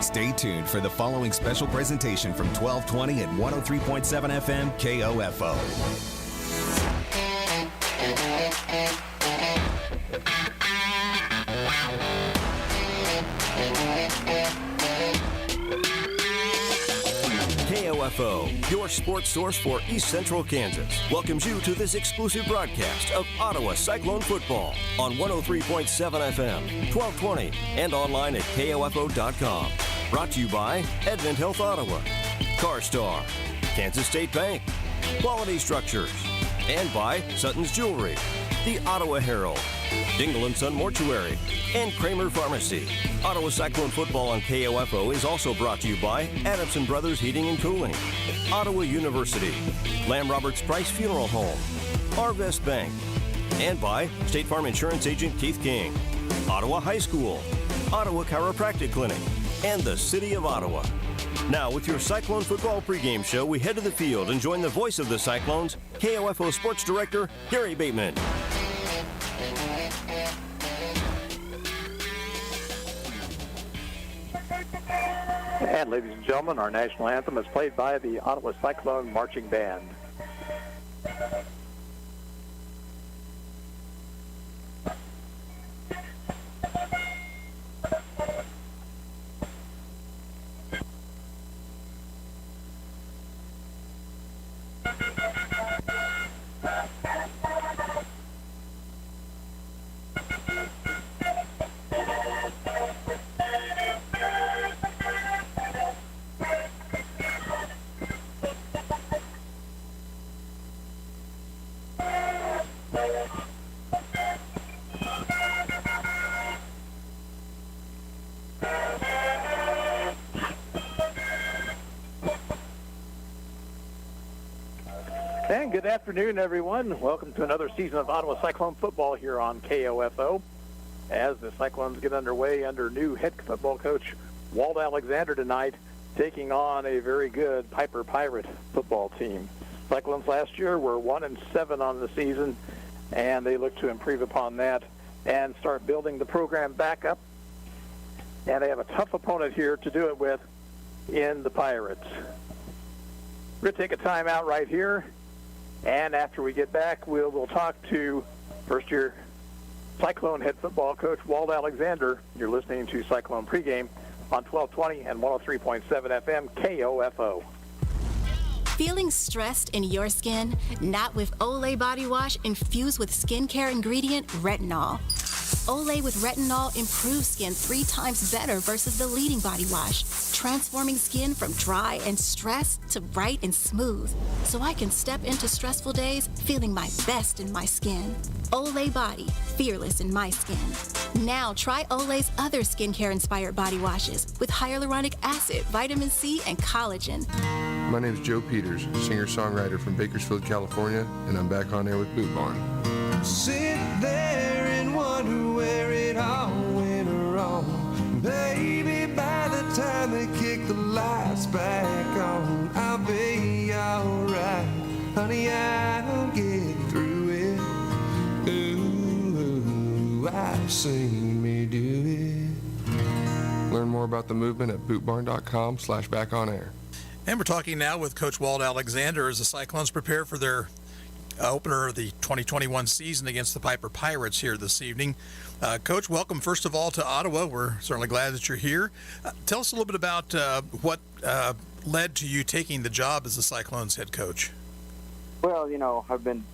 Stay tuned for the following special presentation from 1220 and 103.7 FM KOFO. KOFO, your sports source for East Central Kansas, welcomes you to this exclusive broadcast of Ottawa Cyclone football on 103.7 FM, 1220, and online at KOFO.com. Brought to you by Advent Health Ottawa, CarStar, Kansas State Bank, Quality Structures, and by Sutton's Jewelry, the Ottawa Herald, Dingle & Son Mortuary, and Kramer Pharmacy. Ottawa Cyclone football on KOFO is also brought to you by Adamson Brothers Heating and Cooling, Ottawa University, Lamb Roberts Price Funeral Home, Arvest Bank, and by State Farm Insurance Agent Keith King, Ottawa High School, Ottawa Chiropractic Clinic, and the City of Ottawa. Now, with your Cyclone football pregame show, we head to the field and join the voice of the Cyclones, KOFO Sports Director Gary Bateman. And ladies and gentlemen, our national anthem is played by the Ottawa Cyclone Marching Band. And good afternoon, everyone. Welcome to another season of Ottawa Cyclone football here on KOFO. As the Cyclones get underway under new head football coach Walt Alexander tonight, taking on a very good Piper Pirate football team. Cyclones last year were 1-7 on the season, and they look to improve upon that and start building the program back up. And they have a tough opponent here to do it with in the Pirates. We're going to take a timeout right here. And after we get back, we'll talk to first-year Cyclone head football coach Walt Alexander. You're listening to Cyclone Pregame on 1220 and 103.7 FM KOFO. Feeling stressed in your skin? Not with Olay Body Wash infused with skincare ingredient retinol. Olay with retinol improves skin 3 times better versus the leading body wash, transforming skin from dry and stressed to bright and smooth, so I can step into stressful days feeling my best in my skin. Olay Body, fearless in my skin. Now try Olay's other skincare-inspired body washes with hyaluronic acid, vitamin C, and collagen. My name is Joe Peters, singer-songwriter from Bakersfield, California, and I'm back on air with Boot Barn. Sit there and wonder where it all went wrong. Baby, by the time they kick the lights back on, I'll be alright. Honey, I'll get through it. Ooh, I've seen me do it. Learn more about the movement at bootbarn.com/backonair. And we're talking now with Coach Walt Alexander as the Cyclones prepare for their opener of the 2021 season against the Piper Pirates here this evening. Coach, welcome first of all to Ottawa. We're certainly glad that you're here. Tell us a little bit about what led to you taking the job as the Cyclones head coach. Well, you know, I've done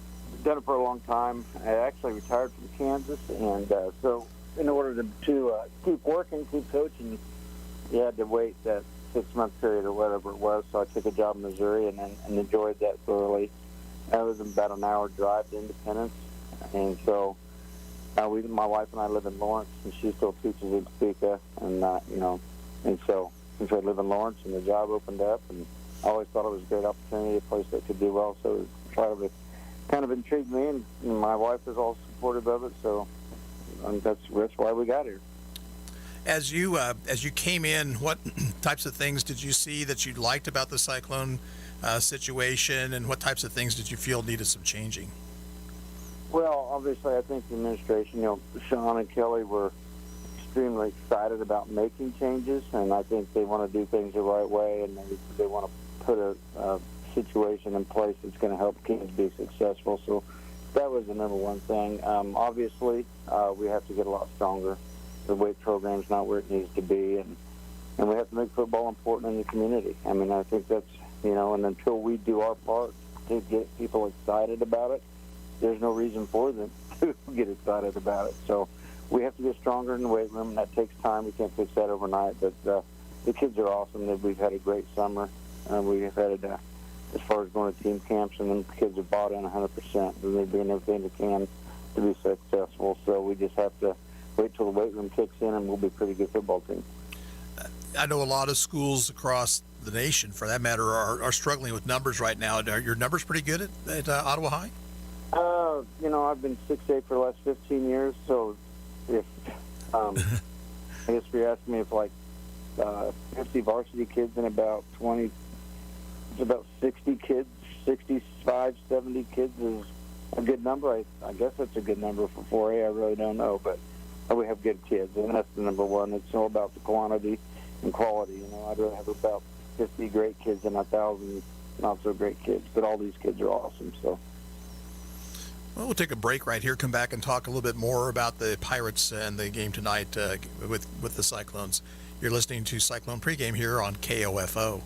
it for a long time. I actually retired from Kansas, and so in order to keep working, keep coaching, you had to wait that 6-month period or whatever it was. So I took a job in Missouri and enjoyed that thoroughly. That was about an hour drive to Independence, and so my wife and I live in Lawrence, and she still teaches in Topeka, and and so since I live in Lawrence, and the job opened up, and I always thought it was a great opportunity, a place that could do well, so it kind of intrigued me, and my wife is all supportive of it, so that's why we got here. As you came in, what types of things did you see that you liked about the Cyclone situation, and what types of things did you feel needed some changing? Well, obviously, I think the administration, Sean and Kelly were extremely excited about making changes, and I think they want to do things the right way, and they want to put a situation in place that's going to help kids be successful. So that was the number one thing. Obviously, we have to get a lot stronger. The weight program's not where it needs to be, and we have to make football important in the community. I mean, I think that's, and until we do our part to get people excited about it, there's no reason for them to get excited about it. So we have to get stronger in the weight room, and that takes time. We can't fix that overnight, but the kids are awesome. We've had a great summer. We've had, as far as going to team camps, and then the kids have bought in 100%, and they're doing everything they can to be successful. So we just have to wait till the weight room kicks in, and we'll be a pretty good football team. I know a lot of schools across the nation, for that matter, are struggling with numbers right now. Are your numbers pretty good at Ottawa High? I've been 6'8" for the last 15 years, so if I guess if you're asking me if 50 varsity kids and about 60 kids, 65, 70 kids is a good number. I guess that's a good number for 4A. I really don't know, but we have good kids, and that's the number one. It's all about the quantity and quality. I'd rather have about 50 great kids than 1,000 not so great kids, but all these kids are awesome. So. Well, we'll take a break right here, come back and talk a little bit more about the Pirates and the game tonight with the Cyclones. You're listening to Cyclone Pregame here on KOFO.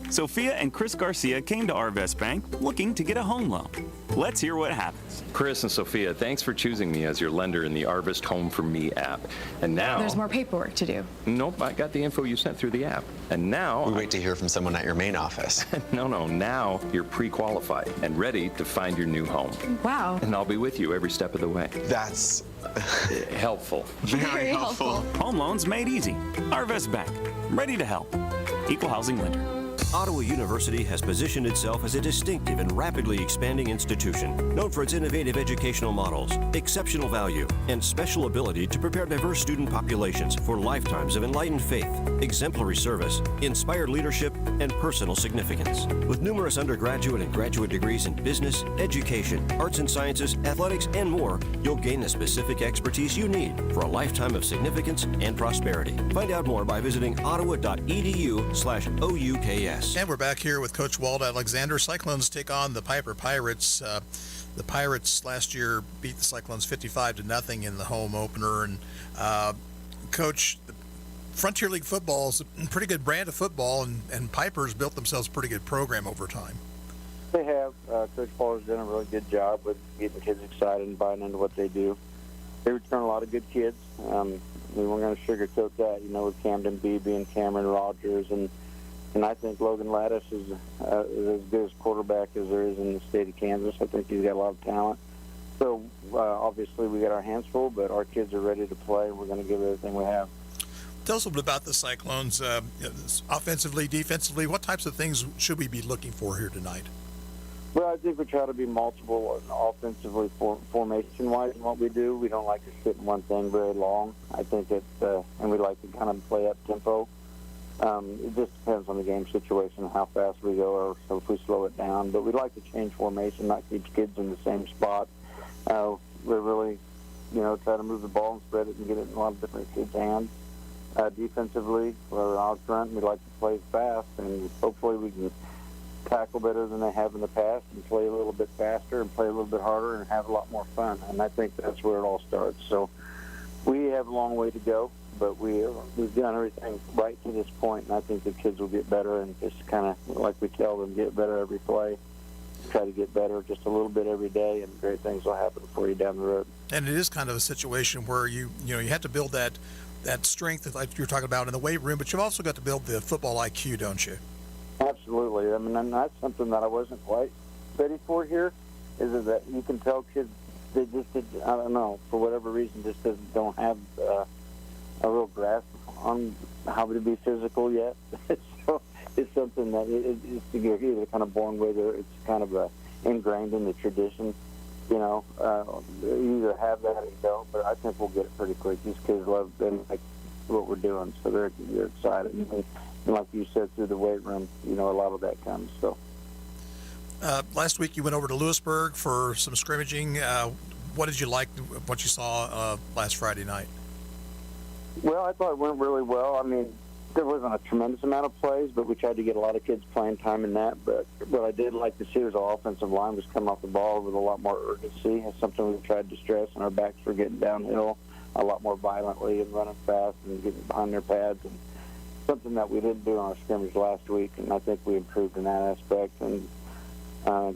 Sophia and Chris Garcia came to Arvest Bank looking to get a home loan. Let's hear what happens. Chris and Sophia, thanks for choosing me as your lender in the Arvest Home for Me app. And now... There's more paperwork to do. Nope, I got the info you sent through the app. And now... We wait to hear from someone at your main office. No, now you're pre-qualified and ready to find your new home. Wow. And I'll be with you every step of the way. That's... helpful. Very helpful. Home loans made easy. Arvest Bank. Ready to help. Equal housing lender. Ottawa University has positioned itself as a distinctive and rapidly expanding institution, known for its innovative educational models, exceptional value, and special ability to prepare diverse student populations for lifetimes of enlightened faith, exemplary service, inspired leadership, and personal significance. With numerous undergraduate and graduate degrees in business, education, arts and sciences, athletics, and more, you'll gain the specific expertise you need for a lifetime of significance and prosperity. Find out more by visiting ottawa.edu/OUKS. And we're back here with Coach Walt Alexander. Cyclones take on the Piper Pirates. The Pirates last year beat the Cyclones 55-0 in the home opener. And Coach, Frontier League football is a pretty good brand of football, and Piper's built themselves a pretty good program over time. They have. Coach Paul has done a really good job with getting kids excited and buying into what they do. They return a lot of good kids. We weren't going to sugarcoat that, with Camden Beebe and Cameron Rogers, and I think Logan Lattis is as good a quarterback as there is in the state of Kansas. I think he's got a lot of talent. So, obviously, we got our hands full, but our kids are ready to play, and we're going to give everything we have. Tell us a little bit about the Cyclones, offensively, defensively. What types of things should we be looking for here tonight? Well, I think we try to be multiple offensively, formation-wise in what we do. We don't like to sit in one thing very long. I think that, and we like to kind of play up tempo. It just depends on the game situation, how fast we go, or if we slow it down. But we'd like to change formation, not keep kids in the same spot. We're really, try to move the ball and spread it and get it in a lot of different kids' hands. Defensively, we're out front, and we like to play fast, and hopefully we can tackle better than they have in the past and play a little bit faster and play a little bit harder and have a lot more fun. And I think that's where it all starts. So we have a long way to go, but we've done everything right to this point, and I think the kids will get better, and just kind of, like we tell them, get better every play. Try to get better just a little bit every day, and great things will happen for you down the road. And it is kind of a situation where you have to build that strength, like you're talking about, in the weight room, but you've also got to build the football IQ, don't you? Absolutely. I mean, and that's something that I wasn't quite ready for here, is that you can tell kids, they just, I don't know, for whatever reason, just don't have a real grasp on how to be physical yet. So it's something that you're either kind of born with, or it's kind of ingrained in the tradition. You either have that or you don't, but I think we'll get it pretty quick. These kids love like what we're doing, so they're excited. And like you said, through the weight room, a lot of that comes. So last week you went over to Lewisburg for some scrimmaging. What did you like, what you saw last Friday night? Well, I thought it went really well. I mean, there wasn't a tremendous amount of plays, but we tried to get a lot of kids playing time in that. But what I did like to see was our offensive line was coming off the ball with a lot more urgency. It's something we tried to stress, and our backs were getting downhill a lot more violently and running fast and getting behind their pads, and something that we didn't do on our scrimmage last week, and I think we improved in that aspect. And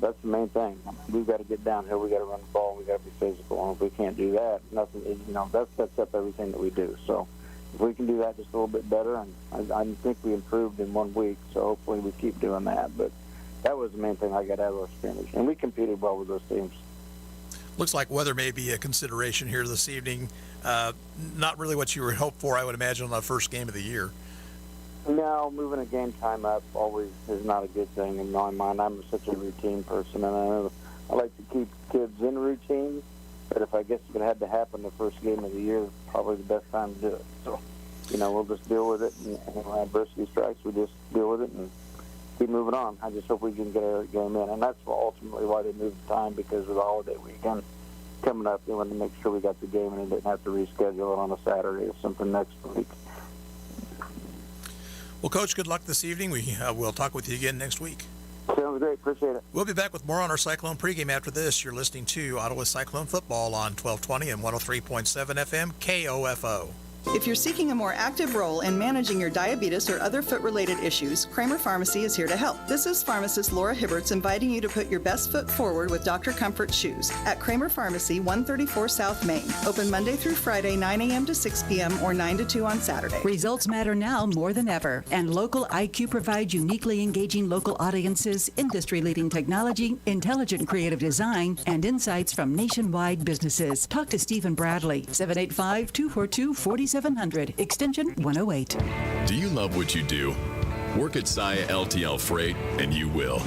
that's the main thing. We've got to get downhill. We've got to run the ball. We've got to be physical. And if we can't do that, nothing. That sets up everything that we do. So if we can do that just a little bit better, and I think we improved in 1 week, so hopefully we keep doing that. But that was the main thing I got out of our scrimmage, and we competed well with those teams. Looks like weather may be a consideration here this evening. Not really what you would hope for, I would imagine, on the first game of the year. No, moving a game time up always is not a good thing in my mind. I'm such a routine person, and I like to keep kids in routine. But if it had to happen the first game of the year, probably the best time to do it. So, we'll just deal with it, and when adversity strikes, we just deal with it and keep moving on. I just hope we can get our game in, and that's ultimately why they moved the time, because of the holiday weekend coming up. They wanted to make sure we got the game and didn't have to reschedule it on a Saturday or something next week. Well, Coach, good luck this evening. We'll talk with you again next week. Sounds great. Appreciate it. We'll be back with more on our Cyclone pregame after this. You're listening to Ottawa Cyclone football on 1220 and 103.7 FM KOFO. If you're seeking a more active role in managing your diabetes or other foot-related issues, Kramer Pharmacy is here to help. This is pharmacist Laura Hibberts inviting you to put your best foot forward with Dr. Comfort shoes at Kramer Pharmacy, 134 South Main. Open Monday through Friday, 9 a.m. to 6 p.m. or 9 to 2 on Saturday. Results matter now more than ever, and Local IQ provides uniquely engaging local audiences, industry-leading technology, intelligent creative design, and insights from nationwide businesses. Talk to Stephen Bradley, 785-242-4700, extension 108. Do you love what you do? Work at Saia LTL Freight, and you will.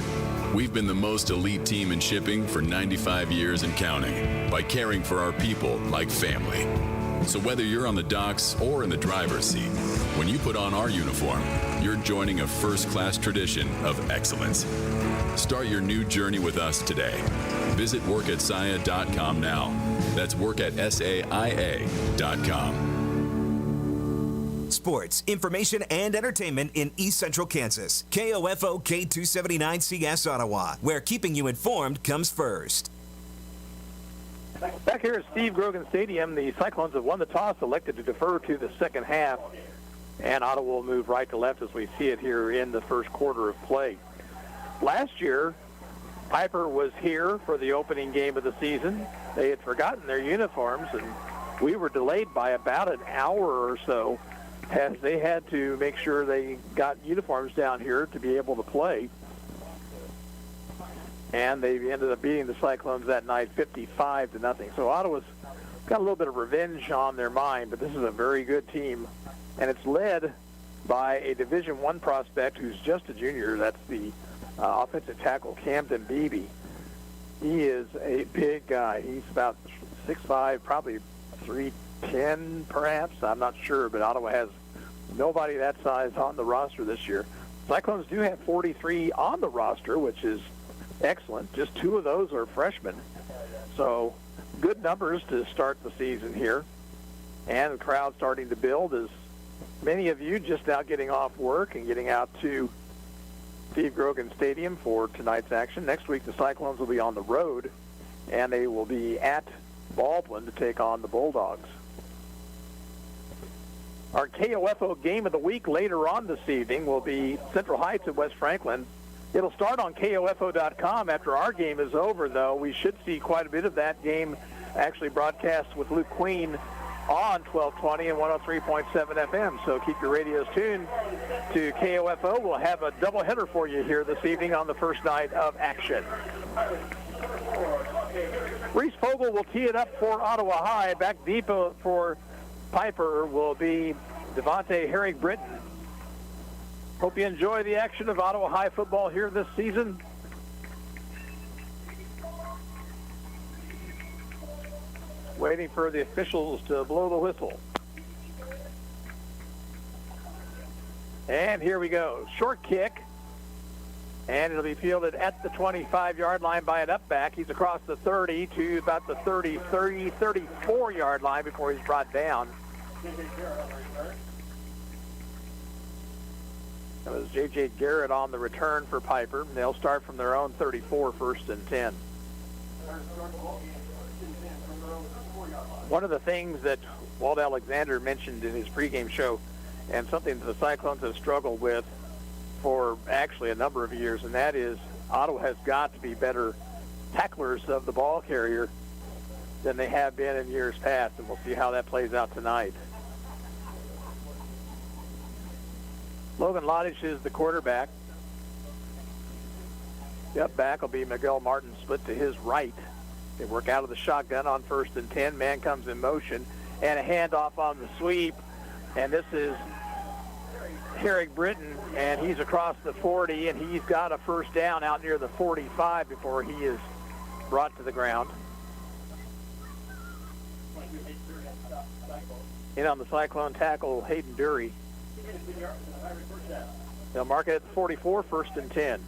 We've been the most elite team in shipping for 95 years and counting by caring for our people like family. So whether you're on the docks or in the driver's seat, when you put on our uniform, you're joining a first-class tradition of excellence. Start your new journey with us today. Visit workatsaia.com now. That's workatsaia.com. Sports, information, and entertainment in East Central Kansas. KOFO K279CS Ottawa, where keeping you informed comes first. Back here at Steve Grogan Stadium, the Cyclones have won the toss, elected to defer to the second half, and Ottawa will move right to left as we see it here in the first quarter of play. Last year, Piper was here for the opening game of the season. They had forgotten their uniforms, and we were delayed by about an hour or so as they had to make sure they got uniforms down here to be able to play. And they ended up beating the Cyclones that night 55-0. So Ottawa's got a little bit of revenge on their mind, but this is a very good team. And it's led by a Division I prospect who's just a junior. That's the offensive tackle, Camden Beebe. He is a big guy. He's about 6'5", probably 310 perhaps. I'm not sure, but Ottawa has nobody that size on the roster this year. Cyclones do have 43 on the roster, which is excellent. Just 2 of those are freshmen. So good numbers to start the season here. And the crowd starting to build as many of you just now getting off work and getting out to Steve Grogan Stadium for tonight's action. Next week, the Cyclones will be on the road, and they will be at Baldwin to take on the Bulldogs. Our KOFO game of the week later on this evening will be Central Heights at West Franklin. It'll start on KOFO.com after our game is over, though. We should see quite a bit of that game actually broadcast with Luke Queen on 1220 and 103.7 FM. So keep your radios tuned to KOFO. We'll have a doubleheader for you here this evening on the first night of action. Reese Fogel will tee it up for Ottawa High. Back deep for Piper will be Devontae Herring-Britton. Hope you enjoy the action of Ottawa High football here this season. Waiting for the officials to blow the whistle. And here we go. Short kick. And it'll be fielded at the 25-yard line by an up back. He's across the 30 to about the 34-yard line before he's brought down. That was J.J. Garrett on the return for Piper. They'll start from their own 34, 1st and 10. One of the things that Walt Alexander mentioned in his pregame show, and something that the Cyclones have struggled with for actually a number of years, and that is Ottawa has got to be better tacklers of the ball carrier than they have been in years past, and we'll see how that plays out tonight. Logan Loddish is the quarterback. Yep, back will be Miguel Martin, split to his right. They work out of the shotgun on 1st and 10. Man comes in motion, and a handoff on the sweep, and this is Herrick Britton, and he's across the 40, and he's got a first down out near the 45 before he is brought to the ground. In on the Cyclone tackle, Hayden Dury. They'll mark it at the 44, 1st and 10.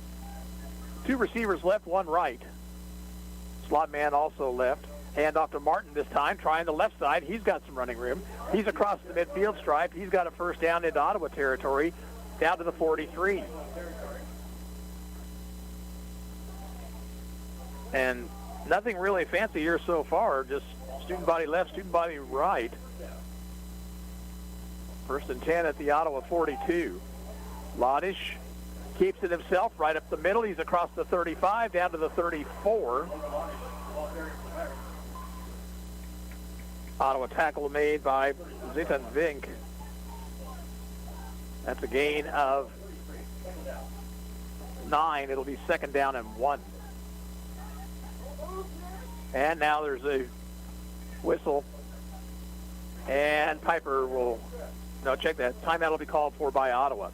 2 receivers left, 1 right. Slot man also left. Hand off to Martin this time, trying the left side. He's got some running room. He's across the midfield stripe. He's got a first down into Ottawa territory, down to the 43. And nothing really fancy here so far, just student body left, student body right. 1st and 10 at the Ottawa 42. Loddish keeps it himself right up the middle. He's across the 35 down to the 34. Ottawa tackle made by Zitan Vink. That's a gain of 9. It'll be 2nd down and 1. And now there's a whistle. And Piper will, no, check that. Timeout will be called for by Ottawa.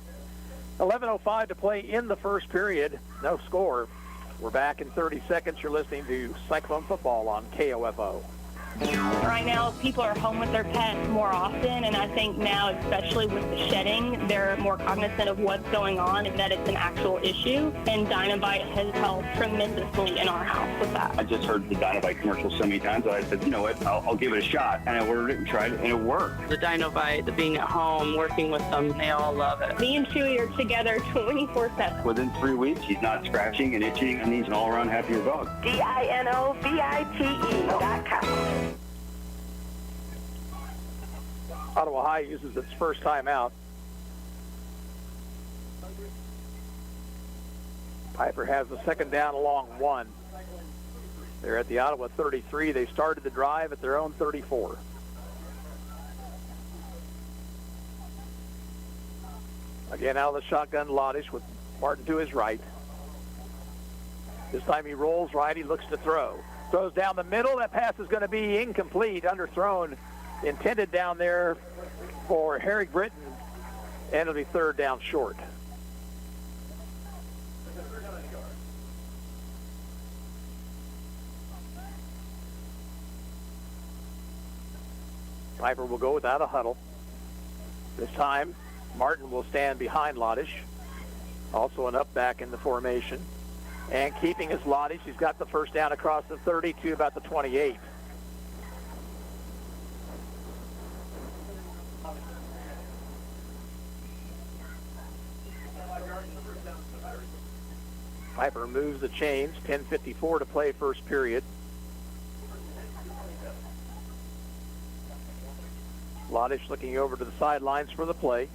11:05 to play in the first period. No score. We're back in 30 seconds. You're listening to Cyclone Football on KOFO. Right now, people are home with their pets more often, and I think now, especially with the shedding, they're more cognizant of what's going on and that it's an actual issue, and Dynabite has helped tremendously in our house with that. I just heard the Dynabite commercial so many times that I said, you know what, I'll give it a shot, and I ordered it and tried it, and it worked. The Dynabite, the being at home, working with them, they all love it. Me and Chewy are together 24/7. Within 3 weeks, he's not scratching and itching, and he's an all-around happier dog. DINOVITE.com. Ottawa High uses its first timeout. Piper has the 2nd down along 1. They're at the Ottawa 33. They started the drive at their own 34. Again, out of the shotgun, Loddish with Martin to his right. This time he rolls right. He looks to throw. Throws down the middle. That pass is going to be incomplete, underthrown. Intended down there for Herrick Britton, and it'll be 3rd down short. Piper will go without a huddle. This time, Martin will stand behind Loddish. Also an up back in the formation. And keeping his Loddish, he's got the first down across the 30 to about the 28. Piper moves the chains. 10:54 to play first period. Loddish looking over to the sidelines for the play.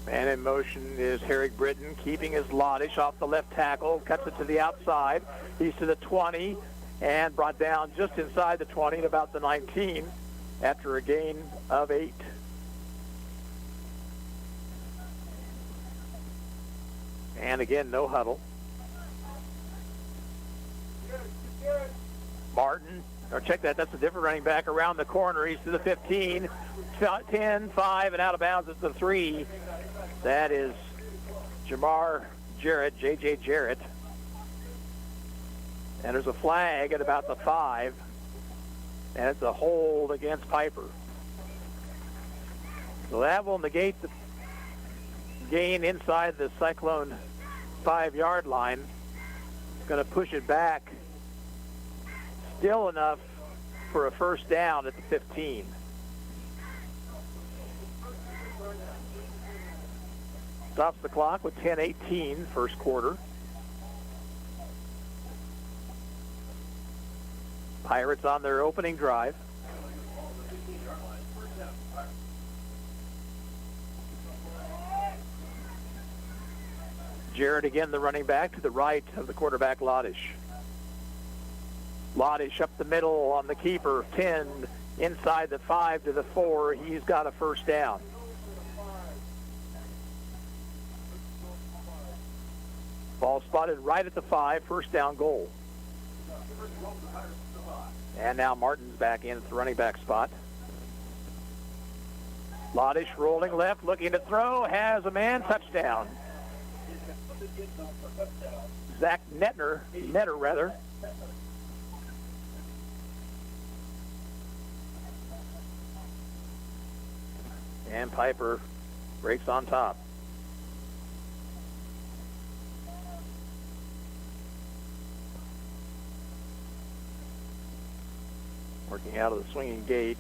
Man in motion is Herrick Britton, keeping his Loddish off the left tackle, cuts it to the outside. He's to the 20 and brought down just inside the 20 at about the 19 after a gain of 8. And again, no huddle. Martin, or check that, that's a different running back around the corner. He's to the 15, 10, 5, and out of bounds at the 3. That is Jamar Jarrett, J.J. Jarrett. And there's a flag at about the 5, and it's a hold against Piper. So that will negate the gain inside the Cyclone 5-yard line. It's going to push it back Still enough for a first down at the 15. Stops the clock with 10:18 first quarter. Pirates on their opening drive. Jarrett again, the running back, to the right of the quarterback, Lodish. Lodish up the middle on the keeper, 10, inside the 5 to the 4. He's got a first down. Ball spotted right at the 5, first down goal. And now Martin's back in at the running back spot. Lodish rolling left, looking to throw, has a man, touchdown. Zach Netter rather. And Piper breaks on top. Working out of the swinging gate.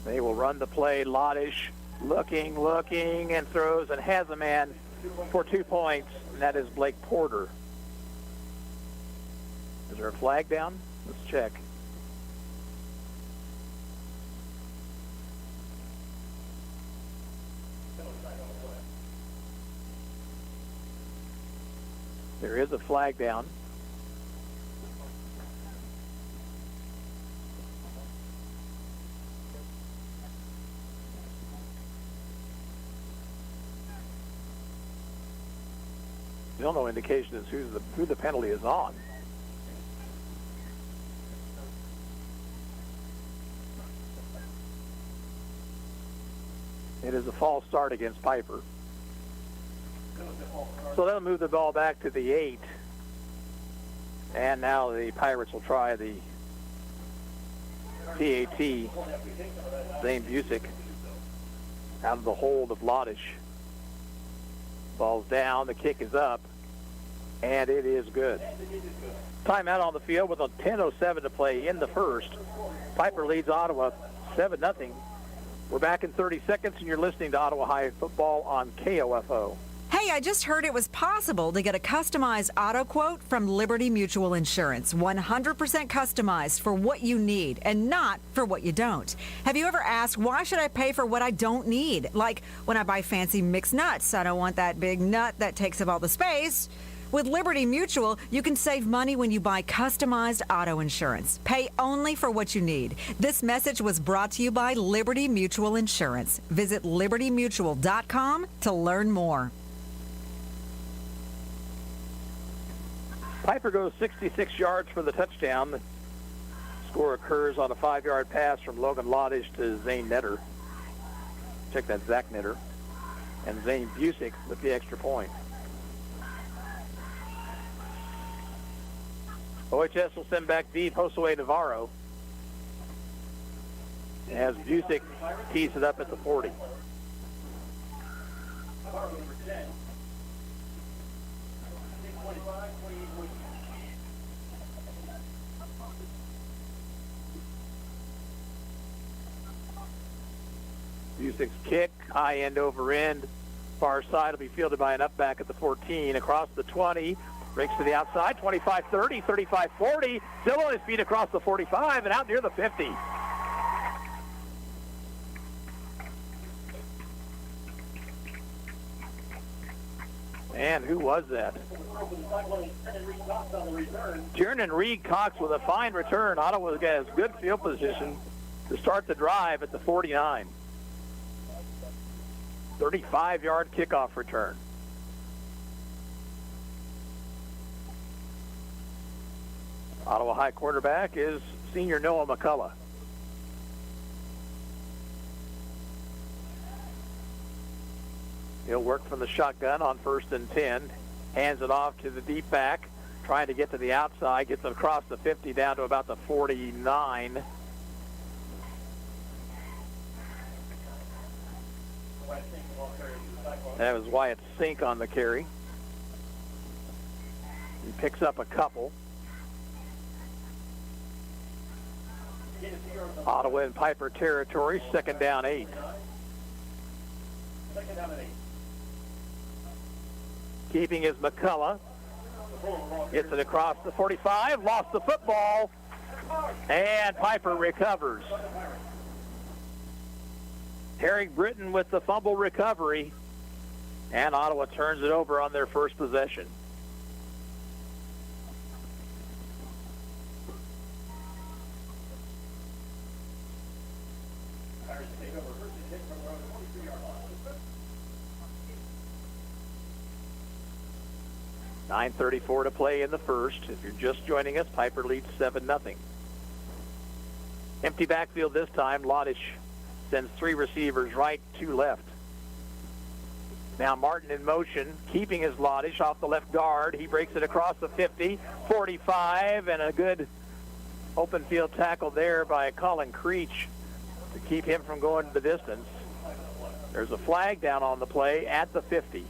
They will run the play. Lodish looking, and throws and has a man for 2 points, and that is Blake Porter. Is there a flag down? Let's check. There is a flag down. Still no indication as who the penalty is on. It is a false start against Piper. So they'll move the ball back to the 8. And now the Pirates will try the PAT. Zane Busick out of the hold of Lodish. Ball's down, the kick is up, and it is good. Timeout on the field with a 10:07 to play in the first. Piper leads Ottawa 7-0. We're back in 30 seconds, and you're listening to Ottawa High Football on KOFO. Hey, I just heard it was possible to get a customized auto quote from Liberty Mutual Insurance. 100% customized for what you need and not for what you don't. Have you ever asked, why should I pay for what I don't need? Like when I buy fancy mixed nuts, I don't want that big nut that takes up all the space. With Liberty Mutual, you can save money when you buy customized auto insurance. Pay only for what you need. This message was brought to you by Liberty Mutual Insurance. Visit libertymutual.com to learn more. Piper goes 66 yards for the touchdown. The score occurs on a 5-yard pass from Logan Lodish to Zane Netter. Check that, Zach Netter. And Zane Busick with the extra point. OHS will send back deep, Josue Navarro. As Busick tees it up at the 40. Busick's kick, high end over end, far side will be fielded by an up back at the 14, across the 20, breaks to the outside, 25-30, 35-40, still on his feet across the 45 and out near the 50. And who was that? Tiernan Reed Cox with a fine return. Ottawa has good field position to start the drive at the 49. 35-yard kickoff return. Ottawa High quarterback is senior Noah McCullough. He'll work from the shotgun on 1st and 10. Hands it off to the deep back, trying to get to the outside. Gets it across the 50 down to about the 49. That was Wyatt Sink on the carry. He picks up a couple. Ottawa in Piper territory, 2nd down 8. Keeping is McCullough. Gets it across the 45, lost the football, and Piper recovers. Harry Britton with the fumble recovery, and Ottawa turns it over on their first possession. .9:34 to play in the first. If you're just joining us, Piper leads 7-0. Empty backfield this time. Lodish sends 3 receivers right, 2 left. Now Martin in motion, keeping his Lodish off the left guard. He breaks it across the 50, 45, and a good open field tackle there by Colin Creech to keep him from going to the distance. There's a flag down on the play at the 50.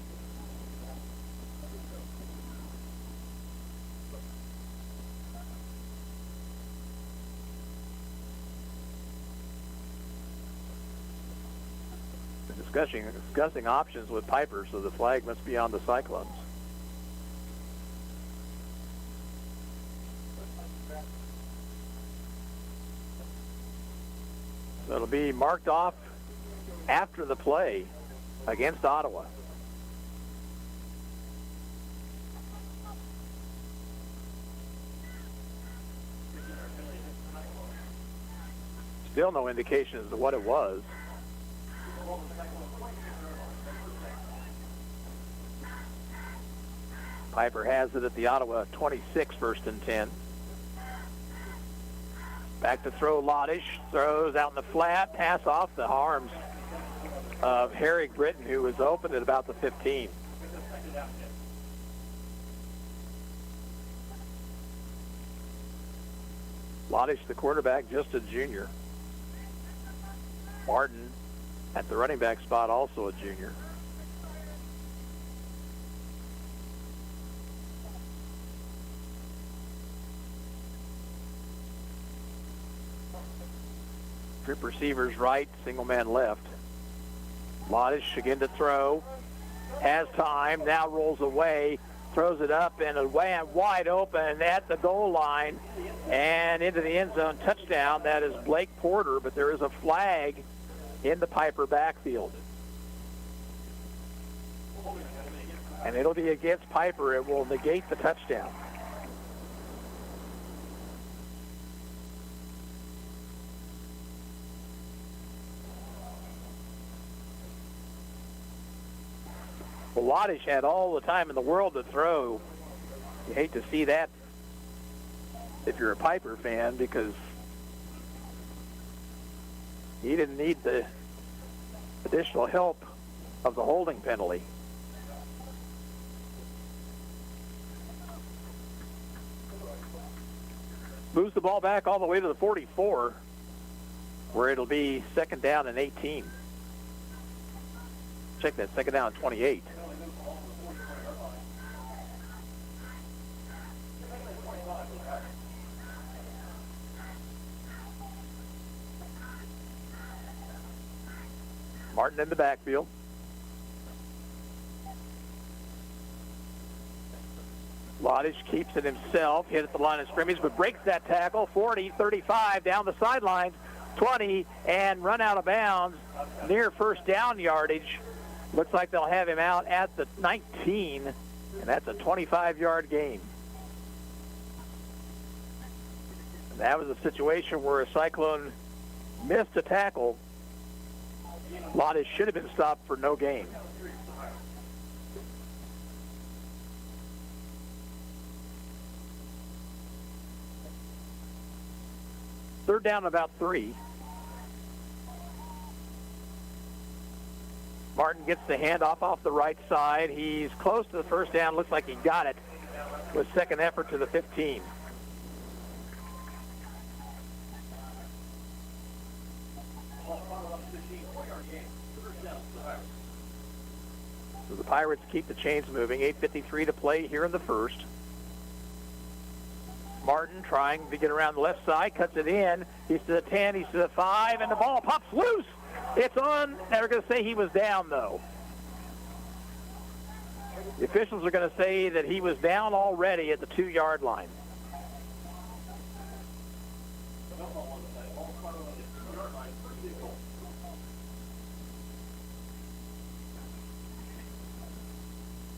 Discussing options with Piper, so the flag must be on the Cyclones. So it'll be marked off after the play against Ottawa. Still no indication as to what it was. Piper has it at the Ottawa 26, 1st and 10. Back to throw, Lodish throws out in the flat, pass off the arms of Harry Britton, who was open at about the 15. Lodish, the quarterback, just a junior. Martin at the running back spot, also a junior. Trip receivers right, single man left. Lodish again to throw. Has time, now rolls away, throws it up and away and wide open at the goal line and into the end zone. Touchdown. That is Blake Porter, but there is a flag in the Piper backfield. And it'll be against Piper. It will negate the touchdown. Well, Lodish had all the time in the world to throw. You hate to see that if you're a Piper fan, because he didn't need the additional help of the holding penalty. Moves the ball back all the way to the 44, where it'll be 2nd down and 18. Check that, 2nd down and 28. Martin in the backfield. Lodish keeps it himself, hit at the line of scrimmage, but breaks that tackle. 40, 35, down the sidelines, 20, and run out of bounds near first down yardage. Looks like they'll have him out at the 19, and that's a 25-yard gain. And that was a situation where a Cyclone missed a tackle. Lodish should have been stopped for no gain. Third down, about 3. Martin gets the handoff off the right side. He's close to the first down. Looks like he got it with second effort to the 15. So the Pirates keep the chains moving. 8:53 to play here in the first. Martin trying to get around the left side, cuts it in. He's to the 10, he's to the 5, and the ball pops loose. It's on. They're going to say he was down, though. The officials are going to say that he was down already at the 2-yard line.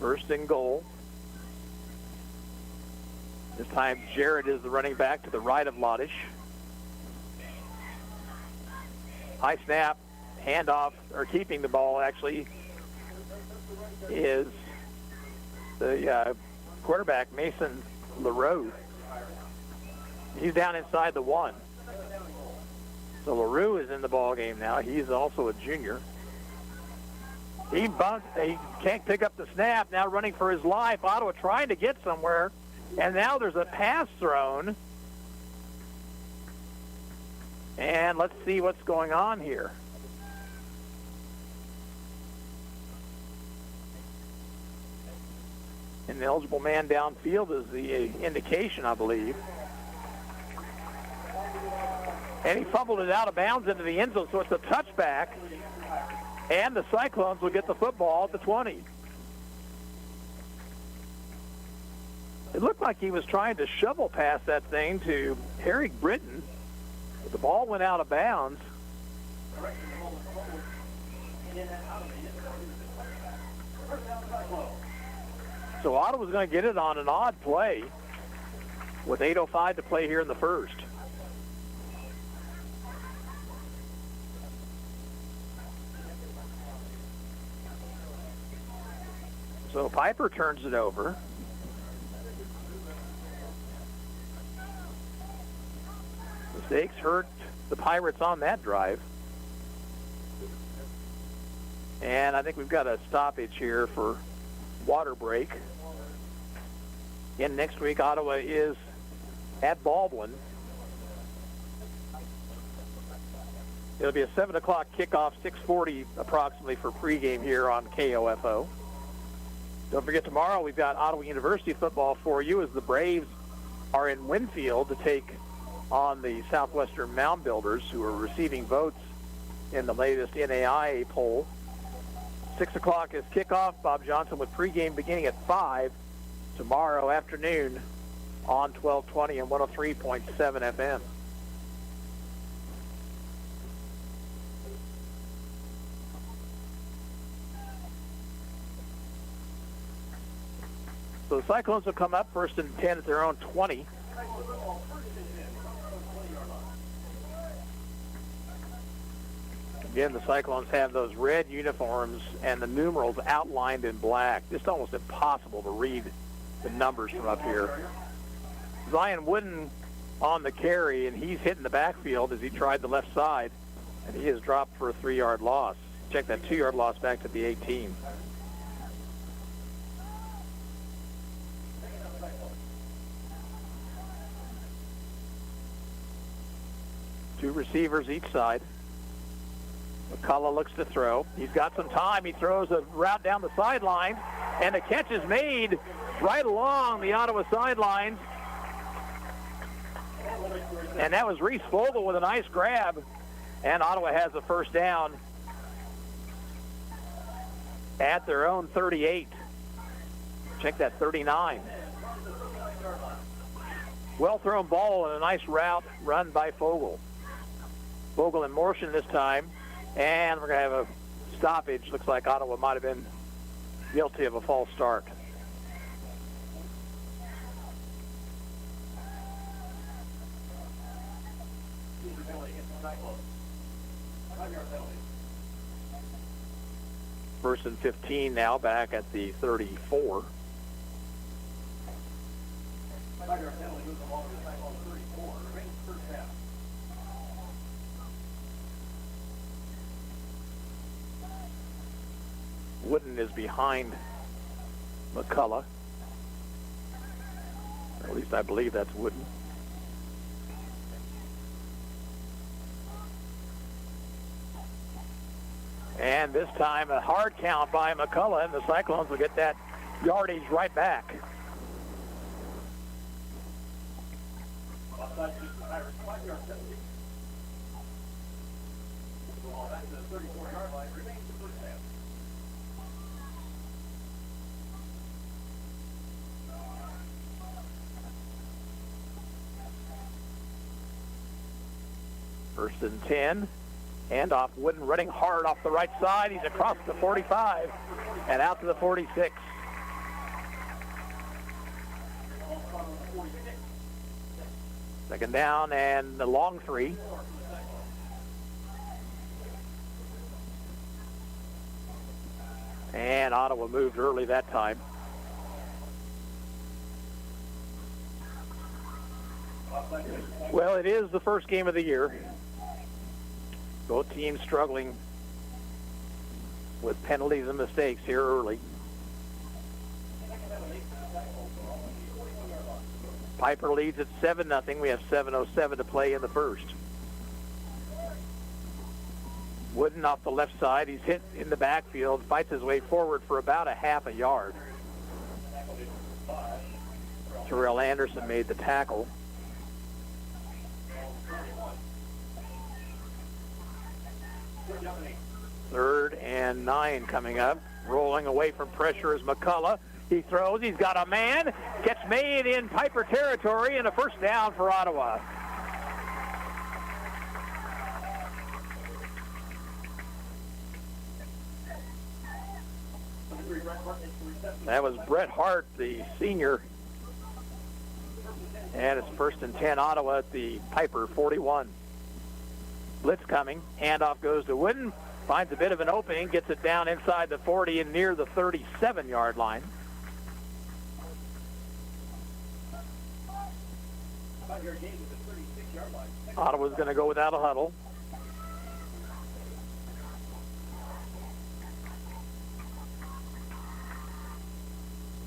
First and goal. This time Jarrett is the running back to the right of Lodish. High snap, handoff, or keeping the ball actually is the quarterback, Mason LaRue. He's down inside the 1. So LaRue is in the ball game now. He's also a junior. He can't pick up the snap, now running for his life. Ottawa trying to get somewhere, and now there's a pass thrown. And let's see what's going on here. An eligible man downfield is the indication, I believe. And he fumbled it out of bounds into the end zone, so it's a touchback. And the Cyclones will get the football at the 20. It looked like he was trying to shovel past that thing to Harry Britton. But the ball went out of bounds. So Ottawa's going to get it on an odd play with 8:05 to play here in the first. So Piper turns it over. Mistakes hurt the Pirates on that drive. And I think we've got a stoppage here for water break. Again, next week, Ottawa is at Baldwin. It'll be a 7 o'clock kickoff, 6:40 approximately for pregame here on KOFO. Don't forget, tomorrow we've got Ottawa University football for you as the Braves are in Winfield to take on the Southwestern Mound Builders, who are receiving votes in the latest NAIA poll. 6 o'clock is kickoff. Bob Johnson with pregame beginning at 5 tomorrow afternoon on 1220 and 103.7 FM. So the Cyclones will come up first and 10 at their own 20. Again, the Cyclones have those red uniforms and the numerals outlined in black. It's almost impossible to read the numbers from up here. Zion Wooden on the carry, and he's hitting the backfield as he tried the left side, and he is dropped for a 3-yard loss. Check that 2-yard loss back to the 18. Two receivers each side. McCullough looks to throw. He's got some time. He throws a route down the sideline, and the catch is made right along the Ottawa sidelines. And that was Reese Vogel with a nice grab, and Ottawa has a first down at their own 38. Check that, 39. Well-thrown ball and a nice route run by Vogel. Vogel in motion this time, and we're going to have a stoppage. Looks like Ottawa might have been guilty of a false start. First and 15 now, back at the 34. Wooden is behind McCullough. Or at least I believe that's Wooden. And this time a hard count by McCullough, and the Cyclones will get that yardage right back. First and 10. Handoff, Wooden running hard off the right side. He's across the 45 and out to the 46. Second down and the long 3. And Ottawa moved early that time. Well, it is the first game of the year. Both teams struggling with penalties and mistakes here early. Piper leads at 7-0. We have 7:07 to play in the first. Wooden off the left side. He's hit in the backfield, fights his way forward for about a half a yard. Terrell Anderson made the tackle. Third and 9 coming up. Rolling away from pressure is McCullough. He throws. He's got a man. Catch made in Piper territory and a first down for Ottawa. That was Bret Hart, the senior. And it's first and 10 Ottawa at the Piper 41. Blitz coming. Handoff goes to Wooden. Finds a bit of an opening. Gets it down inside the 40 and near the 37-yard line. Ottawa's going to go without a huddle.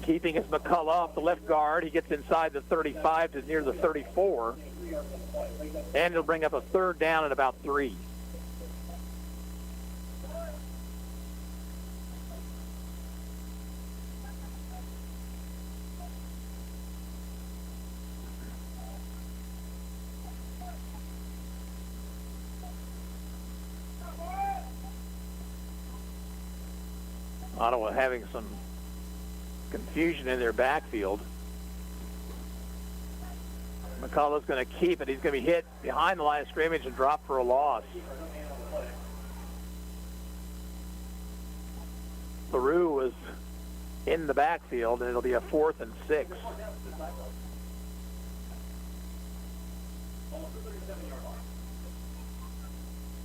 Keeping is McCullough off the left guard. He gets inside the 35 to near the 34. And he'll bring up a third down at about 3. Ottawa having some confusion in their backfield. McCullough's going to keep it. He's going to be hit behind the line of scrimmage and drop for a loss. LaRue was in the backfield, and it'll be a 4th and 6.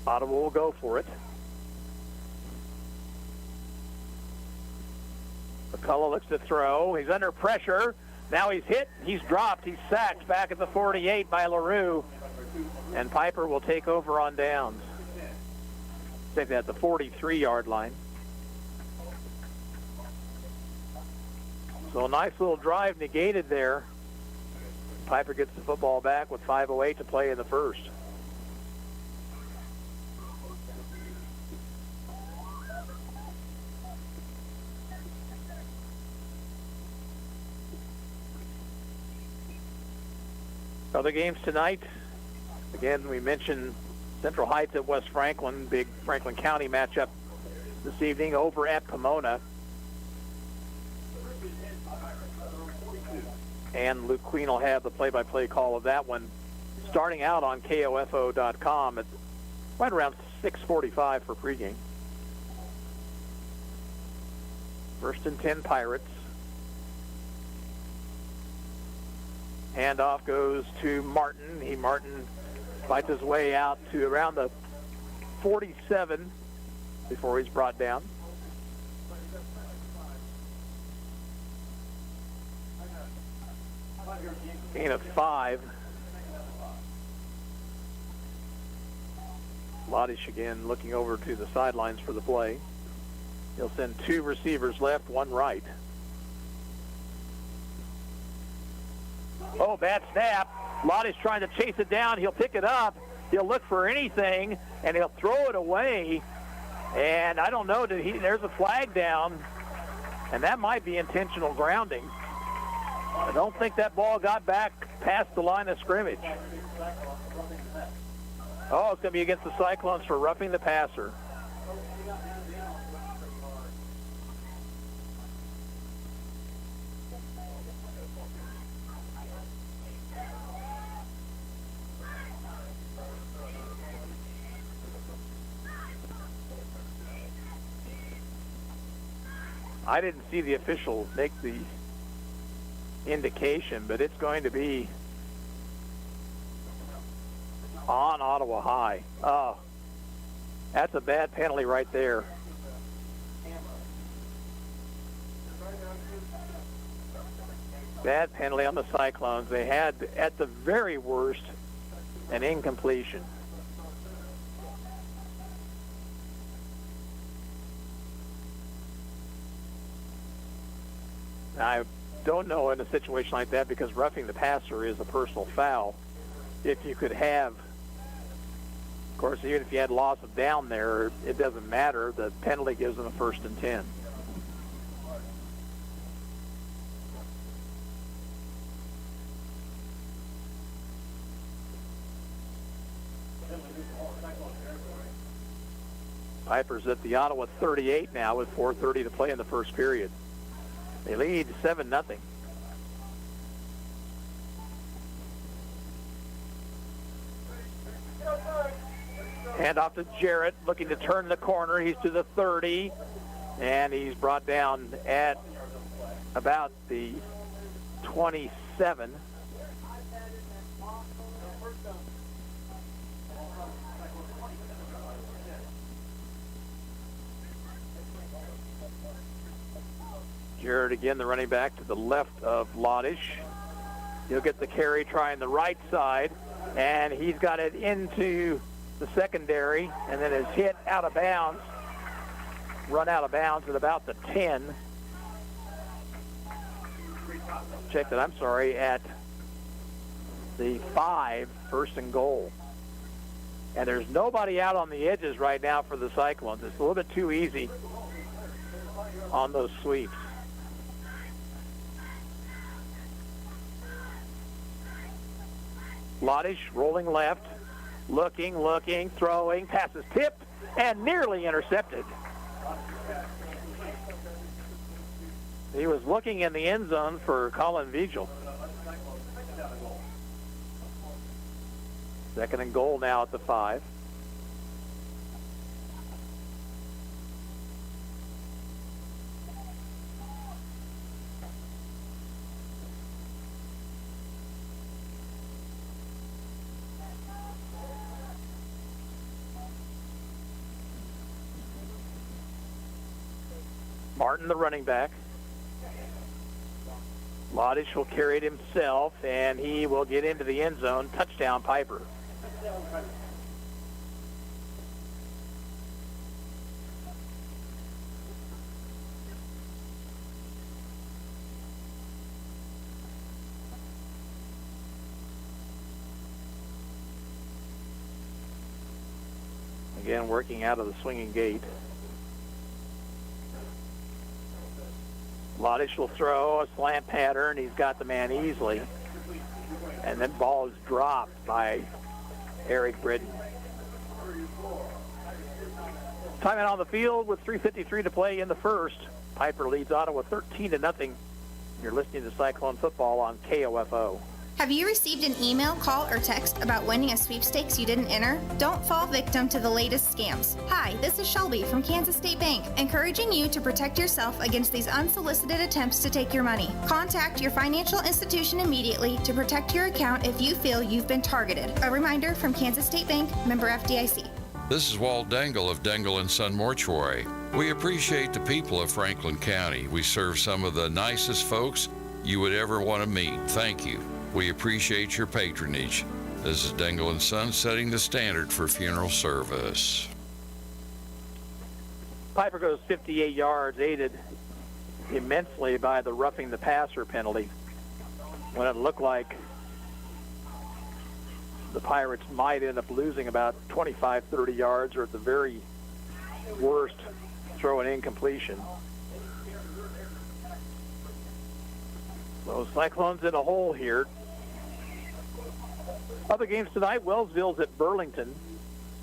Ottawa will go for it. McCullough looks to throw. He's under pressure. Now he's hit. He's dropped. He's sacked back at the 48 by LaRue. And Piper will take over on downs. Take that at the 43-yard line. So a nice little drive negated there. Piper gets the football back with 5:08 to play in the first. Other games tonight, again, we mentioned Central Heights at West Franklin, big Franklin County matchup this evening over at Pomona. And Luke Queen will have the play-by-play call of that one starting out on KOFO.com at right around 6:45 for pregame. First and 10 Pirates. Handoff goes to Martin. Martin fights his way out to around the 47 before he's brought down. Gain of 5. Lodish again looking over to the sidelines for the play. He'll send 2 receivers left, 1 right. Oh, bad snap. Lottie's trying to chase it down. He'll pick it up. He'll look for anything, and he'll throw it away. And I don't know, there's a flag down, and that might be intentional grounding. I don't think that ball got back past the line of scrimmage. Oh, it's going to be against the Cyclones for roughing the passer. I didn't see the official make the indication, but it's going to be on Ottawa High. Oh, that's a bad penalty right there. Bad penalty on the Cyclones. They had, at the very worst, an incompletion. I don't know in a situation like that, because roughing the passer is a personal foul. If you could have, of course, even if you had loss of down there, it doesn't matter. The penalty gives them a 1st and 10. Piper's at the Ottawa 38 now with 4:30 to play in the first period. They lead 7-0. Hand off to Jarrett, looking to turn the corner. He's to the 30, and he's brought down at about the 27. Jarrett again, the running back to the left of Lodish. He'll get the carry trying the right side, and he's got it into the secondary, and then is hit out of bounds, run out of bounds at about the 10. Check that, I'm sorry, at the 5, 1st and goal. And there's nobody out on the edges right now for the Cyclones. It's a little bit too easy on those sweeps. Lodish rolling left, looking, throwing, passes tipped, and nearly intercepted. He was looking in the end zone for Colin Vigil. 2nd and goal now at the 5. Martin, the running back. Lodish will carry it himself, and he will get into the end zone. Touchdown, Piper. Again, working out of the swinging gate. Lodish will throw a slant pattern. He's got the man easily. And that ball is dropped by Eric Britton. Timeout on the field with 3:53 to play in the first. Piper leads Ottawa 13-0. You're listening to Cyclone Football on KOFO. Have you received an email, call, or text about winning a sweepstakes you didn't enter? Don't fall victim to the latest scams. Hi, this is Shelby from Kansas State Bank, encouraging you to protect yourself against these unsolicited attempts to take your money. Contact your financial institution immediately to protect your account if you feel you've been targeted. A reminder from Kansas State Bank, member FDIC. This is Walt Dangle of Dangle & Son Mortuary. We appreciate the people of Franklin County. We serve some of the nicest folks you would ever want to meet. Thank you. We appreciate your patronage. This is Dangle & Son setting the standard for funeral service. Piper goes 58 yards, aided immensely by the roughing the passer penalty, when it looked like the Pirates might end up losing about 25, 30 yards, or at the very worst, throw an incompletion. So Cyclones in a hole here. Other games tonight, Wellsville's at Burlington.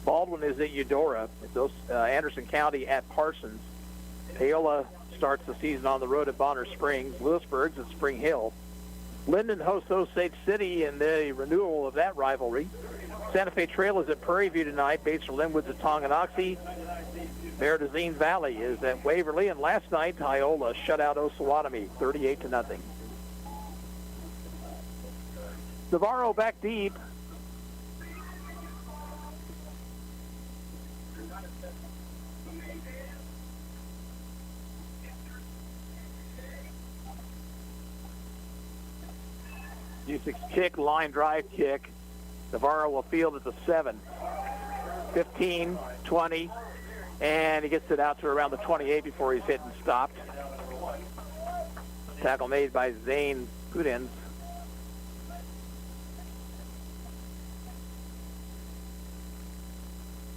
Baldwin is at Eudora. Anderson County at Parsons. Paola starts the season on the road at Bonner Springs. Lewisburg's at Spring Hill. Linden hosts Osage City in the renewal of that rivalry. Santa Fe Trail is at Prairie View tonight. Batesville Linwood's at Tonganoxie. Verrazine Valley is at Waverly. And last night, Iola shut out Osawatomie 38-0. Navarro back deep. Jusic's kick, line drive kick. Navarro will field at the 7. 15, 20, and he gets it out to around the 28 before he's hit and stopped. Tackle made by Zane Pudens.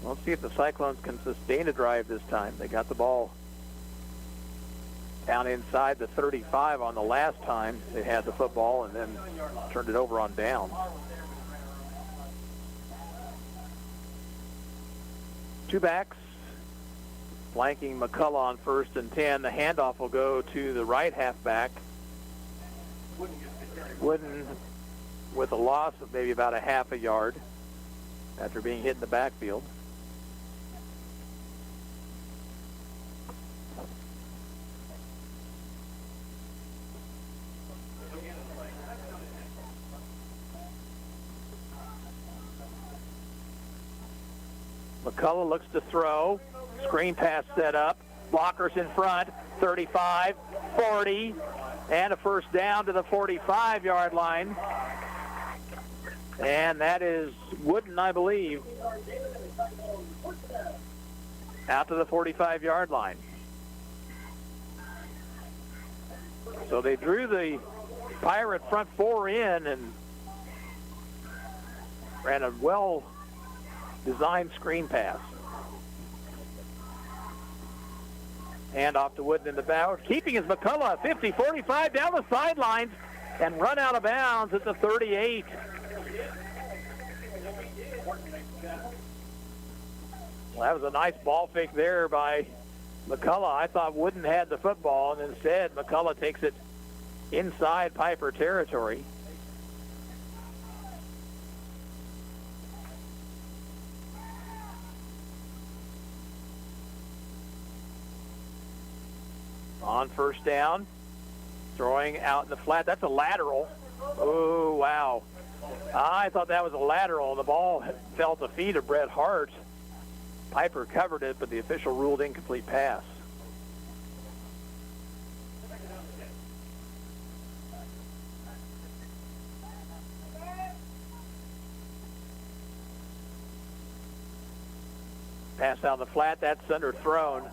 Let's see if the Cyclones can sustain a drive this time. They got the ball down inside the 35 on the last time they had the football and then turned it over on down. Two backs, flanking McCullough on 1st and 10. The handoff will go to the right halfback. Wooden with a loss of maybe about a half a yard after being hit in the backfield. McCullough looks to throw. Screen pass set up. Blockers in front. 35, 40, and a first down to the 45-yard line. And that is Wooden, I believe, out to the 45-yard line. So they drew the Pirate front four in and ran a well-designed screen pass. And off to Wooden in the bow. Keeping is McCullough, 50-45 down the sidelines and run out of bounds at the 38. Well, that was a nice ball fake there by McCullough. I thought Wooden had the football, and instead McCullough takes it inside Piper territory. On first down, throwing out in the flat. That's a lateral. Oh, wow. I thought that was a lateral. The ball fell at the feet of Bret Hart. Piper covered it, but the official ruled incomplete pass. Pass out in the flat. That's underthrown.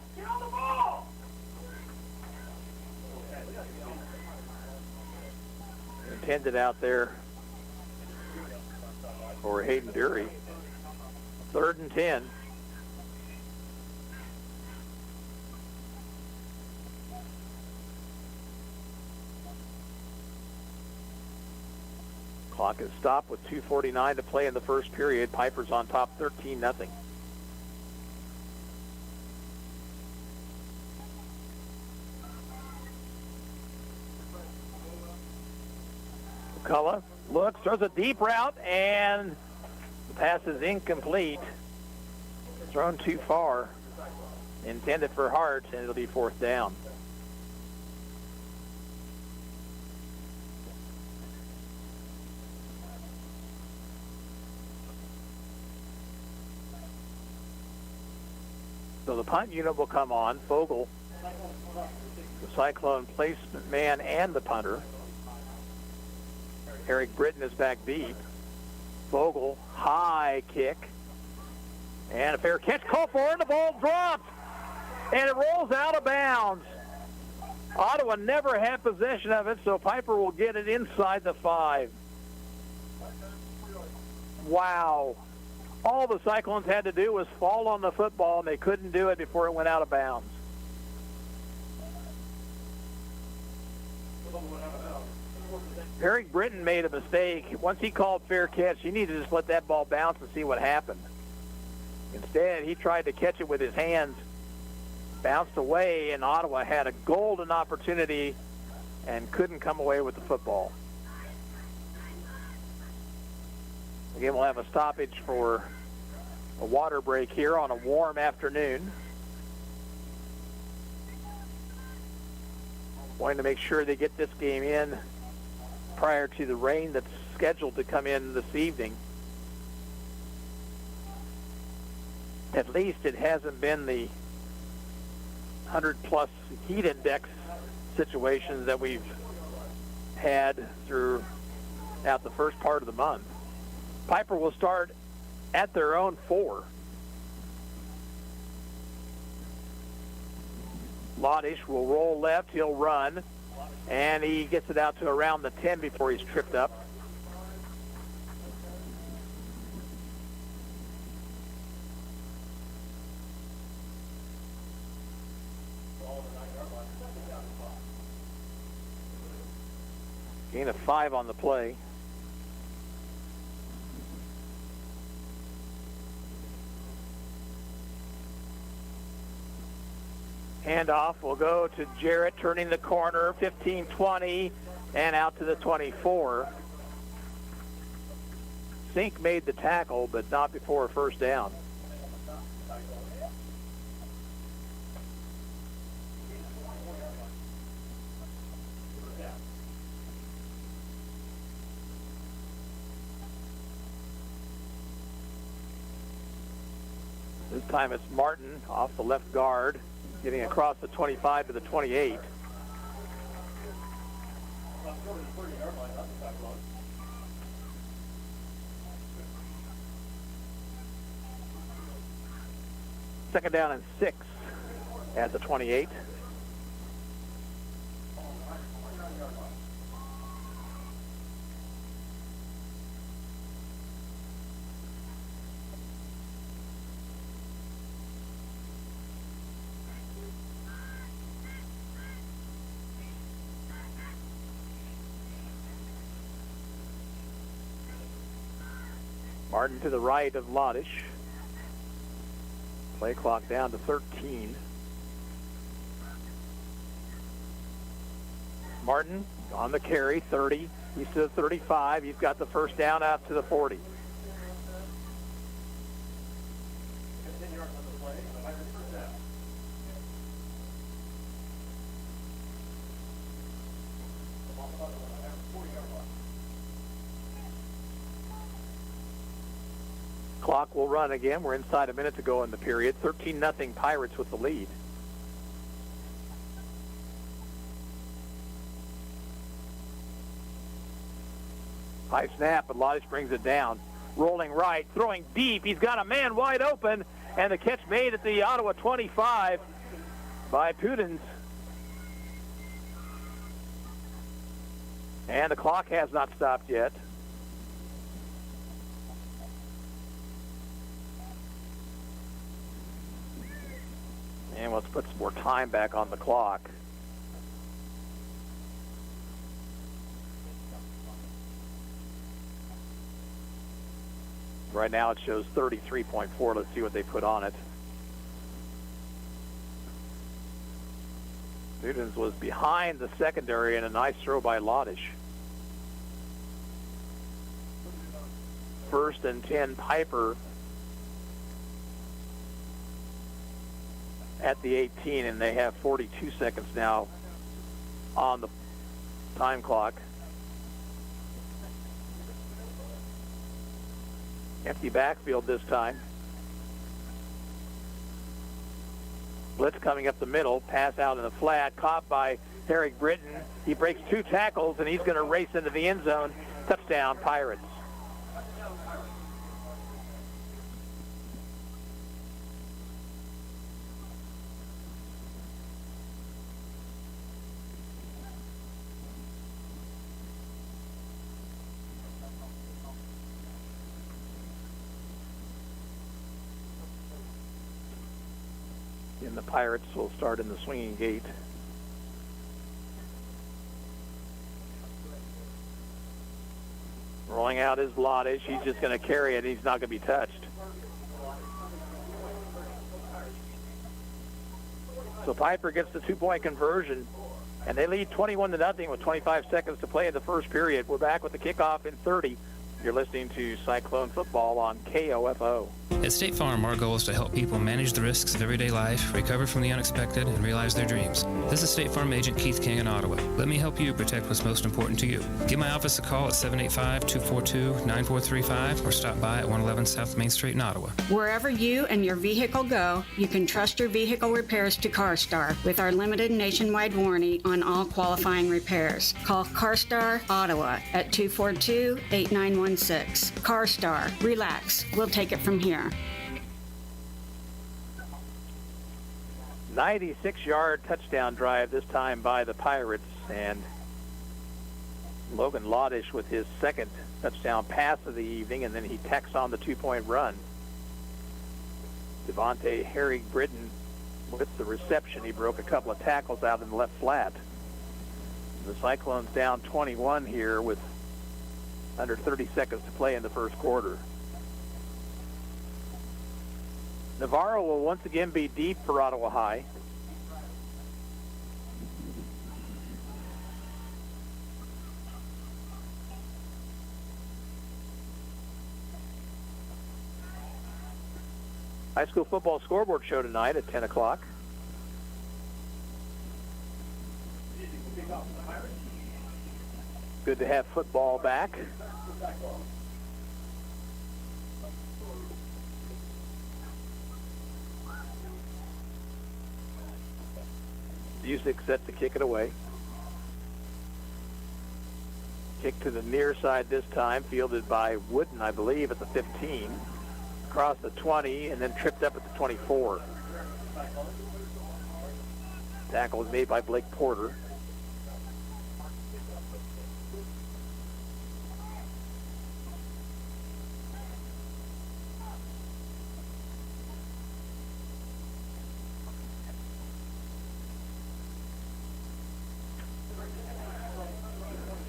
Intended out there for Hayden Dury. 3rd and 10. Clock is stopped with 2:49 to play in the first period. Piper's on top 13-0. McCullough looks, throws a deep route, and the pass is incomplete. Thrown too far. Intended for Hart, and it'll be 4th down. So the punt unit will come on. Fogle, the Cyclone placement man and the punter. Eric Britton is back deep. Fogle, high kick. And a fair catch called for, and the ball drops. And it rolls out of bounds. Ottawa never had possession of it, so Piper will get it inside the 5. Wow. All the Cyclones had to do was fall on the football, and they couldn't do it before it went out of bounds. Eric Britton made a mistake. Once he called fair catch, he needed to just let that ball bounce and see what happened. Instead, he tried to catch it with his hands, bounced away, and Ottawa had a golden opportunity and couldn't come away with the football. Again, we'll have a stoppage for a water break here on a warm afternoon. Wanting to make sure they get this game in prior to the rain that's scheduled to come in this evening. At least it hasn't been the 100-plus heat index situations that we've had throughout the first part of the month. Piper will start at their own 4. Lodish will roll left, he'll run, and he gets it out to around the 10 before he's tripped up. Gain of 5 on the play. Handoff will go to Jarrett, turning the corner, 15-20, and out to the 24. Sink made the tackle, but not before a first down. This time it's Martin off the left guard, getting across the 25 to the 28. Second down and 6 at the 28. Martin to the right of Lodish. Play clock down to 13. Martin on the carry, 30. He's to the 35. He's got the first down out to the 40. Clock will run again. We're inside a minute to go in the period. 13-0 Pirates with the lead. High snap, but Lodish brings it down. Rolling right, throwing deep. He's got a man wide open, and the catch made at the Ottawa 25 by Pudens. And the clock has not stopped yet. And let's put some more time back on the clock. Right now it shows 33.4. Let's see what they put on it. Newtons was behind the secondary, and a nice throw by Lodish. First and 10, Piper at the 18, and they have 42 seconds now on the time clock. Empty backfield this time. Blitz coming up the middle, pass out in the flat, caught by Herrick Britton. He breaks 2 tackles, and he's going to race into the end zone. Touchdown, Pirates. And the Pirates will start in the swinging gate. Rolling out is Lodish. He's just going to carry it. He's not going to be touched. So Piper gets the 2-point conversion, and they lead 21-0 with 25 seconds to play in the first period. We're back with the kickoff in 30. You're listening to Cyclone Football on KOFO. At State Farm, our goal is to help people manage the risks of everyday life, recover from the unexpected, and realize their dreams. This is State Farm Agent Keith King in Ottawa. Let me help you protect what's most important to you. Give my office a call at 785-242-9435 or stop by at 111 South Main Street in Ottawa. Wherever you and your vehicle go, you can trust your vehicle repairs to CarStar with our limited nationwide warranty on all qualifying repairs. Call CarStar Ottawa at 242-8916. CarStar. Relax. We'll take it from here. 96-yard touchdown drive this time by the Pirates, and Logan Lodish with his second touchdown pass of the evening, and then he tacks on the 2-point run. Devontae Harry Britton with the reception. He broke a couple of tackles out in the left flat. The Cyclones down 21 here with under 30 seconds to play in the first quarter. Navarro will once again be deep for Ottawa High. High school football scoreboard show tonight at 10 o'clock. Good to have football back. Music set to kick it away. Kick to the near side this time, fielded by Wooden, I believe, at the 15. Across the 20, and then tripped up at the 24. Tackle was made by Blake Porter.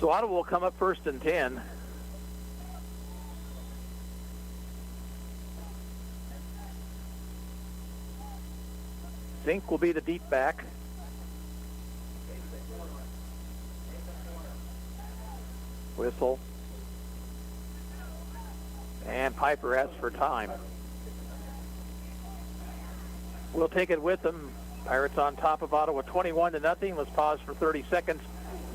So Ottawa will come up first and 10. Zink will be the deep back. Whistle. And Piper asks for time. We'll take it with them. Pirates on top of Ottawa 21-0. Let's pause for 30 seconds.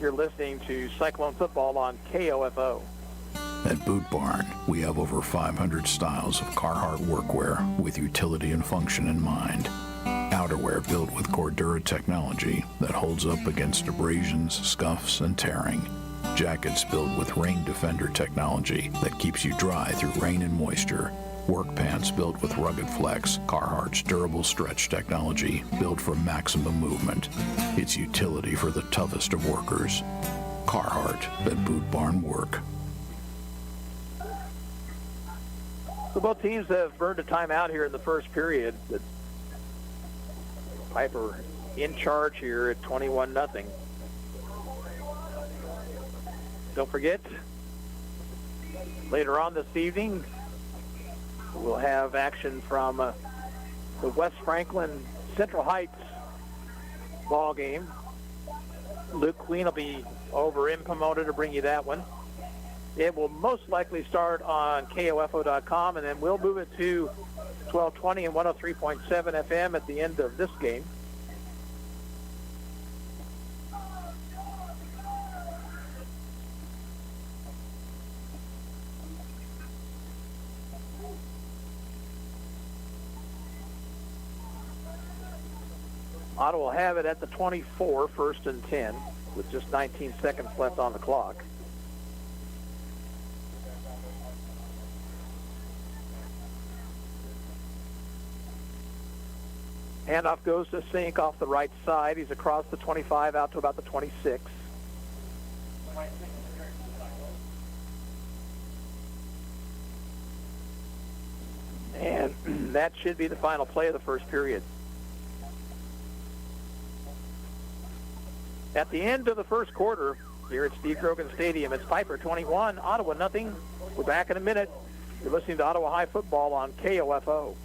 You're listening to Cyclone Football on KOFO. At Boot Barn, we have over 500 styles of Carhartt workwear with utility and function in mind. Outerwear built with Cordura technology that holds up against abrasions, scuffs, and tearing. Jackets built with Rain Defender technology that keeps you dry through rain and moisture. Work pants built with Rugged Flex, Carhartt's durable stretch technology built for maximum movement. It's utility for the toughest of workers. Carhartt, at Boot Barn Work. So both teams have burned a timeout here in the first period. Piper in charge here at 21-0. Don't forget, later on this evening, we'll have action from the West Franklin Central Heights ball game. Luke Queen will be over in Pomona to bring you that one. It will most likely start on KOFO.com, and then we'll move it to 1220 and 103.7 FM at the end of this game. Ottawa will have it at the 24, first and 10, with just 19 seconds left on the clock. Handoff goes to Sink off the right side. He's across the 25 out to about the 26. And that should be the final play of the first period. At the end of the first quarter here at Steve Grogan Stadium, it's Piper 21, Ottawa nothing. We're back in a minute. You're listening to Ottawa High Football on KOFO.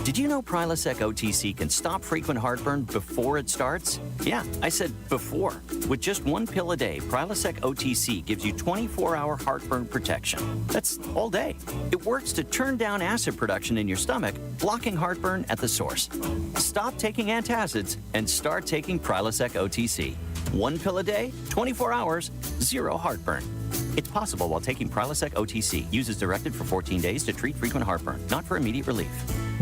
Did you know Prilosec OTC can stop frequent heartburn before it starts? Yeah, I said before. With just one pill a day, Prilosec OTC gives you 24-hour heartburn protection. That's all day. It works to turn down acid production in your stomach, blocking heartburn at the source. Stop taking antacids and start taking Prilosec OTC. One pill a day, 24 hours, zero heartburn. It's possible while taking Prilosec OTC. Use as directed for 14 days to treat frequent heartburn, not for immediate relief.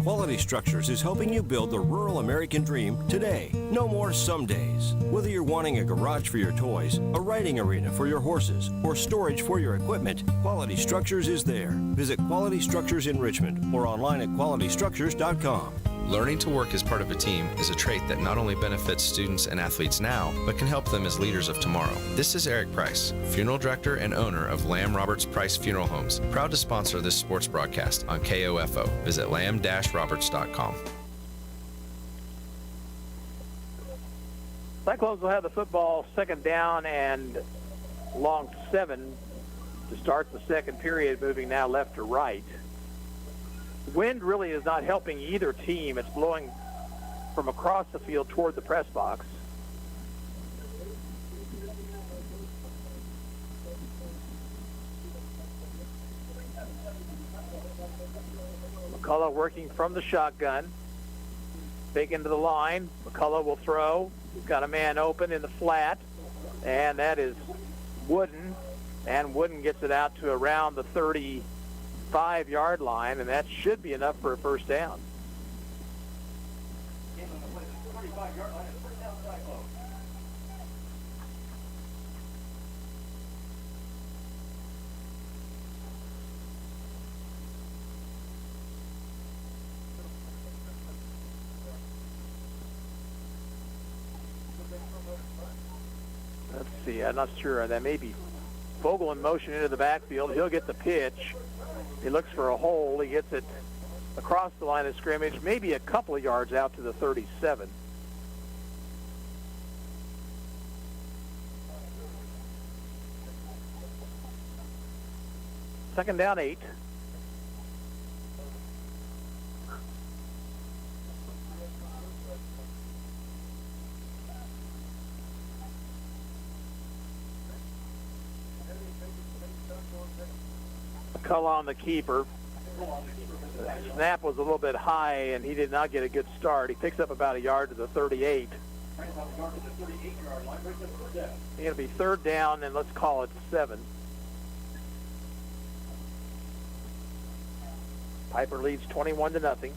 Quality Structures is helping you build the rural American dream today. No more some days. Whether you're wanting a garage for your toys, a riding arena for your horses, or storage for your equipment, Quality Structures is there. Visit Quality Structures in Richmond or online at qualitystructures.com. Learning to work as part of a team is a trait that not only benefits students and athletes now, but can help them as leaders of tomorrow. This is Eric Price, Funeral Director and owner of Lamb Roberts Price Funeral Homes, proud to sponsor this sports broadcast on KOFO. Visit lamb-roberts.com. Cyclones will have the football second down and long 7 to start the second period, moving now left to right. Wind really is not helping either team. It's blowing from across the field toward the press box. McCullough working from the shotgun. Big into the line. McCullough will throw. He's got a man open in the flat, and that is Wooden. And Wooden gets it out to around the 35-yard line, and that should be enough for a first down. Let's see, I'm not sure. That may be Vogel in motion into the backfield. He'll get the pitch. He looks for a hole. He gets it across the line of scrimmage, maybe a couple of yards out to the 37. Second down 8. McCullough on the keeper. The snap was a little bit high, and he did not get a good start. He picks up about a yard to the 38. It'll be third down, and let's call it 7. Piper leads 21-0.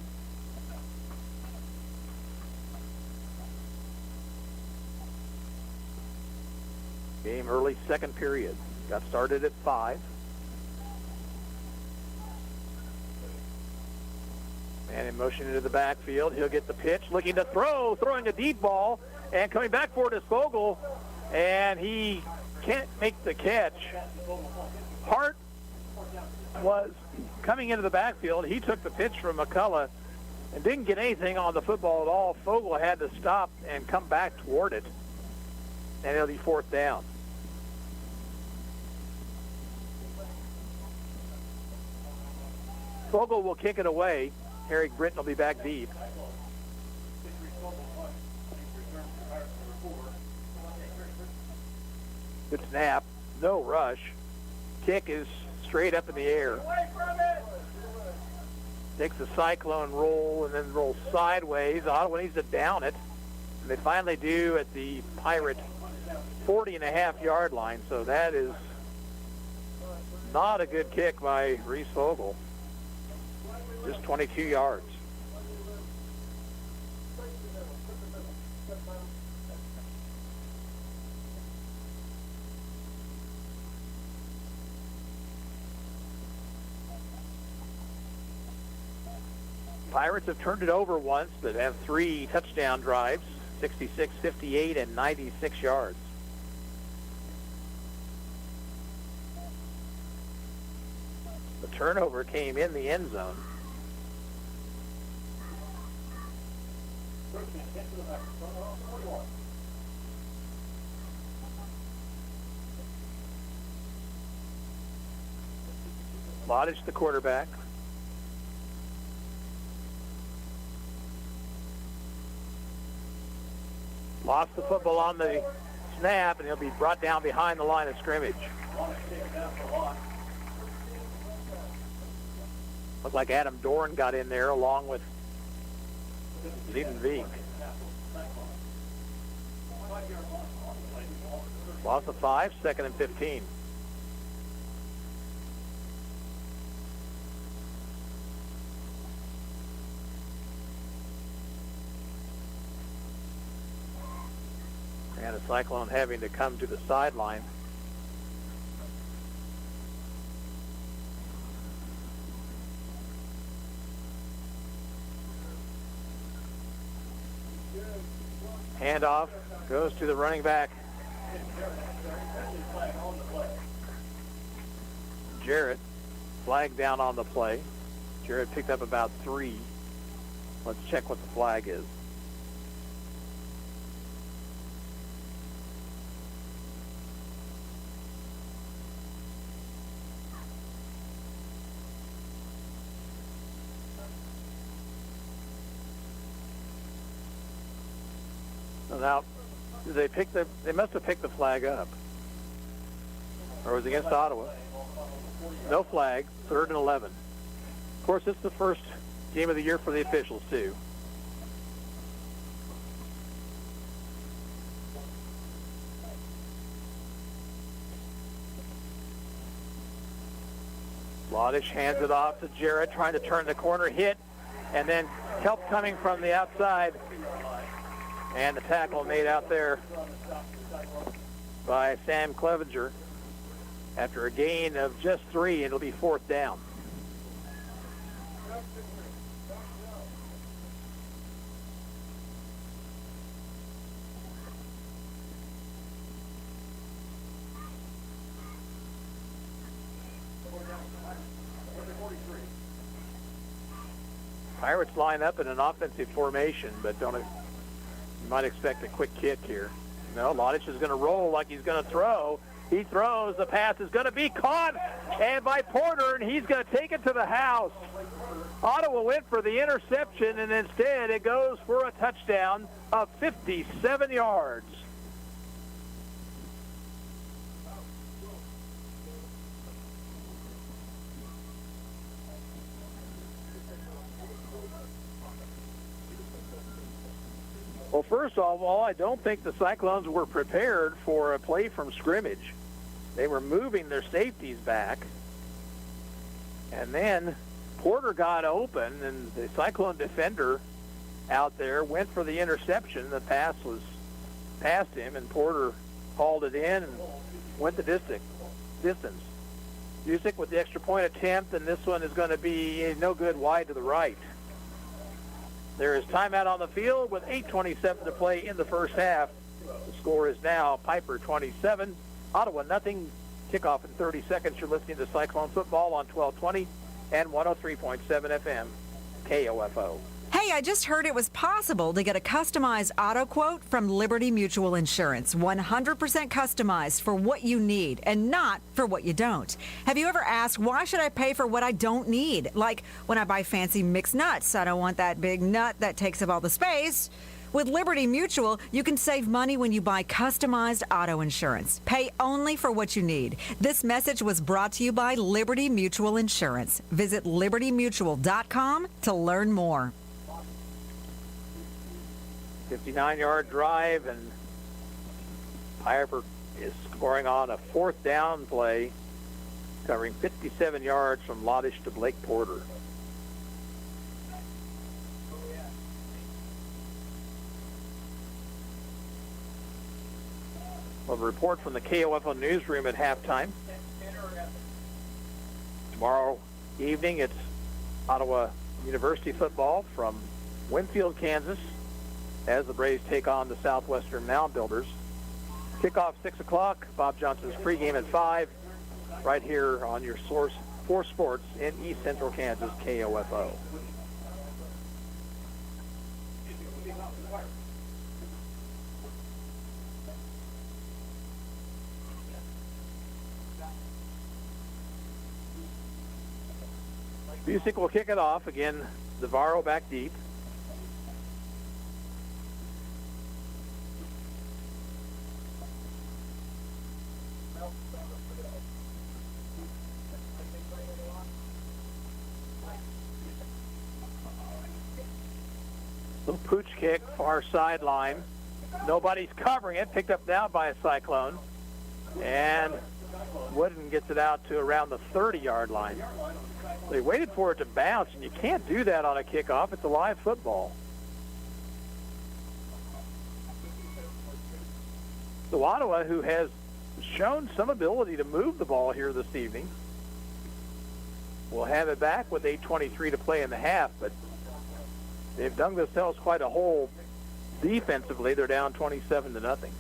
Game early second period. Got started at 5. And in motion into the backfield, he'll get the pitch, looking to throw, throwing a deep ball, and coming back for it is Vogel, and he can't make the catch. Hart was coming into the backfield. He took the pitch from McCullough and didn't get anything on the football at all. Vogel had to stop and come back toward it, and it'll be fourth down. Vogel will kick it away. Harry Britton will be back deep. Good snap. No rush. Kick is straight up in the air. Takes a Cyclone roll and then rolls sideways. Ottawa needs to down it. And they finally do at the Pirate 40.5-yard line. So that is not a good kick by Reese Vogel. Just 22 yards. Pirates have turned it over once, but have 3 touchdown drives, 66, 58, and 96 yards. The turnover came in the end zone. Lodge, the quarterback. Lost the football on the snap, and he'll be brought down behind the line of scrimmage. Looked like Adam Dorn got in there along with Liebenbeek. Loss of 5, 2nd and 15. And a Cyclone having to come to the sideline. Handoff goes to the running back. Jarrett, flag down on the play. Jarrett picked up about 3. Let's check what the flag is. Now, they must have picked the flag up. Or it was against Ottawa. No flag, 3rd and 11. Of course, it's the first game of the year for the officials, too. Lodish hands it off to Jarrett, trying to turn the corner, hit, and then help coming from the outside. And the tackle made out there by Sam Clevenger. After a gain of just 3, it'll be 4th down. Pirates line up in an offensive formation, but you might expect a quick kick here. No, Lodich is going to roll like he's going to throw. He throws. The pass is going to be caught and by Porter, and he's going to take it to the house. Ottawa went for the interception, and instead it goes for a touchdown of 57 yards. Well, first of all, I don't think the Cyclones were prepared for a play from scrimmage. They were moving their safeties back. And then Porter got open, and the Cyclone defender out there went for the interception. The pass was past him, and Porter hauled it in and went the distance. Busick with the extra point attempt, and this one is going to be no good, wide to the right. There is timeout on the field with 8:27 to play in the first half. The score is now Piper 27, Ottawa nothing. Kickoff in 30 seconds. You're listening to Cyclone Football on 1220 and 103.7 FM KOFO. Hey, I just heard it was possible to get a customized auto quote from Liberty Mutual Insurance. 100% customized for what you need and not for what you don't. Have you ever asked, why should I pay for what I don't need? Like when I buy fancy mixed nuts, I don't want that big nut that takes up all the space. With Liberty Mutual, you can save money when you buy customized auto insurance. Pay only for what you need. This message was brought to you by Liberty Mutual Insurance. Visit libertymutual.com to learn more. 59-yard drive, and Piper is scoring on a 4th down play, covering 57 yards from Lodish to Blake Porter. Well, a report from the KOFO newsroom at halftime. Tomorrow evening, it's Ottawa University football from Winfield, Kansas, as the Braves take on the Southwestern Mound Builders. Kickoff 6 o'clock. Bob Johnson's pregame at 5, right here on your source for sports in East Central Kansas, KOFO. Busick will kick it off. Again, Navarro back deep. Little pooch kick, far sideline. Nobody's covering it. Picked up now by a Cyclone. And Wooden gets it out to around the 30-yard line. They waited for it to bounce, and you can't do that on a kickoff. It's a live football. So Ottawa, who has shown some ability to move the ball here this evening, will have it back with 8:23 to play in the half, but they've dug themselves quite a hole defensively. They're down 27-0.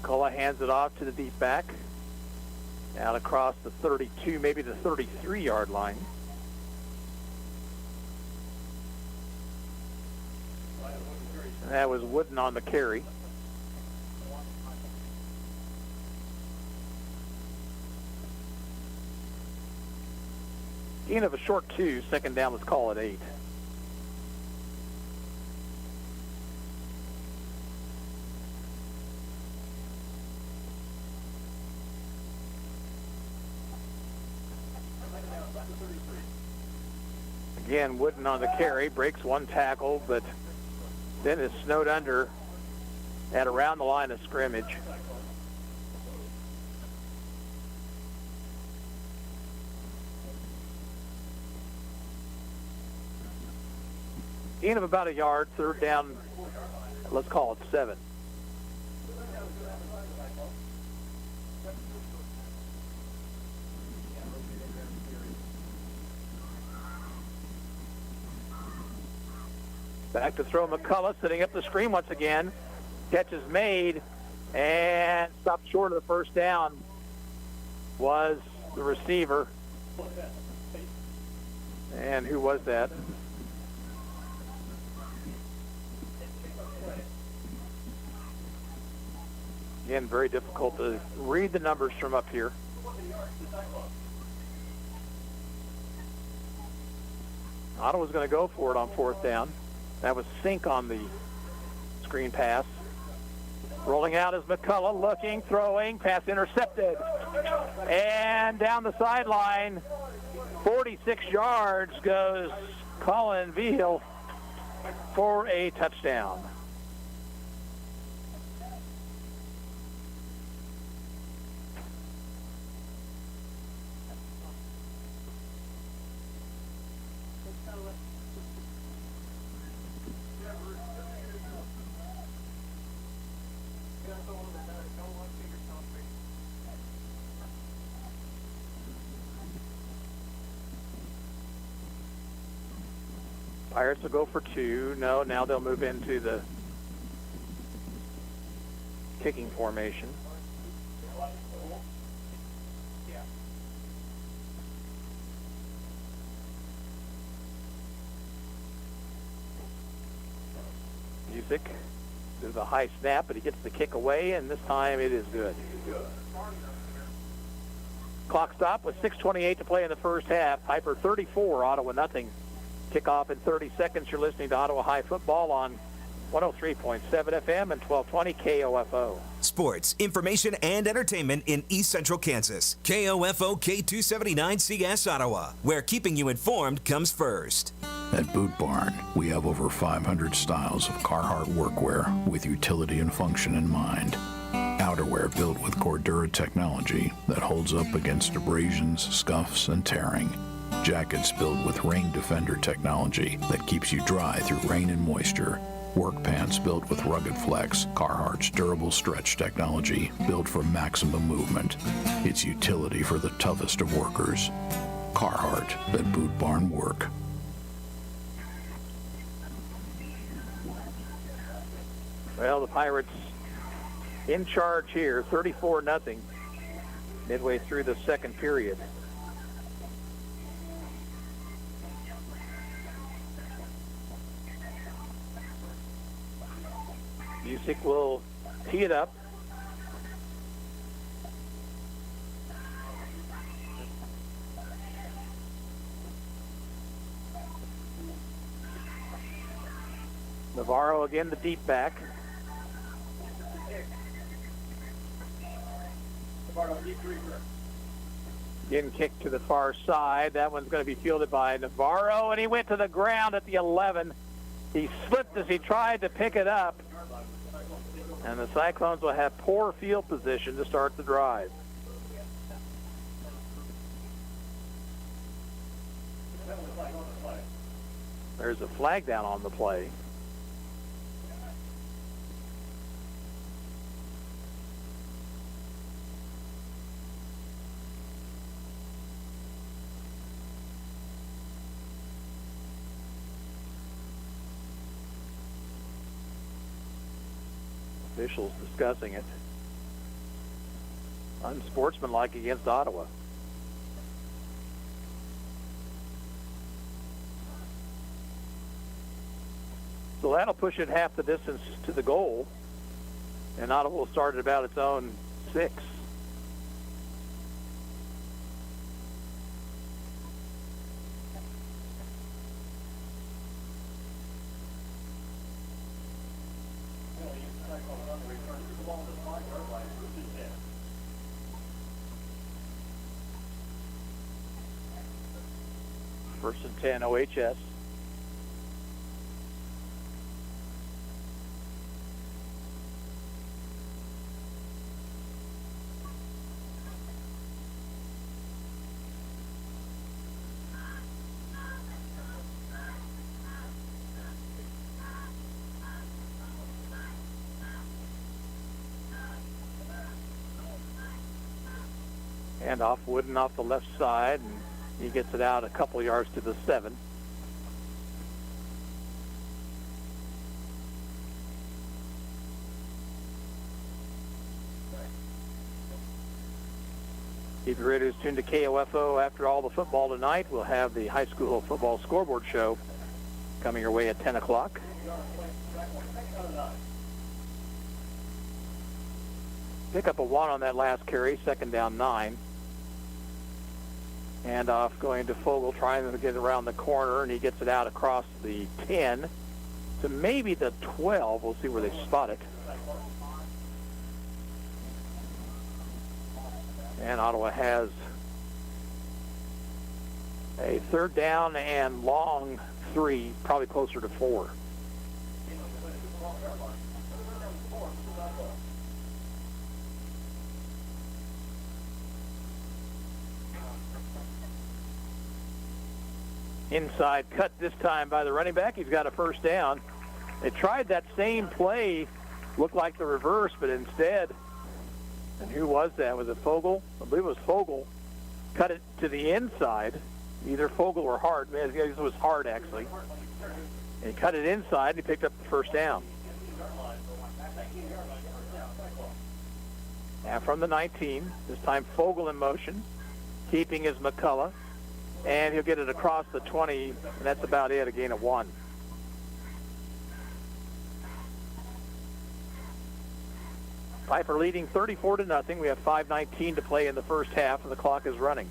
McCullough hands it off to the deep back. Out across the 32, maybe the 33-yard line. And that was Wooden on the carry. Gain of a short 2, second down, let's call it 8. Again, Wooden on the carry, breaks one tackle, but then is snowed under at around the line of scrimmage. Gain of about a yard, third down, let's call it 7. Back to throw McCullough, setting up the screen once again. Catch is made and stopped short of the first down was the receiver. And who was that? Again, very difficult to read the numbers from up here. Ottawa's going to go for it on fourth down. That was Sink on the screen pass. Rolling out is McCullough, looking, throwing, pass intercepted. And down the sideline, 46 yards goes Colin Vigil for a touchdown. Pirates will go for 2. No, now they'll move into the kicking formation. Music. There's a high snap, but he gets the kick away, and this time it is good. Clock stop with 6:28 to play in the first half. Piper 34, Ottawa nothing. Kickoff in 30 seconds. You're listening to Ottawa High Football on 103.7 FM and 1220 KOFO. Sports, information, and entertainment in East Central Kansas. KOFO K279CS Ottawa, where keeping you informed comes first. At Boot Barn, we have over 500 styles of Carhartt workwear with utility and function in mind. Outerwear built with Cordura technology that holds up against abrasions, scuffs, and tearing. Jackets built with Rain Defender technology that keeps you dry through rain and moisture. Work pants built with Rugged Flex, Carhartt's durable stretch technology built for maximum movement. It's utility for the toughest of workers. Carhartt, at Boot Barn Work. Well, the Pirates in charge here, 34-0, midway through the second period. Music will tee it up. Navarro again, the deep back. Again, kick to the far side. That one's going to be fielded by Navarro, and he went to the ground at the 11. He slipped as he tried to pick it up, and the Cyclones will have poor field position to start the drive. There's a flag down on the play. Officials discussing it. Unsportsmanlike against Ottawa. So that'll push it half the distance to the goal, and Ottawa will start at about its own 6. First and 10, OHS. And off Wooden off the left side, and he gets it out a couple yards to the 7. Keep your radios tuned to KOFO. After all the football tonight, we'll have the high school football scoreboard show coming your way at 10 o'clock. Pick up a 1 on that last carry, second down 9. And off going to Fogel, trying to get around the corner, and he gets it out across the 10 to maybe the 12. We'll see where they spot it. And Ottawa has a third down and long 3, probably closer to 4. Inside cut this time by the running back. He's got a first down. They tried that same play, looked like the reverse, but instead, and who was that? Was it Fogel? I believe it was Fogel. Cut it to the inside. Either Fogel or Hart. I guess it was Hart, actually. And he cut it inside, and he picked up the first down. Now from the 19, this time Fogel in motion. Keeping is McCullough. And he'll get it across the 20, and that's about it, a gain of 1. Piper leading 34-0. We have 5:19 to play in the first half, and the clock is running.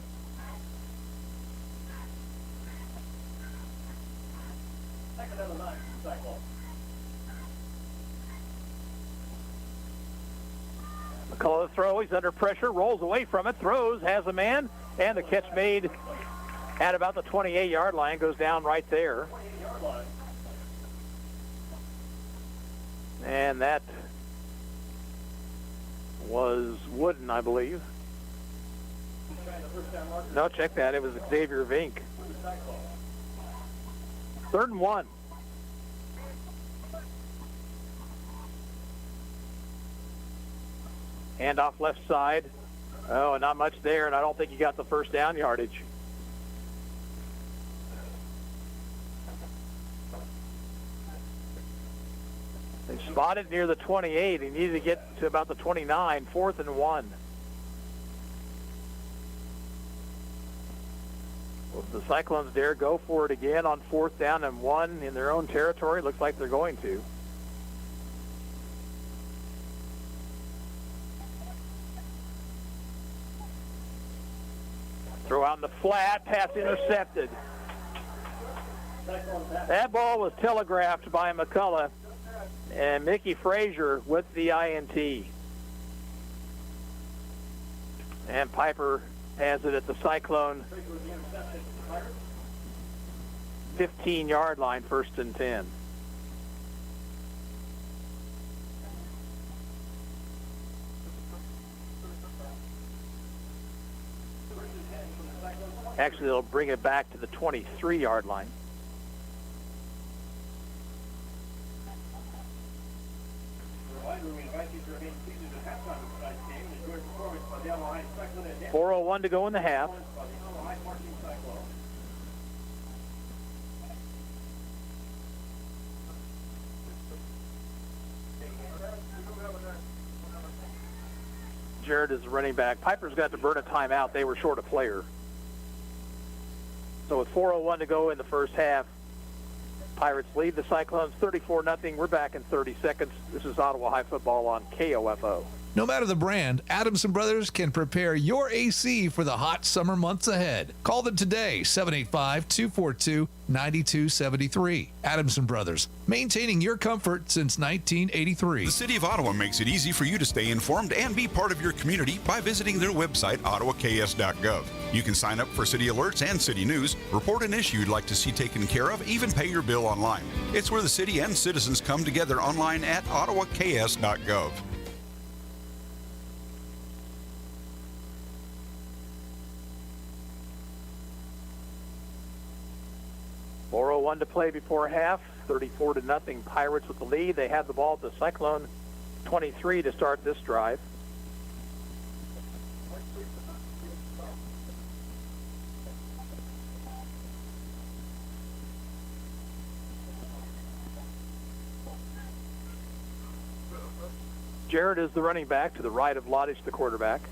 McCullough throw, he's under pressure, rolls away from it, throws, has a man, and the catch made at about the 28-yard line, goes down right there. And that was Wooden, I believe. No, check that. It was Xavier Vink. 3rd and 1. Hand off left side. Oh, not much there, and I don't think he got the first down yardage. They spotted near the 28. He needed to get to about the 29, 4th and 1. Will the Cyclones dare go for it again on 4th down and 1 in their own territory? Looks like they're going to. Throw out in the flat, pass intercepted. That ball was telegraphed by McCullough, and Mickey Frazier with the INT. And Piper has it at the Cyclone 15-yard line, 1st and 10. Actually, they'll bring it back to the 23-yard line. .401 to go in the half. Jarrett is the running back. Piper's got to burn a timeout. They were short a player. So with 4:01 to go in the first half, Pirates lead the Cyclones 34-0. We're back in 30 seconds. This is Ottawa High Football on KOFO. No matter the brand, Adamson Brothers can prepare your AC for the hot summer months ahead. Call them today, 785-242-9273. Adamson Brothers, maintaining your comfort since 1983. The City of Ottawa makes it easy for you to stay informed and be part of your community by visiting their website, ottawaks.gov. You can sign up for city alerts and city news, report an issue you'd like to see taken care of, even pay your bill online. It's where the city and citizens come together online at ottawaks.gov. .401 to play before half, 34-0. Pirates with the lead. They have the ball at the Cyclone 23 to start this drive. Jarrett is the running back to the right of Loddish, the quarterback,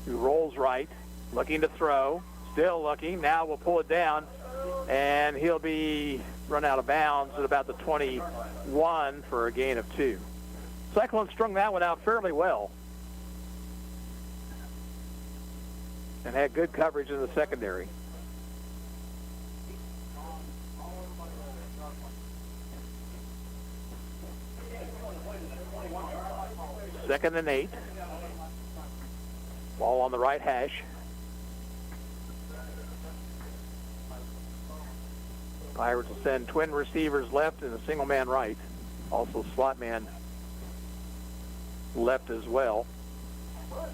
who rolls right, looking to throw, still looking. Now we'll pull it down, and he'll be run out of bounds at about the 21 for a gain of 2. Cyclone strung that one out fairly well and had good coverage in the secondary. Second and 8. Ball on the right hash. Pirates will send twin receivers left and a single man right. Also slot man left as well.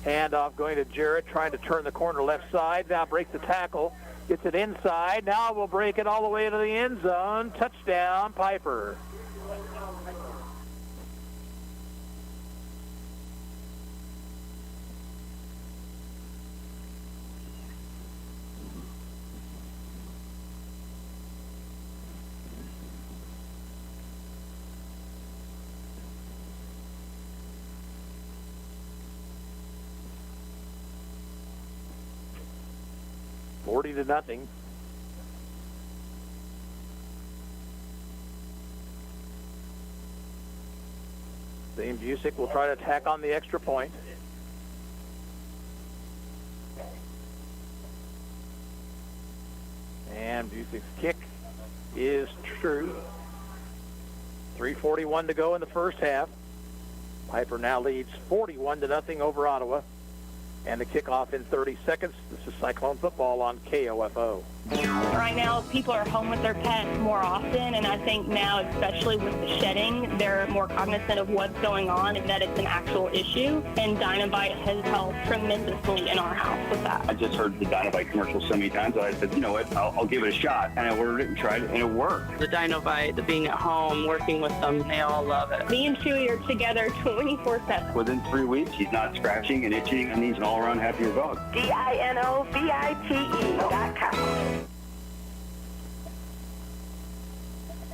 Handoff going to Jarrett, trying to turn the corner left side. Now breaks the tackle. Gets it inside. Now we'll break it all the way to the end zone. Touchdown, Piper. .40 to 0. Dane Busick will try to attack on the extra point. And Busick's kick is true. 3:41 to go in the first half. Piper now leads 41 to 0 over Ottawa. And the kickoff in 30 seconds. This is Cyclone football on KOFO. Right now, people are home with their pets more often, and I think now, especially with the shedding, they're more cognizant of what's going on and that it's an actual issue. And Dynabite has helped tremendously in our house with that. I just heard the Dynabite commercial so many times that I said, you know what, I'll give it a shot. And I ordered it and tried it, and it worked. The Dynabite, the being at home, working with them, they all love it. Me and Chewy are together 24/7. Within 3 weeks, he's not scratching and itching, and he's an all-around happier dog. DINOVITE.com.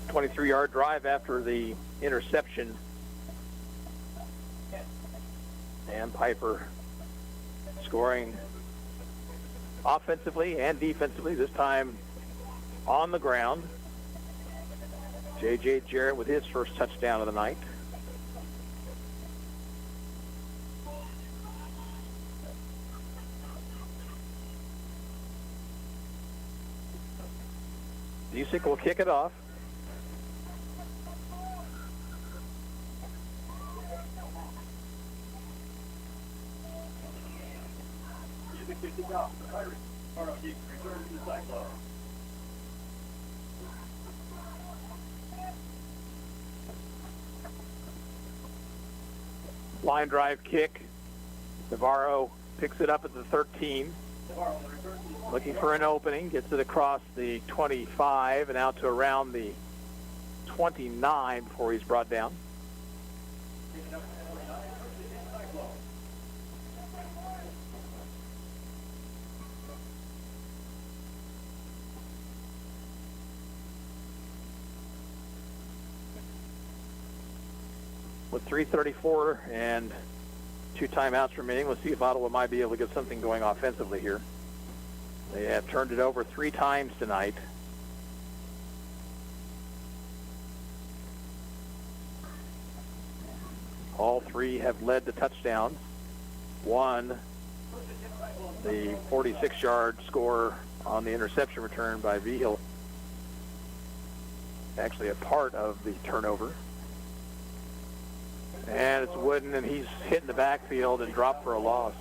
23-yard drive after the interception. And Piper scoring offensively and defensively, this time on the ground. J.J. Jarrett with his first touchdown of the night. Busick will kick it off. Line drive kick. Navarro picks it up at the 13. Looking for an opening, gets it across the 25 and out to around the 29 before he's brought down. With 3:34 and 2 timeouts remaining, let's see if Ottawa might be able to get something going offensively here. They have turned it over 3 times tonight. All 3 have led to touchdowns. One, the 46-yard score on the interception return by Vigil, actually a part of the turnover. And it's Wooden, and he's hit in the backfield and dropped for a loss.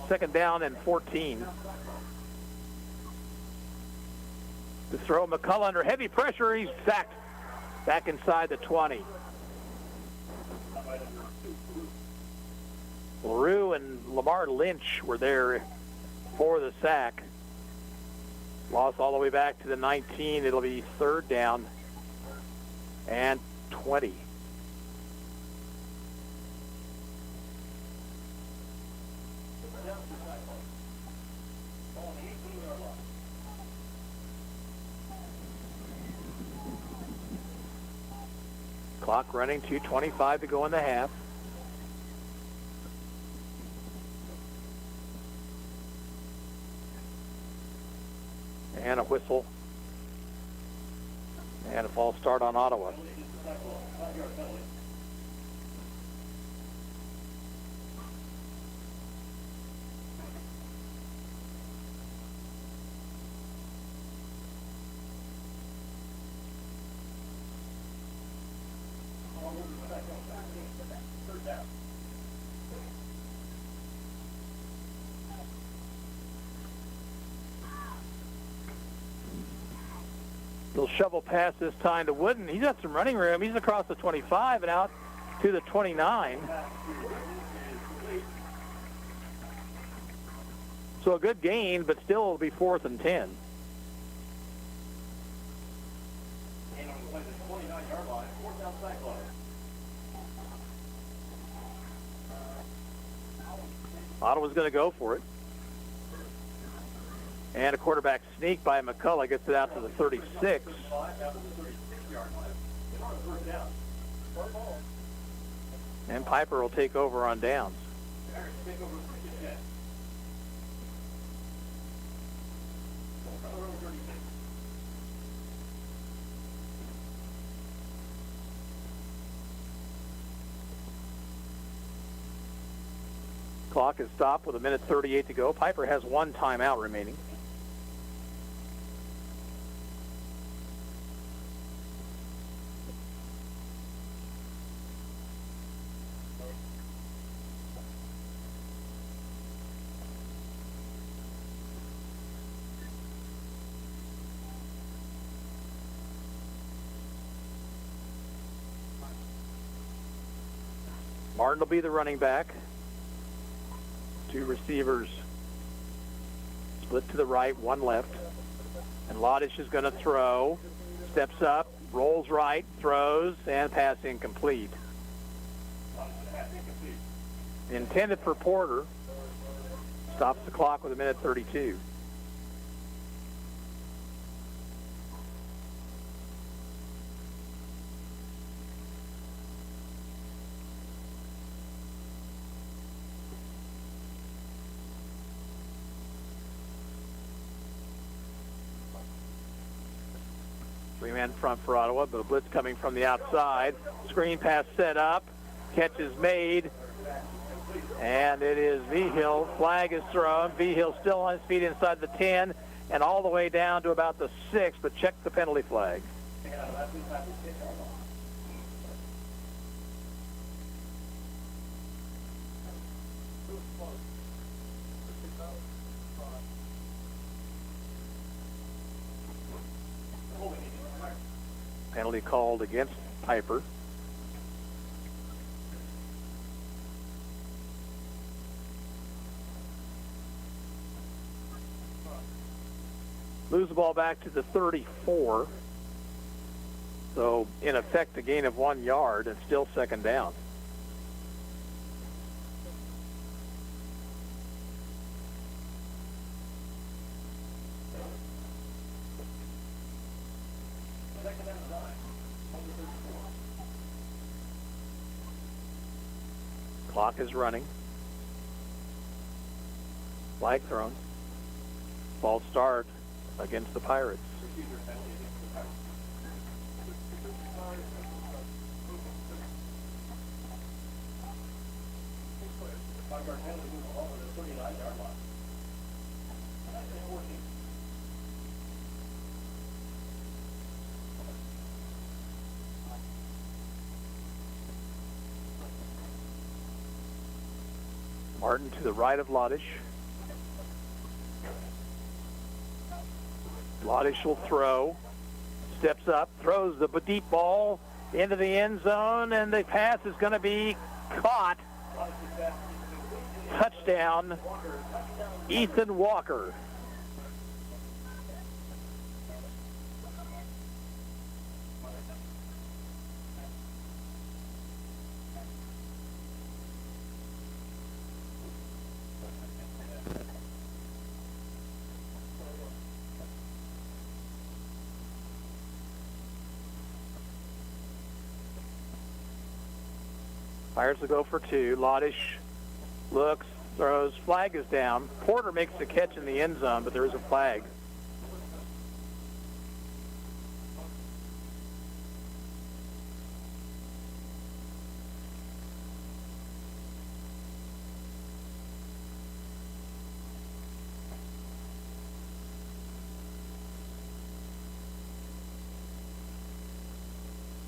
Second down and 14. To throw McCullough under heavy pressure. He's sacked back inside the 20. LaRue and Lamar Lynch were there for the sack. Loss all the way back to the 19. It'll be 3rd down and 20. Clock running, 2:25 to go in the half. And a whistle. And a false start on Ottawa. Little shovel pass this time to Wooden. He's got some running room. He's across the 25 and out to the 29. So a good gain, but still it'll be 4th and 10. Ottawa's going to go for it. And a quarterback sneak by McCullough gets it out to the 36. And Piper will take over on downs. Clock is stopped with 1:38 to go. Piper has 1 timeout remaining. Martin will be the running back. 2 receivers split to the right, 1 left. And Lodish is going to throw. Steps up, rolls right, throws, and pass incomplete. Intended for Porter. Stops the clock with 1:32. Three-man front for Ottawa, but a blitz coming from the outside. Screen pass set up. Catch is made. And it is Vigil. Flag is thrown. Vigil still on his feet inside the 10 and all the way down to about the 6, but check the penalty flag. Penalty called against Piper. Lose the ball back to the 34. So, in effect, a gain of 1 yard and still second down. Clock is running. Flag thrown. False start against the Pirates. Martin to the right of Lodish. Lodish will throw. Steps up, throws the deep ball into the end zone, and the pass is going to be caught. Touchdown, Ethan Walker. Pirates will go for 2. Lodish looks, throws, flag is down. Porter makes the catch in the end zone, but there is a flag.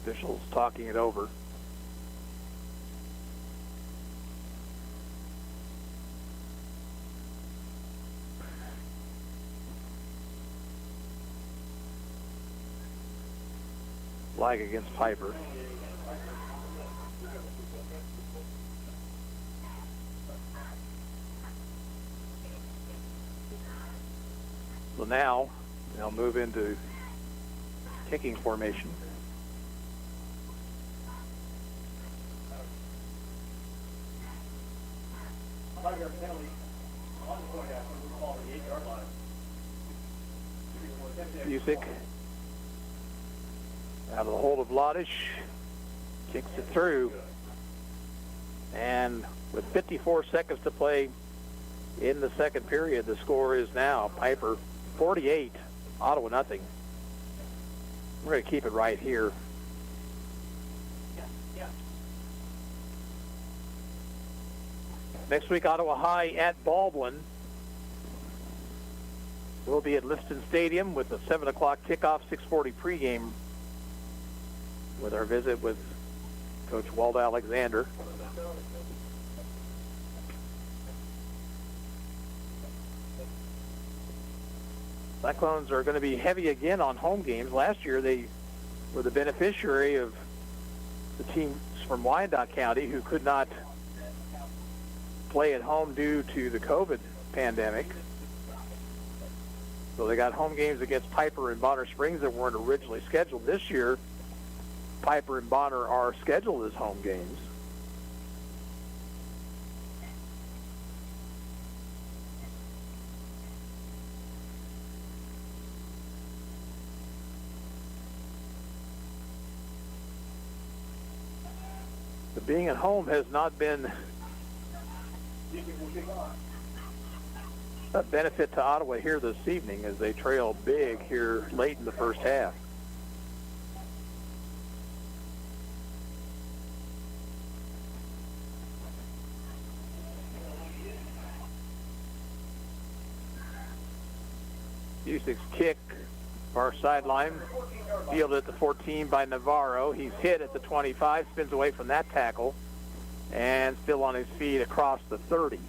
Officials talking it over. Flag against Piper. So now they'll move into kicking formation. Busick out of the hold of Lodish, kicks it through, and with 54 seconds to play in the second period, the score is now Piper 48, Ottawa nothing. We're going to keep it right here. Next week, Ottawa High at Baldwin. We'll be at Liston Stadium with a 7 o'clock kickoff, 6:40 pregame with our visit with Coach Walt Alexander. Cyclones are going to be heavy again on home games. Last year they were the beneficiary of the teams from Wyandotte County who could not play at home due to the COVID pandemic. So they got home games against Piper and Bonner Springs that weren't originally scheduled. This year, Piper and Bonner are scheduled as home games. The being at home has not been a benefit to Ottawa here this evening as they trail big here late in the first half. Busick's kick, far sideline, fielded at the 14 by Navarro. He's hit at the 25, spins away from that tackle, and still on his feet across the 30.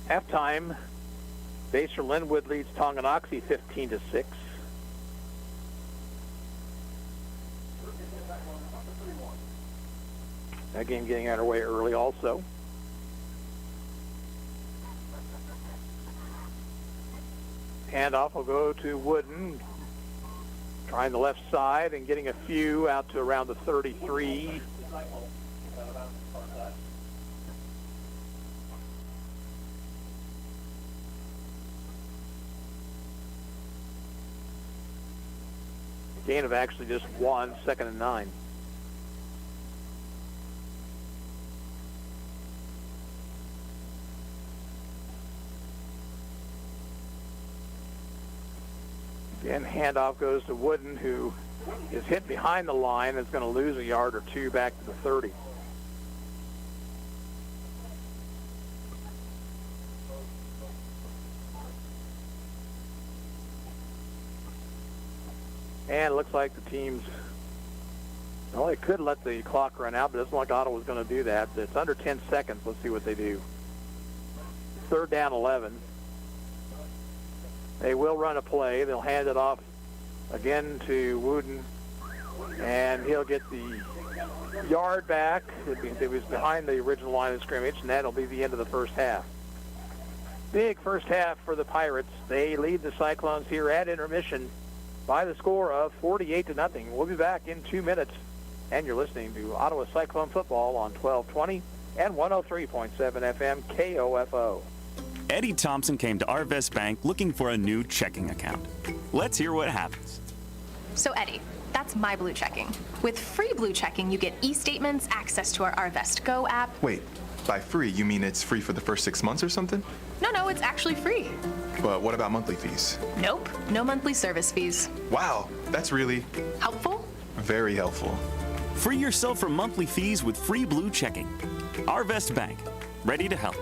Halftime, Baser Linwood leads Tonganoxie 15-6. That game getting underway early also. Handoff will go to Wooden, trying the left side and getting a few out to around the 33. Gain of actually just 1, 2nd and 9. Again, handoff goes to Wooden, who is hit behind the line and is going to lose a yard or two back to the 30. And it looks like the teams, well, they could let the clock run out, but it doesn't look like Ottawa's going to do that. It's under 10 seconds. Let's see what they do. 3rd down, 11. They will run a play. They'll hand it off again to Wooden, and he'll get the yard back. It was behind the original line of scrimmage, and that'll be the end of the first half. Big first half for the Pirates. They lead the Cyclones here at intermission by the score of 48-0. We'll be back in 2 minutes, and you're listening to Ottawa Cyclone football on 1220 and 103.7 FM KOFO. Eddie Thompson came to Arvest Bank looking for a new checking account. Let's hear what happens. So Eddie, that's my Blue Checking. With free Blue Checking, you get e-statements, access to our Arvest Go app. Wait, by free, you mean it's free for the first 6 months or something? No, it's actually free. But what about monthly fees? Nope, no monthly service fees. Wow, that's really helpful. Very helpful. Free yourself from monthly fees with free Blue Checking. Arvest Bank, ready to help.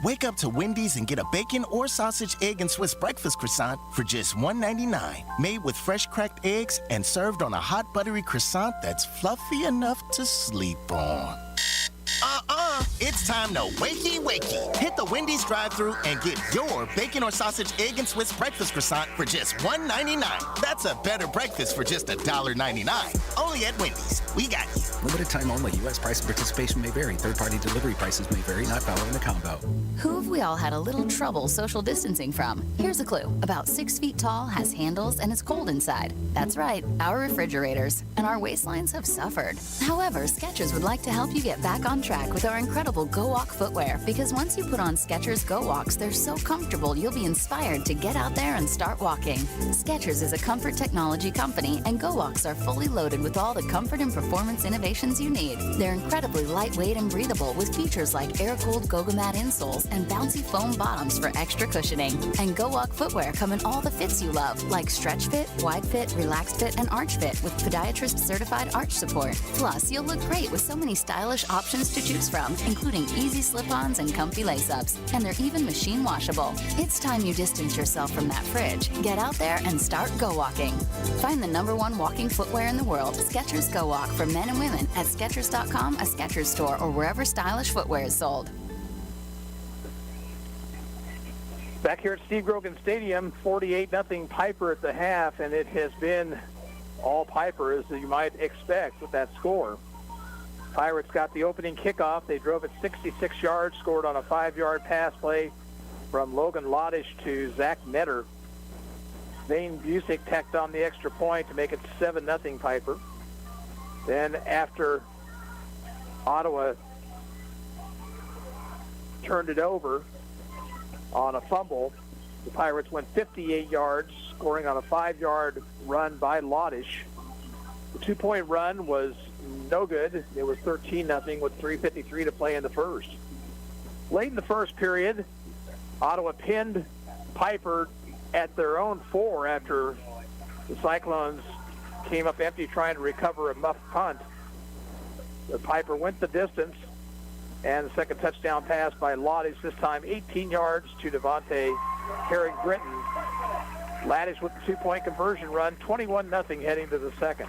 Wake up to Wendy's and get a bacon or sausage, egg, and Swiss breakfast croissant for just $1.99. Made with fresh cracked eggs and served on a hot buttery croissant that's fluffy enough to sleep on. It's time to wakey. Hit the Wendy's drive-thru and get your bacon or sausage, egg, and Swiss breakfast croissant for just $1.99. That's a better breakfast for just $1.99. Only at Wendy's. We got you. Limited time only. U.S. price and participation may vary. Third-party delivery prices may vary. Not following the combo. Who have we all had a little trouble social distancing from? Here's a clue. About 6 feet tall, has handles, and is cold inside. That's right, our refrigerators. And our waistlines have suffered. However, Skechers would like to help you get back on track with our incredible Go Walk footwear, because once you put on Skechers Go Walks, they're so comfortable you'll be inspired to get out there and start walking. Skechers is a comfort technology company, and Go Walks are fully loaded with all the comfort and performance innovations you need. They're incredibly lightweight and breathable with features like air-cooled Gogomat insoles and bouncy foam bottoms for extra cushioning. And Go Walk footwear come in all the fits you love, like stretch fit, wide fit, relaxed fit, and arch fit with podiatrist certified arch support. Plus, you'll look great with so many stylish options to choose from, including easy slip-ons and comfy lace-ups. And they're even machine washable. It's time you distance yourself from that fridge. Get out there and start Go Walking. Find the #1 walking footwear in the world, Skechers Go Walk, for men and women at Skechers.com, a Skechers store, or wherever stylish footwear is sold. Back here at Steve Grogan Stadium, 48-0 Piper at the half, and it has been all Piper, as you might expect with that score. Pirates got the opening kickoff. They drove it 66 yards, scored on a 5-yard pass play from Logan Lodish to Zach Netter. Zane Busick tacked on the extra point to make it 7-0 Piper. Then after Ottawa turned it over on a fumble, the Pirates went 58 yards, scoring on a 5-yard run by Lodish. The 2-point run was no good. It was 13-0 with 3:53 to play in the first. Late in the first period, Ottawa pinned Piper at their own 4 after the Cyclones came up empty trying to recover a muff punt. The Piper went the distance, and the second touchdown pass by Loddish, this time 18 yards to Devontae Herring-Britton. Laddish with the 2-point conversion run, 21-0 heading to the second.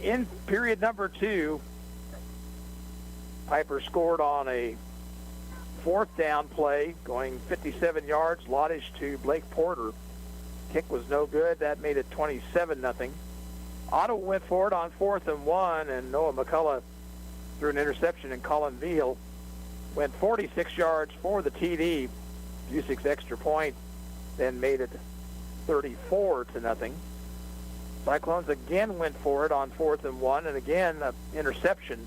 In period number 2, Piper scored on a 4th down play, going 57 yards. Loddish to Blake Porter. Kick was no good. That made it 27-0. Ottawa went for it on 4th and 1, and Noah McCullough threw an interception, and Colin Veal went 46 yards for the TD. Busick's extra point then made it 34-0. Cyclones again went for it on 4th and 1, and again an interception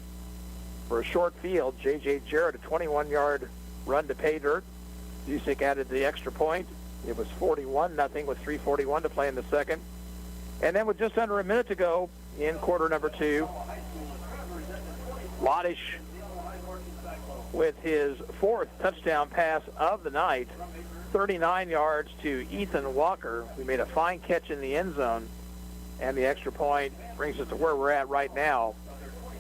for a short field. J.J. Jarrett, a 21-yard run to pay dirt. Busick added the extra point. It was 41-0 with 3:41 to play in the second. And then with just under a minute to go in quarter number 2, Loddish with his 4th touchdown pass of the night, 39 yards to Ethan Walker, who made a fine catch in the end zone. And the extra point brings us to where we're at right now.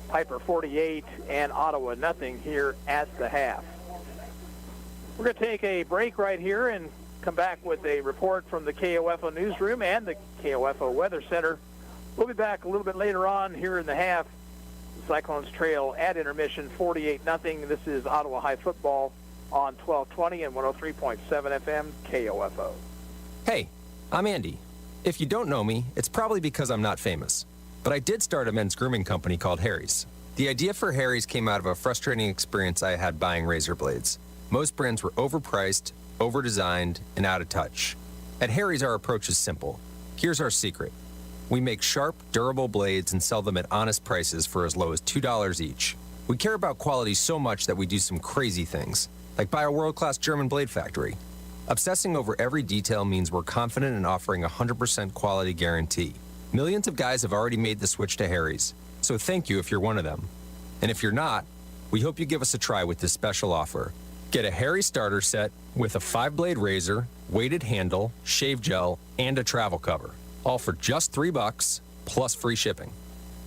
Piper 48 and Ottawa nothing here at the half. We're going to take a break right here and come back with a report from the KOFO newsroom and the KOFO Weather Center. We'll be back a little bit later on here in the half. The Cyclones trail at intermission 48-0. This is Ottawa High Football on 1220 and 103.7 FM KOFO. Hey, I'm Andy. If you don't know me, it's probably because I'm not famous. But I did start a men's grooming company called Harry's. The idea for Harry's came out of a frustrating experience I had buying razor blades. Most brands were overpriced, over-designed, and out of touch. At Harry's, our approach is simple. Here's our secret. We make sharp, durable blades and sell them at honest prices for as low as $2 each. We care about quality so much that we do some crazy things, like buy a world-class German blade factory. Obsessing over every detail means we're confident in offering a 100% quality guarantee. Millions of guys have already made the switch to Harry's, so thank you if you're one of them. And if you're not, we hope you give us a try with this special offer. Get a Harry's starter set with a 5-blade razor, weighted handle, shave gel, and a travel cover, all for just $3 plus free shipping.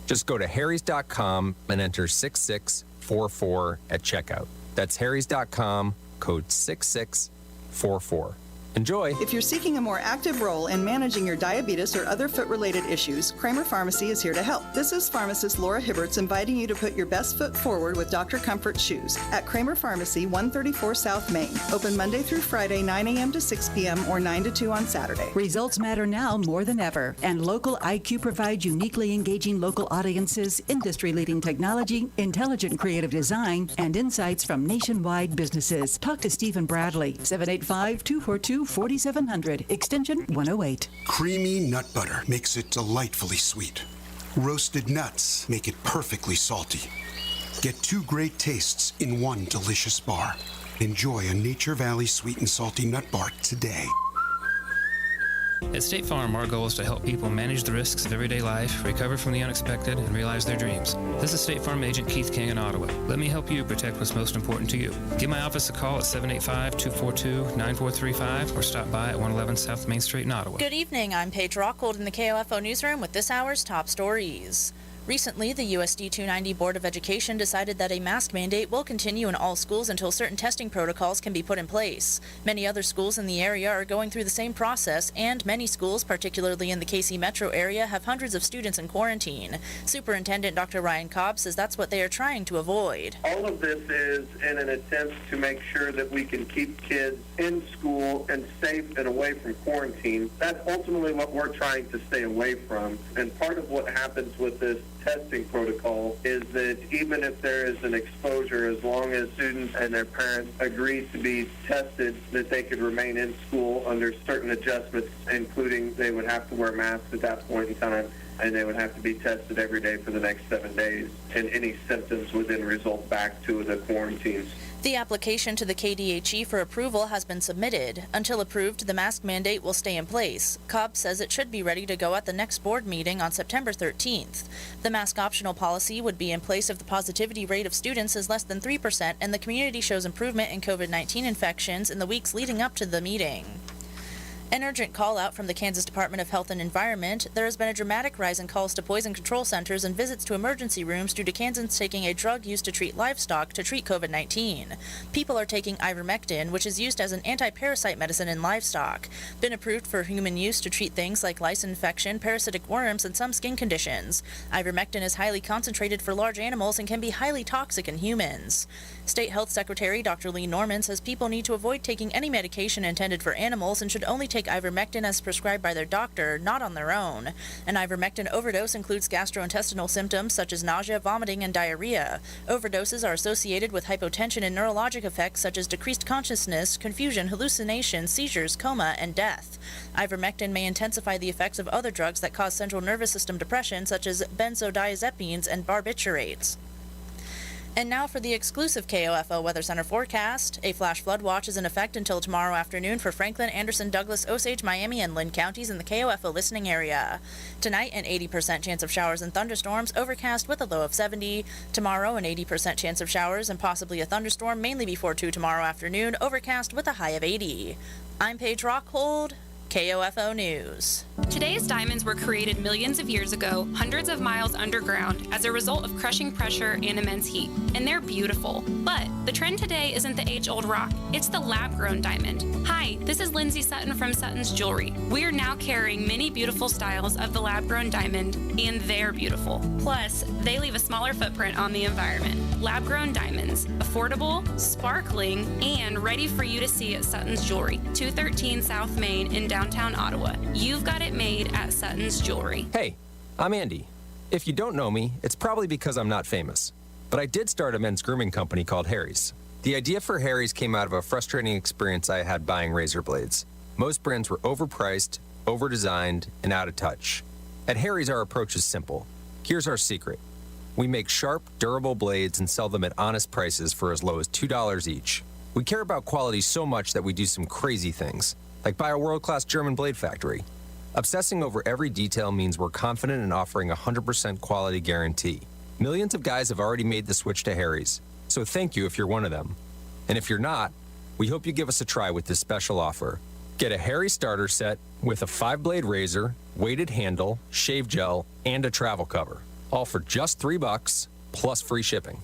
Just go to harrys.com and enter 6644 at checkout. That's harrys.com, code 6644. Enjoy. If you're seeking a more active role in managing your diabetes or other foot-related issues, Kramer Pharmacy is here to help. This is pharmacist Laura Hibberts inviting you to put your best foot forward with Dr. Comfort shoes at Kramer Pharmacy, 134 South Main. Open Monday through Friday, 9 a.m. to 6 p.m. or 9 to 2 on Saturday. Results matter now more than ever, and Local IQ provides uniquely engaging local audiences, industry-leading technology, intelligent creative design, and insights from nationwide businesses. Talk to Stephen Bradley, 785-242-4700, extension 108. Creamy nut butter makes it delightfully sweet. Roasted nuts make it perfectly salty. Get 2 great tastes in one delicious bar. Enjoy a Nature Valley sweet and salty nut bar today. At State Farm, our goal is to help people manage the risks of everyday life, recover from the unexpected, and realize their dreams. This is State Farm Agent Keith King in Ottawa. Let me help you protect what's most important to you. Give my office a call at 785-242-9435 or stop by at 111 South Main Street in Ottawa. Good evening. I'm Paige Rockhold in the KOFO Newsroom with this hour's top stories. Recently, the USD 290 Board of Education decided that a mask mandate will continue in all schools until certain testing protocols can be put in place. Many other schools in the area are going through the same process, and many schools, particularly in the KC metro area, have hundreds of students in quarantine. Superintendent Dr. Ryan Cobb says that's what they are trying to avoid. All of this is in an attempt to make sure that we can keep kids in school and safe and away from quarantine. That's ultimately what we're trying to stay away from. And part of what happens with this testing protocol is that even if there is an exposure, as long as students and their parents agree to be tested, that they could remain in school under certain adjustments, including they would have to wear masks at that point in time, and they would have to be tested every day for the next 7 days, and any symptoms would then result back to the quarantine. The application to the KDHE for approval has been submitted. Until approved, the mask mandate will stay in place. Cobb says it should be ready to go at the next board meeting on September 13th. The mask optional policy would be in place if the positivity rate of students is less than 3% and the community shows improvement in COVID-19 infections in the weeks leading up to the meeting. An urgent call out from the Kansas Department of Health and Environment. There has been a dramatic rise in calls to poison control centers and visits to emergency rooms due to Kansans taking a drug used to treat livestock to treat COVID-19. People are taking ivermectin, which is used as an anti-parasite medicine in livestock. Been approved for human use to treat things like lice infection, parasitic worms, and some skin conditions. Ivermectin is highly concentrated for large animals and can be highly toxic in humans. State Health Secretary Dr. Lee Norman says people need to avoid taking any medication intended for animals and should only take ivermectin as prescribed by their doctor, not on their own. An ivermectin overdose includes gastrointestinal symptoms such as nausea, vomiting, and diarrhea. Overdoses are associated with hypotension and neurologic effects such as decreased consciousness, confusion, hallucination, seizures, coma, and death. Ivermectin may intensify the effects of other drugs that cause central nervous system depression such as benzodiazepines and barbiturates. And now for the exclusive KOFO Weather Center forecast. A flash flood watch is in effect until tomorrow afternoon for Franklin, Anderson, Douglas, Osage, Miami, and Lynn counties in the KOFO listening area. Tonight, an 80% chance of showers and thunderstorms, overcast with a low of 70. Tomorrow, an 80% chance of showers and possibly a thunderstorm, mainly before 2 tomorrow afternoon, overcast with a high of 80. I'm Paige Rockhold, KOFO News. Today's diamonds were created millions of years ago, hundreds of miles underground, as a result of crushing pressure and immense heat. And they're beautiful. But the trend today isn't the age-old rock, it's the lab-grown diamond. Hi, this is Lindsay Sutton from Sutton's Jewelry. We are now carrying many beautiful styles of the lab-grown diamond, and they're beautiful. Plus, they leave a smaller footprint on the environment. Lab-grown diamonds, affordable, sparkling, and ready for you to see at Sutton's Jewelry, 213 South Main in downtown Ottawa. You've got it made at Sutton's Jewelry. Hey, I'm Andy. If you don't know me, it's probably because I'm not famous. But I did start a men's grooming company called Harry's. The idea for Harry's came out of a frustrating experience I had buying razor blades. Most brands were overpriced, overdesigned, and out of touch. At Harry's, our approach is simple. Here's our secret. We make sharp, durable blades and sell them at honest prices for as low as $2 each. We care about quality so much that we do some crazy things, like buy a world-class German blade factory. Obsessing over every detail means we're confident in offering a 100% quality guarantee. Millions of guys have already made the switch to Harry's, so thank you if you're one of them. And if you're not, we hope you give us a try with this special offer. Get a Harry starter set with a 5-blade razor, weighted handle, shave gel, and a travel cover. All for just $3 plus free shipping.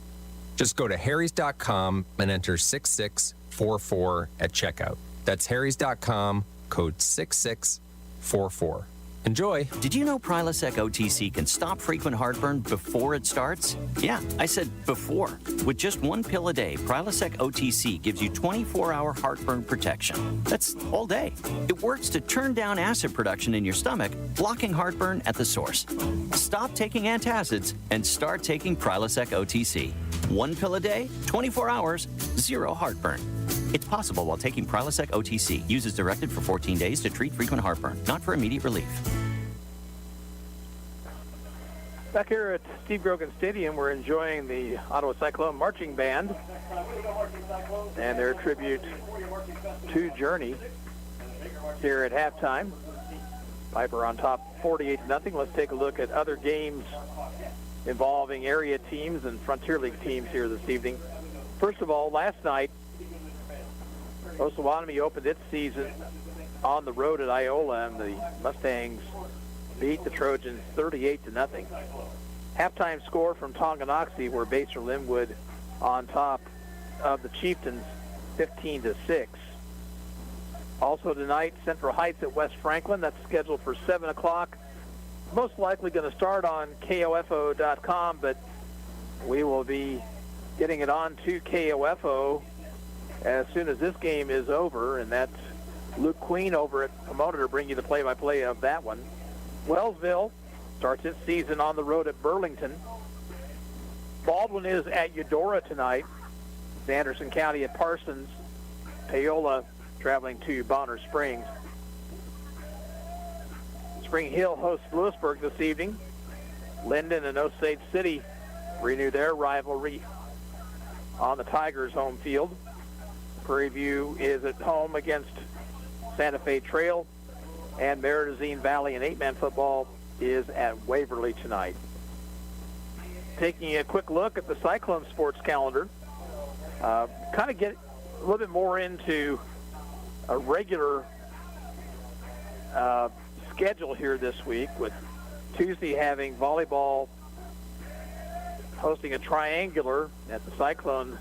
Just go to harrys.com and enter 6644 at checkout. That's harrys.com, code 6644. Enjoy. Did you know Prilosec OTC can stop frequent heartburn before it starts? Yeah, I said before. With just 1 pill a day, Prilosec OTC gives you 24-hour heartburn protection. That's all day. It works to turn down acid production in your stomach, blocking heartburn at the source. Stop taking antacids and start taking Prilosec OTC. 1 pill a day, 24 hours, 0 heartburn. It's possible while taking Prilosec OTC. Use as directed for 14 days to treat frequent heartburn, not for immediate relief. Back here at Steve Grogan Stadium, we're enjoying the Ottawa Cyclone Marching Band and their tribute to Journey here at halftime. Piper on top 48-0. Let's take a look at other games involving area teams and Frontier League teams here this evening. First of all, last night, Osawatomie opened its season on the road at Iola, and the Mustangs beat the Trojans 38-0. Halftime score from Tonganoxie, where Basel Linwood on top of the Chieftains 15-6. Also tonight, Central Heights at West Franklin. That's scheduled for 7 o'clock. Most likely going to start on KOFO.com, but we will be getting it on to KOFO as soon as this game is over, and that's Luke Queen over at Pomona to bring you the play-by-play of that one. Wellsville starts its season on the road at Burlington. Baldwin is at Eudora tonight. Anderson County at Parsons. Paola traveling to Bonner Springs. Spring Hill hosts Lewisburg this evening. Linden and Osage City renew their rivalry on the Tigers' home field. Prairie View is at home against Santa Fe Trail, and Meridazine Valley in 8-man football is at Waverly tonight. Taking a quick look at the Cyclone sports calendar, kind of get a little bit more into a regular schedule here this week, with Tuesday having volleyball hosting a triangular at the Cyclone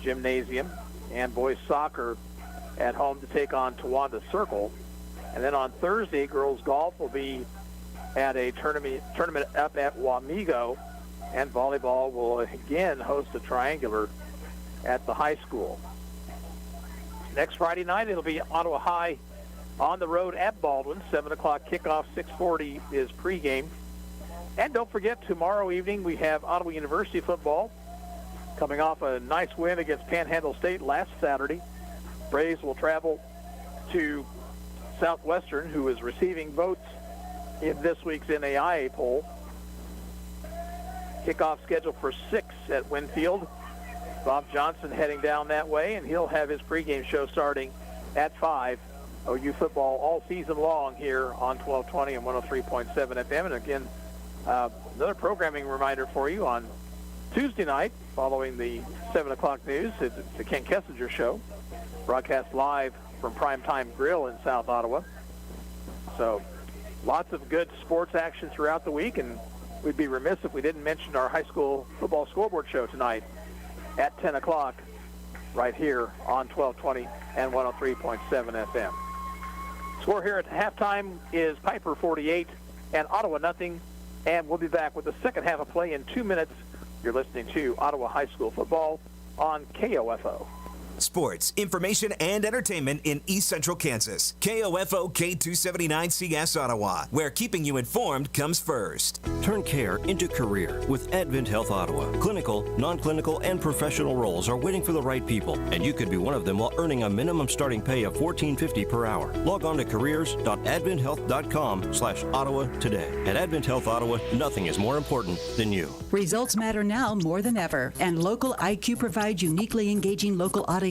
Gymnasium, and boys soccer at home to take on Towanda Circle. And then on Thursday, girls golf will be at a tournament up at Wamego, and volleyball will again host a triangular at the high school. Next Friday night, it'll be Ottawa High on the road at Baldwin. 7 o'clock kickoff, 6:40 is pregame. And don't forget, tomorrow evening we have Ottawa University football coming off a nice win against Panhandle State last Saturday. Braves will travel to Southwestern, who is receiving votes in this week's NAIA poll. Kickoff scheduled for 6 at Winfield. Bob Johnson heading down that way, and he'll have his pregame show starting at 5. OU football all season long here on 1220 and 103.7 FM. And again, another programming reminder for you on Tuesday night, following the 7 o'clock news, it's the Ken Kessinger Show, broadcast live from Primetime Grill in South Ottawa. So lots of good sports action throughout the week, and we'd be remiss if we didn't mention our high school football scoreboard show tonight at 10 o'clock right here on 1220 and 103.7 FM. Score here at halftime is Piper 48 and Ottawa nothing, and we'll be back with the second half of play in 2 minutes. You're listening to Ottawa High School football on KOFO. Sports, information, and entertainment in East Central Kansas. KOFO K279CS Ottawa, where keeping you informed comes first. Turn care into career with Advent Health Ottawa. Clinical, non-clinical, and professional roles are waiting for the right people, and you could be one of them while earning a minimum starting pay of $14.50 per hour. Log on to careers.adventhealth.com/Ottawa today. At Advent Health Ottawa, nothing is more important than you. Results matter now more than ever, and Local IQ provides uniquely engaging local audiences,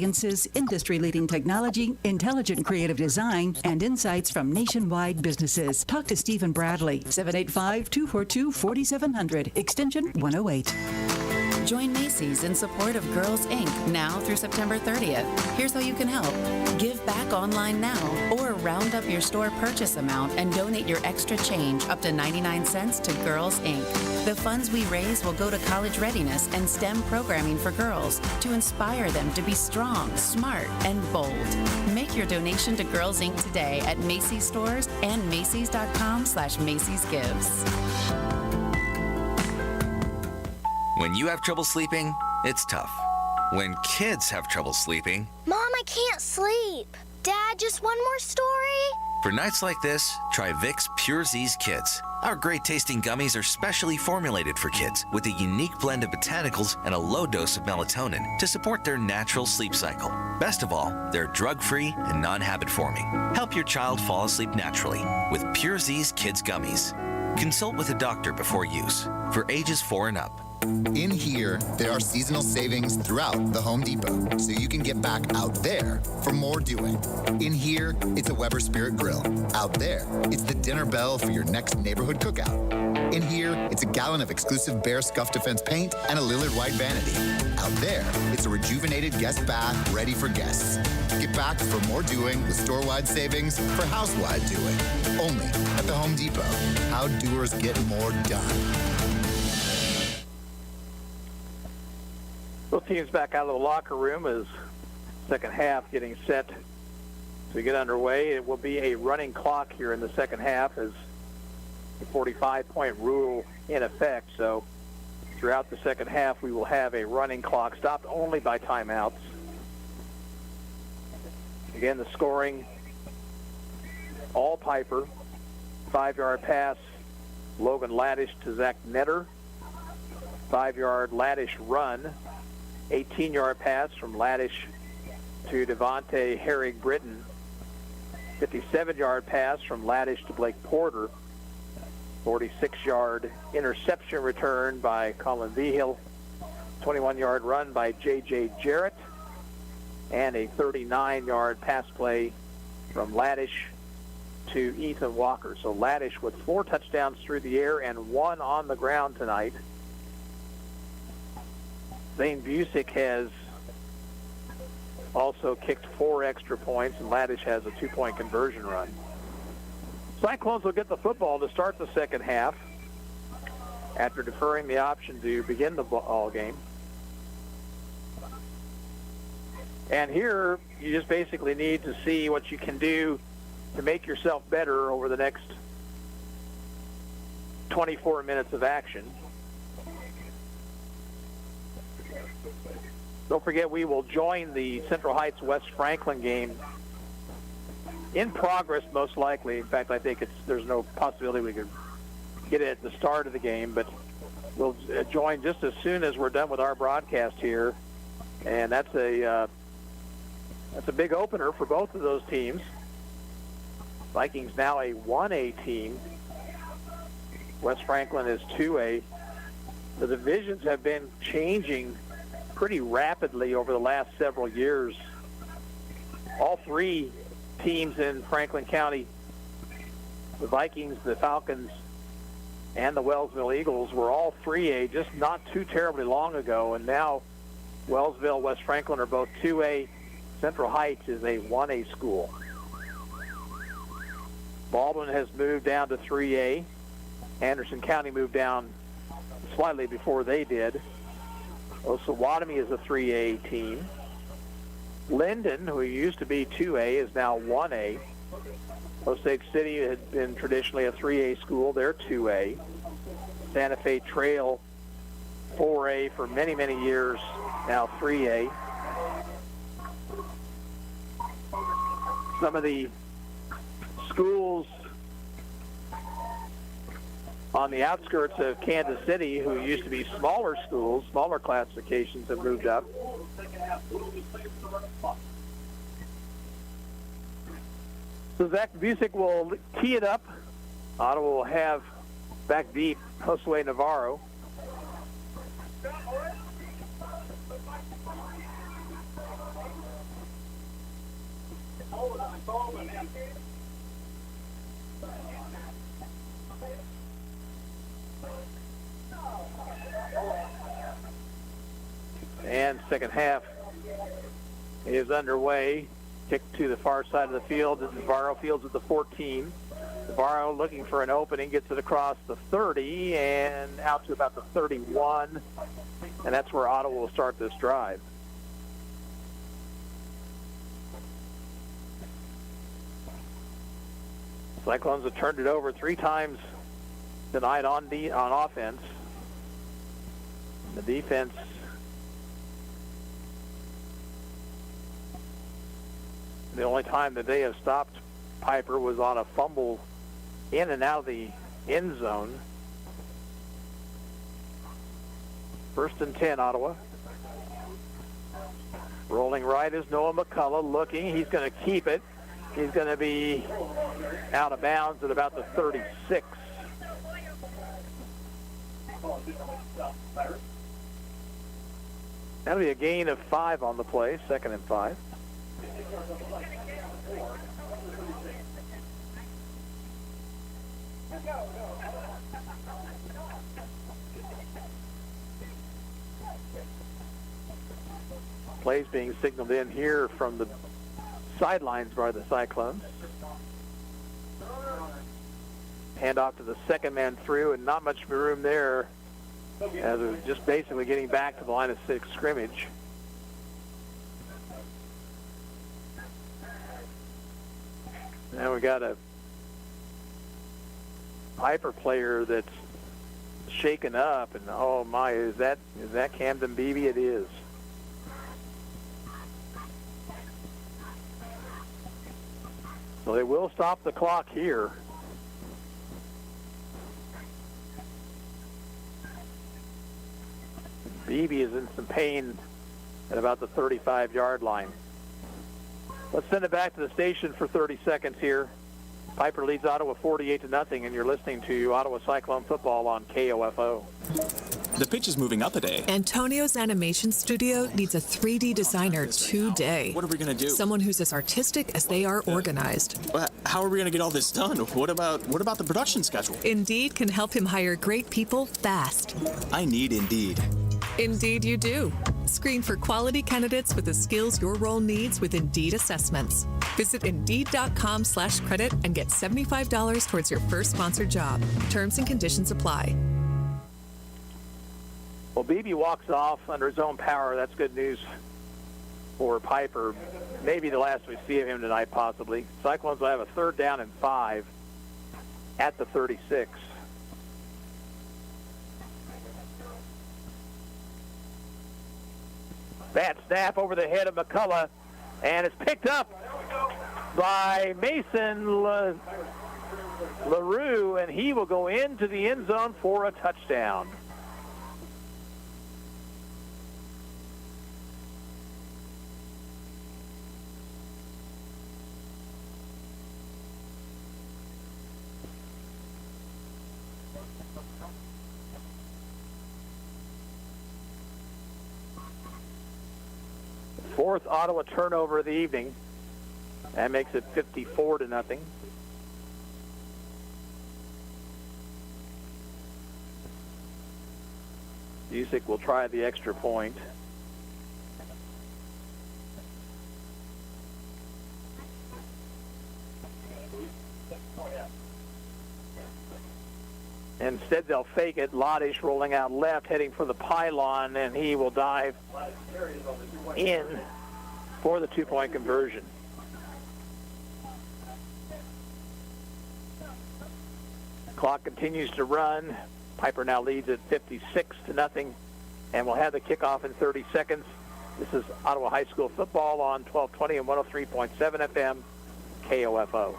industry-leading technology, intelligent creative design, and insights from nationwide businesses. Talk to Stephen Bradley, 785-242-4700, extension 108. Join Macy's in support of Girls Inc. now through September 30th. Here's how you can help. Give back online now, or round up your store purchase amount and donate your extra change up to 99 cents to Girls Inc. The funds we raise will go to college readiness and STEM programming for girls to inspire them to be strong, smart, and bold. Make your donation to Girls Inc. today at Macy's stores and Macy's.com/Macy's Gives. When you have trouble sleeping, it's tough. When kids have trouble sleeping, Mom, I can't sleep. Dad, just one more story? for nights like this, try Vicks Pure Z's Kids. Our great tasting gummies are specially formulated for kids with a unique blend of botanicals and a low dose of melatonin to support their natural sleep cycle. Best of all, they're drug-free and non-habit forming. Help your child fall asleep naturally with Pure Z's Kids Gummies. Consult with a doctor before use for ages 4 and up. In here, there are seasonal savings throughout the Home Depot, so you can get back out there for more doing. In here, it's a Weber Spirit Grill. Out there, it's the dinner bell for your next neighborhood cookout. In here, it's a gallon of exclusive Bear Scuff Defense paint and a Lillard White vanity. Out there, it's a rejuvenated guest bath ready for guests. Get back for more doing with store-wide savings for house-wide doing. Only at the Home Depot. How doers get more done. Both teams back out of the locker room as second half getting set to get underway. It will be a running clock here in the second half as the 45-point rule in effect. So throughout the second half, we will have a running clock stopped only by timeouts. Again, the scoring, all Piper. 5-yard pass, Logan Laddish to Zach Netter. 5-yard Laddish run. 18-yard pass from Laddish to Devontae Herrig-Britton. 57-yard pass from Laddish to Blake Porter. 46-yard interception return by Colin Vigil. 21-yard run by J.J. Jarrett, and a 39-yard pass play from Laddish to Ethan Walker. So Laddish with 4 touchdowns through the air and 1 on the ground tonight. Zane Busick has also kicked 4 extra points, and Laddish has a 2-point conversion run. Cyclones will get the football to start the second half after deferring the option to begin the ball game. And here, you just basically need to see what you can do to make yourself better over the next 24 minutes of action. Don't forget, we will join the Central Heights West Franklin game in progress, most likely. In fact, I think there's no possibility we could get it at the start of the game, but we'll join just as soon as we're done with our broadcast here. And that's a big opener for both of those teams. Vikings now a 1A team. West Franklin is 2A. The divisions have been changing pretty rapidly over the last several years. All 3 teams in Franklin County, the Vikings, the Falcons, and the Wellsville Eagles, were all 3A just not too terribly long ago, and now Wellsville, West Franklin are both 2A. Central Heights is a 1A school. Baldwin has moved down to 3A. Anderson County moved down slightly before they did. Osawatomie is a 3A team. Linden, who used to be 2A, is now 1A. Osage City had been traditionally a 3A school. They're 2A. Santa Fe Trail, 4A for many, many years, now 3A. Some of the schools on the outskirts of Kansas City, who used to be smaller schools, smaller classifications, have moved up. So Zach Busick will tee it up. Ottawa will have back deep Josue Navarro. And second half is underway. Kick to the far side of the field. Navarro fields at the 14. Navarro looking for an opening, gets it across the 30 and out to about the 31. And that's where Ottawa will start this drive. Cyclones have turned it over 3 times tonight on offense. The defense the only time that they have stopped Piper was on a fumble in and out of the end zone. 1st and 10, Ottawa. Rolling right is Noah McCullough looking. He's going to keep it. He's going to be out of bounds at about the 36. That'll be a gain of 5 on the play, 2nd and 5. Plays being signaled in here from the sidelines by the Cyclones. Hand off to the second man through, and not much room there as it was just basically getting back to the line of scrimmage. Now we got a Piper player that's shaken up, and oh my, is that Camden Beebe? It is. So they will stop the clock here. Beebe is in some pain at about the 35-yard line. Let's send it back to the station for 30 seconds here. Piper leads Ottawa 48-0, and you're listening to Ottawa Cyclone football on KOFO. The pitch is moving up a day. Antonio's animation studio needs a 3D designer today. What are we going to do? Someone who's as artistic as they are organized. How are we going to get all this done? What about the production schedule? Indeed can help him hire great people fast. I need Indeed. Indeed you do. Screen for quality candidates with the skills your role needs with Indeed assessments. Visit Indeed.com/credit and get $75 towards your first sponsored job. Terms and conditions apply. Well, Beebe walks off under his own power. That's good news for Piper. Maybe the last we see of him tonight, possibly. Cyclones will have a 3rd down and 5 at the 36. Bad snap over the head of McCullough, and it's picked up by Mason LaRue, and he will go into the end zone for a touchdown. Fourth Ottawa turnover of the evening. That makes it 54-0. Busick will try the extra point. Instead, they'll fake it. Lodish rolling out left, heading for the pylon, and he will dive in for the 2-point conversion. Clock continues to run. Piper now leads at 56-0, and we'll have the kickoff in 30 seconds. This is Ottawa High School football on 1220 and 103.7 FM, KOFO.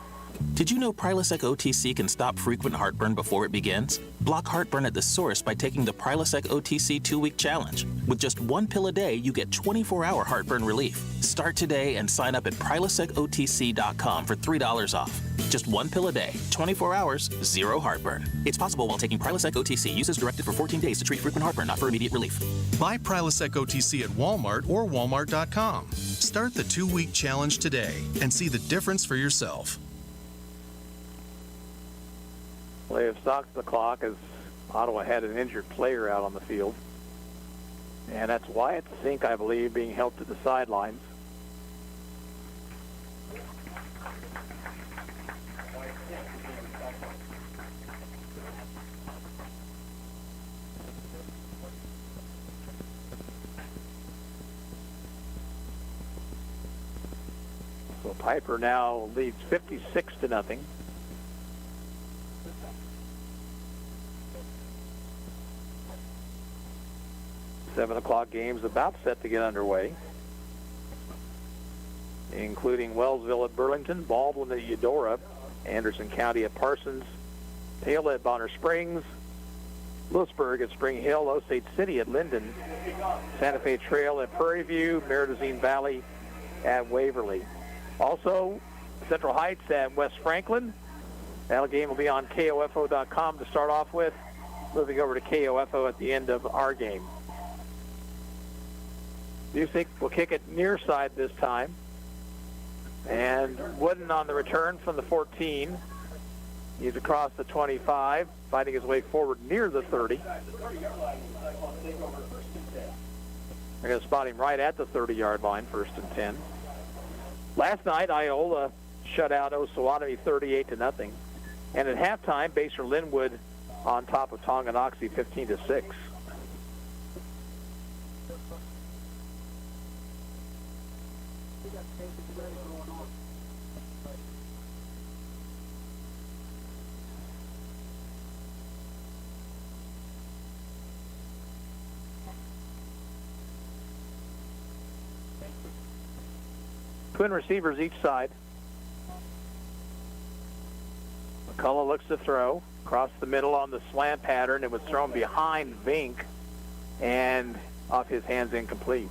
Did you know Prilosec OTC can stop frequent heartburn before it begins? Block heartburn at the source by taking the Prilosec OTC 2-week challenge. With just 1 pill a day, you get 24-hour heartburn relief. Start today and sign up at prilosecotc.com for $3 off. Just 1 pill a day, 24 hours, 0 heartburn. It's possible while taking Prilosec OTC. Use as directed for 14 days to treat frequent heartburn, not for immediate relief. Buy Prilosec OTC at Walmart or walmart.com. Start the 2-week challenge today and see the difference for yourself. They have stopped the clock as Ottawa had an injured player out on the field. And that's Wyatt Zink, I believe, being held to the sidelines. So Piper now leads 56-0. 7 o'clock game's about set to get underway, including Wellsville at Burlington, Baldwin at Eudora, Anderson County at Parsons, Taylor at Bonner Springs, Lewisburg at Spring Hill, Osage City at Linden, Santa Fe Trail at Prairie View, Meridazine Valley at Waverly. Also, Central Heights at West Franklin. That game will be on KOFO.com to start off with, moving over to KOFO at the end of our game. Busick will kick it near side this time. And Wooden on the return from the 14. He's across the 25, fighting his way forward near the 30. They're going to spot him right at the 30-yard line, 1st and 10. Last night, Iola shut out Osawatomie 38-0. And at halftime, Basehor Linwood on top of Tonganoxie 15-6. Twin receivers each side. McCullough looks to throw. Across the middle on the slant pattern. It was thrown behind Vink and off his hands, incomplete.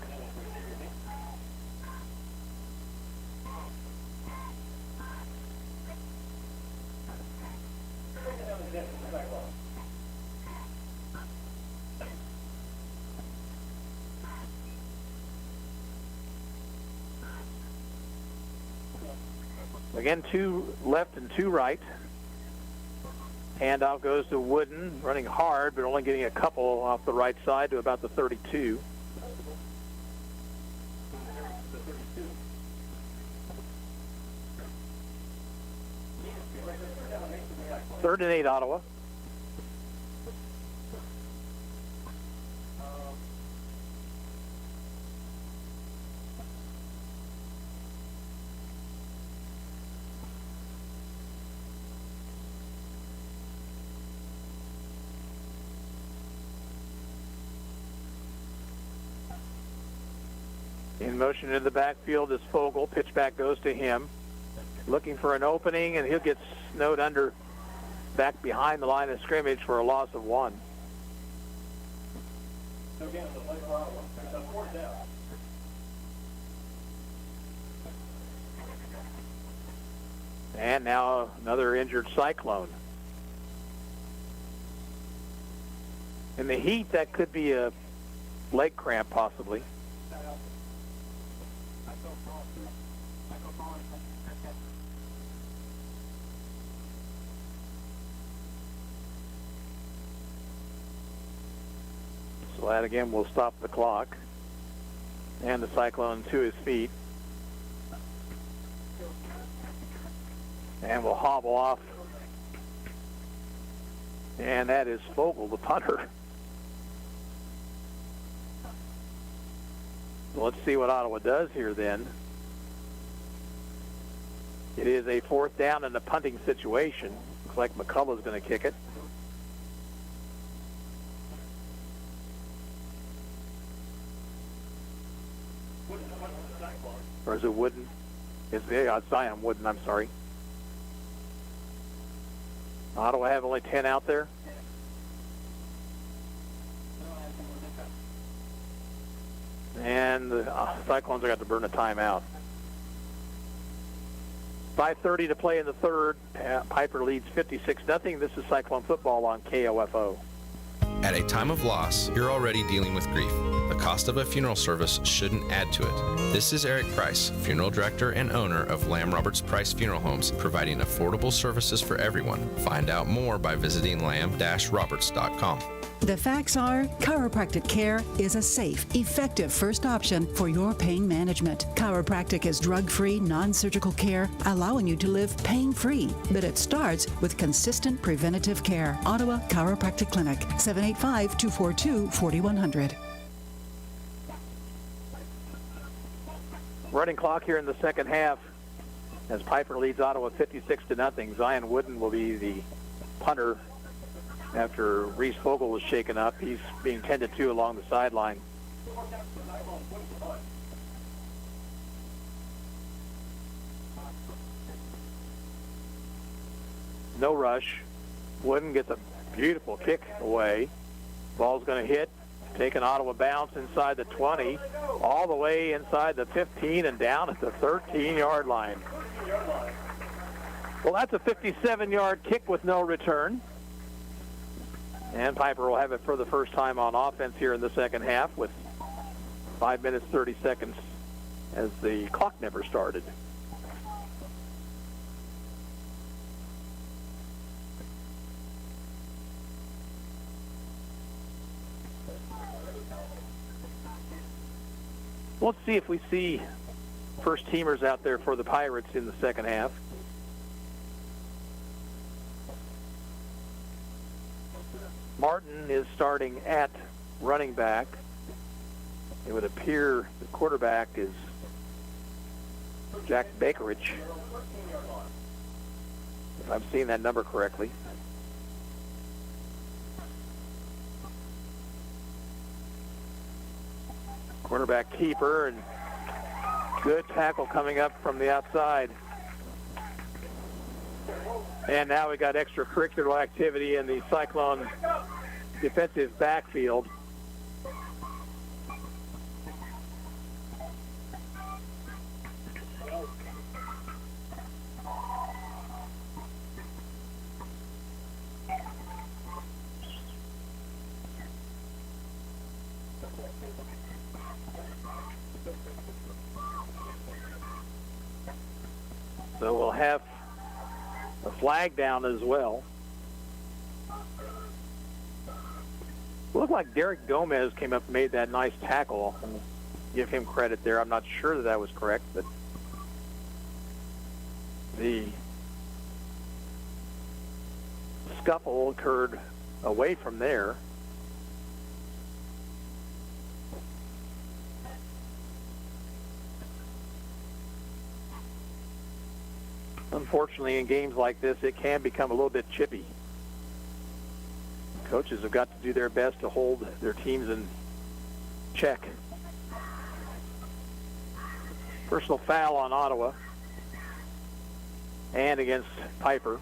Again, 2 left and 2 right. Handoff goes to Wooden, running hard, but only getting a couple off the right side to about the 32. Third and 8, Ottawa. In motion into the backfield is Fogel. Pitch back goes to him. Looking for an opening, and he'll get snowed under back behind the line of scrimmage for a loss of 1. And now another injured Cyclone. In the heat, that could be a leg cramp possibly. So that again will stop the clock. And the Cyclone to his feet. And will hobble off. And that is Fogel, the punter. So let's see what Ottawa does here then. It is a 4th down in the punting situation. Looks like McCullough's going to kick it. Or is it Wooden? It's Zion Wooden, I'm sorry. Ottawa have only 10 out there. And the Cyclones are got to burn a timeout. 5:30 to play in the third. Piper leads 56-0. This is Cyclone football on KOFO. At a time of loss, you're already dealing with grief. The cost of a funeral service shouldn't add to it. This is Eric Price, funeral director and owner of Lamb Roberts Price Funeral Homes, providing affordable services for everyone. Find out more by visiting lamb-roberts.com. The facts are, chiropractic care is a safe, effective first option for your pain management. Chiropractic is drug-free, non-surgical care, allowing you to live pain-free. But it starts with consistent preventative care. Ottawa Chiropractic Clinic, 785-242-4100. Running clock here in the second half as Piper leads Ottawa 56-0. Zion Wooden will be the punter after Reese Fogel was shaken up. He's being tended to along the sideline. No rush. Wooden gets a beautiful kick away. Ball's going to hit. Take an Ottawa bounce inside the 20, all the way inside the 15 and down at the 13-yard line. Well, that's a 57-yard kick with no return. And Piper will have it for the first time on offense here in the second half with 5 minutes, 30 seconds as the clock never started. Let's see if we see first teamers out there for the Pirates in the second half. Martin is starting at running back. It would appear the quarterback is Jack Bakerich, if I'm seeing that number correctly. Quarterback keeper, and good tackle coming up from the outside. And now we got extracurricular activity in the Cyclone defensive backfield. So we'll have a flag down as well. Looked like Derek Gomez came up and made that nice tackle. And give him credit there. I'm not sure that was correct, but the scuffle occurred away from there. Unfortunately, in games like this, it can become a little bit chippy. Coaches have got to do their best to hold their teams in check. Personal foul on Ottawa and against Piper.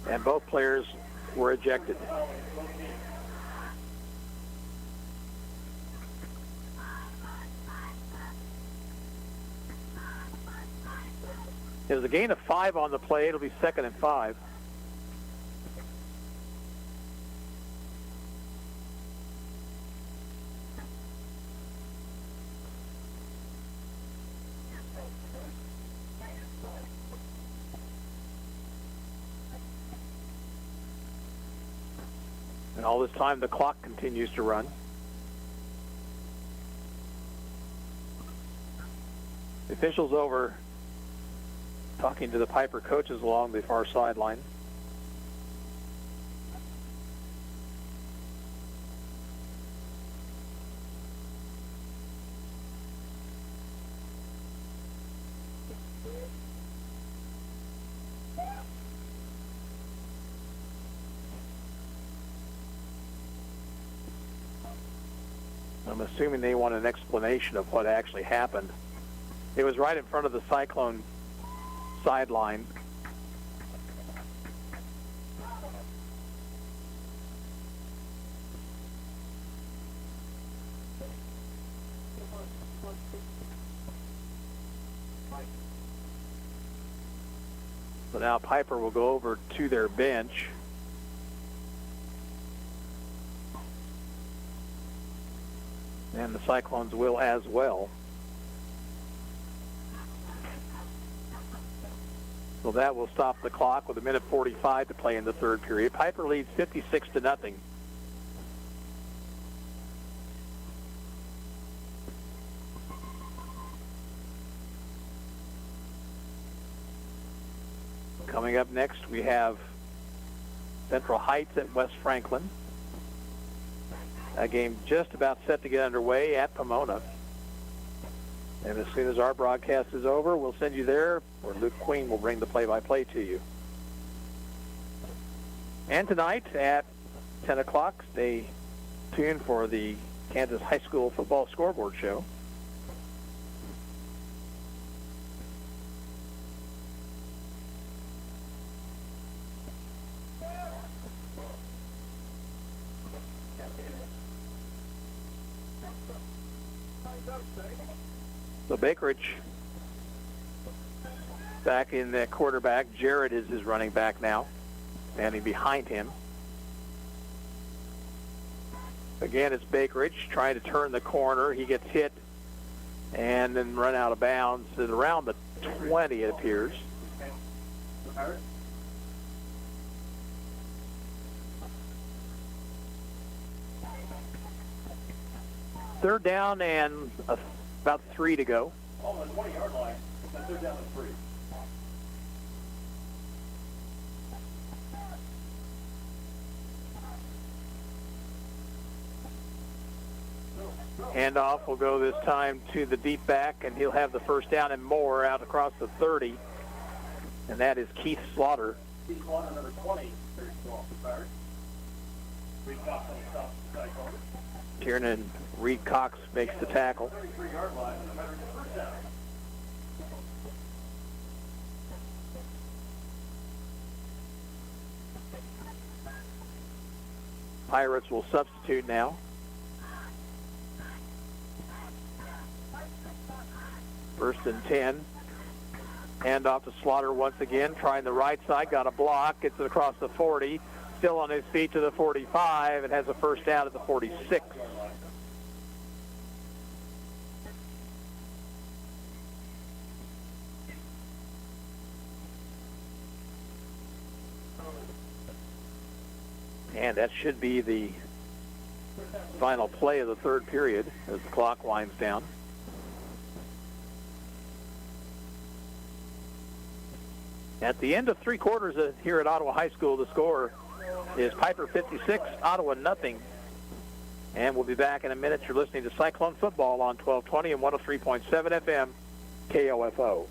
And both players were ejected. There's a gain of 5 on the play. It'll be 2nd and 5. And all this time, the clock continues to run. The officials over talking to the Piper coaches along the far sideline. I'm assuming they want an explanation of what actually happened. It was right in front of the Cyclone sideline. So now Piper will go over to their bench. And the Cyclones will as well. So that will stop the clock with 1:45 to play in the third period. Piper leads 56-0. Coming up next, we have Central Heights at West Franklin. A game just about set to get underway at Pomona. And as soon as our broadcast is over, we'll send you there, or Luke Queen will bring the play-by-play to you. And tonight at 10 o'clock, stay tuned for the Kansas High School Football Scoreboard Show. So Bakeridge back in the quarterback. Jarrett is his running back now, standing behind him. Again, it's Bakeridge trying to turn the corner. He gets hit and then run out of bounds at around the 20, it appears. Third down and about 3 to go. On the 20-yard line, they're down to 3. Handoff will go this time to the deep back, and he'll have the first down and more out across the 30. And that is Keith Slaughter. Keith Slaughter, number 20, very small. Reed Cox on the stop the Cyclone. Tiernan Reed Cox makes the tackle. 33-yard line, and the first down. Pirates will substitute now. First and 10. Hand off to Slaughter once again, trying the right side, got a block, gets it across the 40, still on his feet to the 45, and has a first down at the 46. And that should be the final play of the third period as the clock winds down. At the end of three quarters here at Ottawa High School, the score is Piper 56, Ottawa nothing. And we'll be back in a minute. You're listening to Cyclone Football on 1220 and 103.7 FM, KOFO.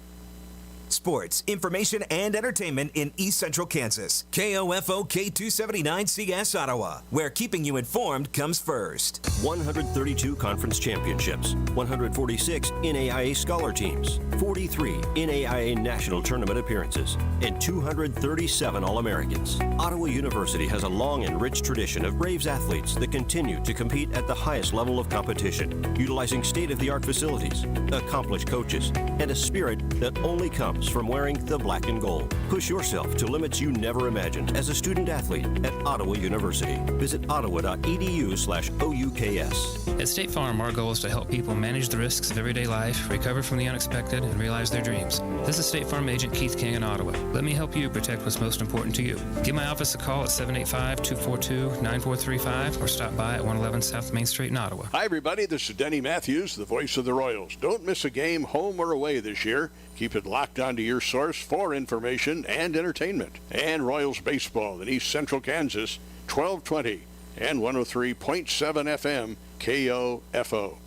Sports, information, and entertainment in East Central Kansas. KOFO K279CS Ottawa, where keeping you informed comes first. 132 conference championships, 146 NAIA scholar teams, 43 NAIA national tournament appearances, and 237 All-Americans. Ottawa University has a long and rich tradition of Braves athletes that continue to compete at the highest level of competition, utilizing state-of-the-art facilities, accomplished coaches, and a spirit that only comes from wearing the black and gold. Push yourself to limits you never imagined as a student athlete at Ottawa University. Visit ottawa.edu/OUKS. At State Farm, our goal is to help people manage the risks of everyday life, recover from the unexpected, and realize their dreams. This is State Farm Agent Keith King in Ottawa. Let me help you protect what's most important to you. Give my office a call at 785-242-9435 or stop by at 111 South Main Street in Ottawa. Hi, everybody. This is Denny Matthews, the voice of the Royals. Don't miss a game, home or away, this year. Keep it locked onto your source for information and entertainment. And Royals baseball in East Central Kansas, 1220 and 103.7 FM, KOFO.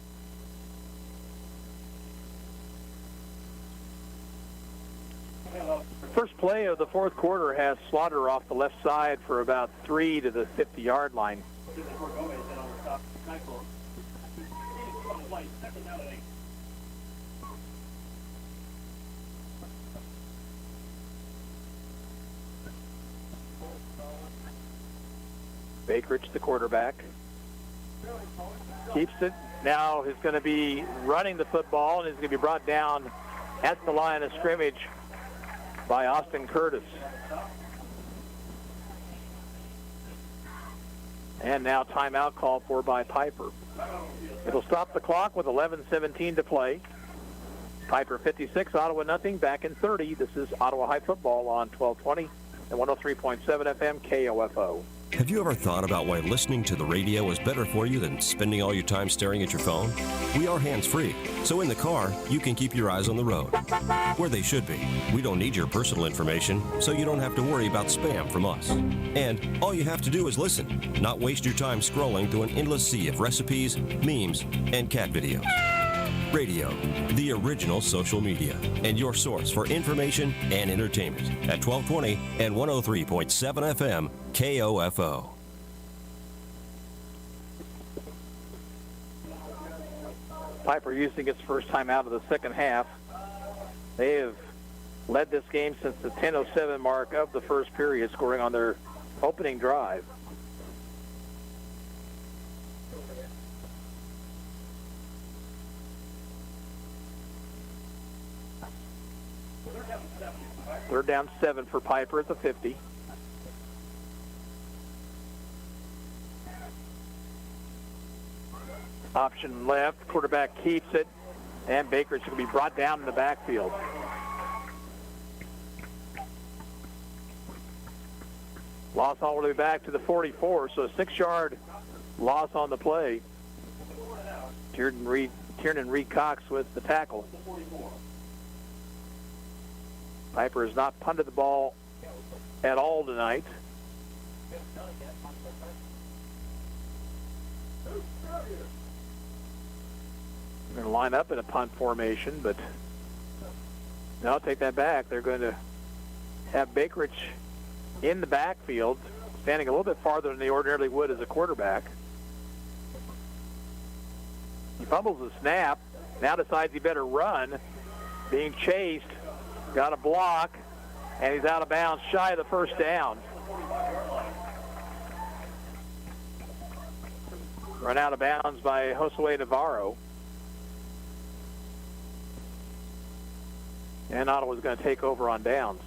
First play of the fourth quarter has Slaughter off the left side for about 3 to the 50-yard line. Bakeridge, the quarterback, keeps it. Now he's going to be running the football, and he's going to be brought down at the line of scrimmage by Austin Curtis. And now timeout called for by Piper. It'll stop the clock with 11:17 to play. Piper 56, Ottawa nothing, back in 30. This is Ottawa High Football on 1220 and 103.7 FM, KOFO. Have you ever thought about why listening to the radio is better for you than spending all your time staring at your phone? We are hands-free, so in the car, you can keep your eyes on the road, where they should be. We don't need your personal information, so you don't have to worry about spam from us. And all you have to do is listen, not waste your time scrolling through an endless sea of recipes, memes, and cat videos. Radio, the original social media, and your source for information and entertainment at 1220 and 103.7 FM, KOFO. Piper using its first time out of the second half. They have led this game since the 10:07 mark of the first period, scoring on their opening drive. Third down 7 for Piper at the 50. Option left, quarterback keeps it, and Baker's going to be brought down in the backfield. Loss all the way back to the 44, so a 6-yard loss on the play. Tiernan Reed Cox with the tackle. Piper has not punted the ball at all tonight. They're going to line up in a punt formation, but no, I'll take that back. They're going to have Bakerich in the backfield, standing a little bit farther than they ordinarily would as a quarterback. He fumbles the snap, now decides he better run, being chased. Got a block, and he's out of bounds shy of the first down. Run out of bounds by Josue Navarro. And Ottawa's going to take over on downs.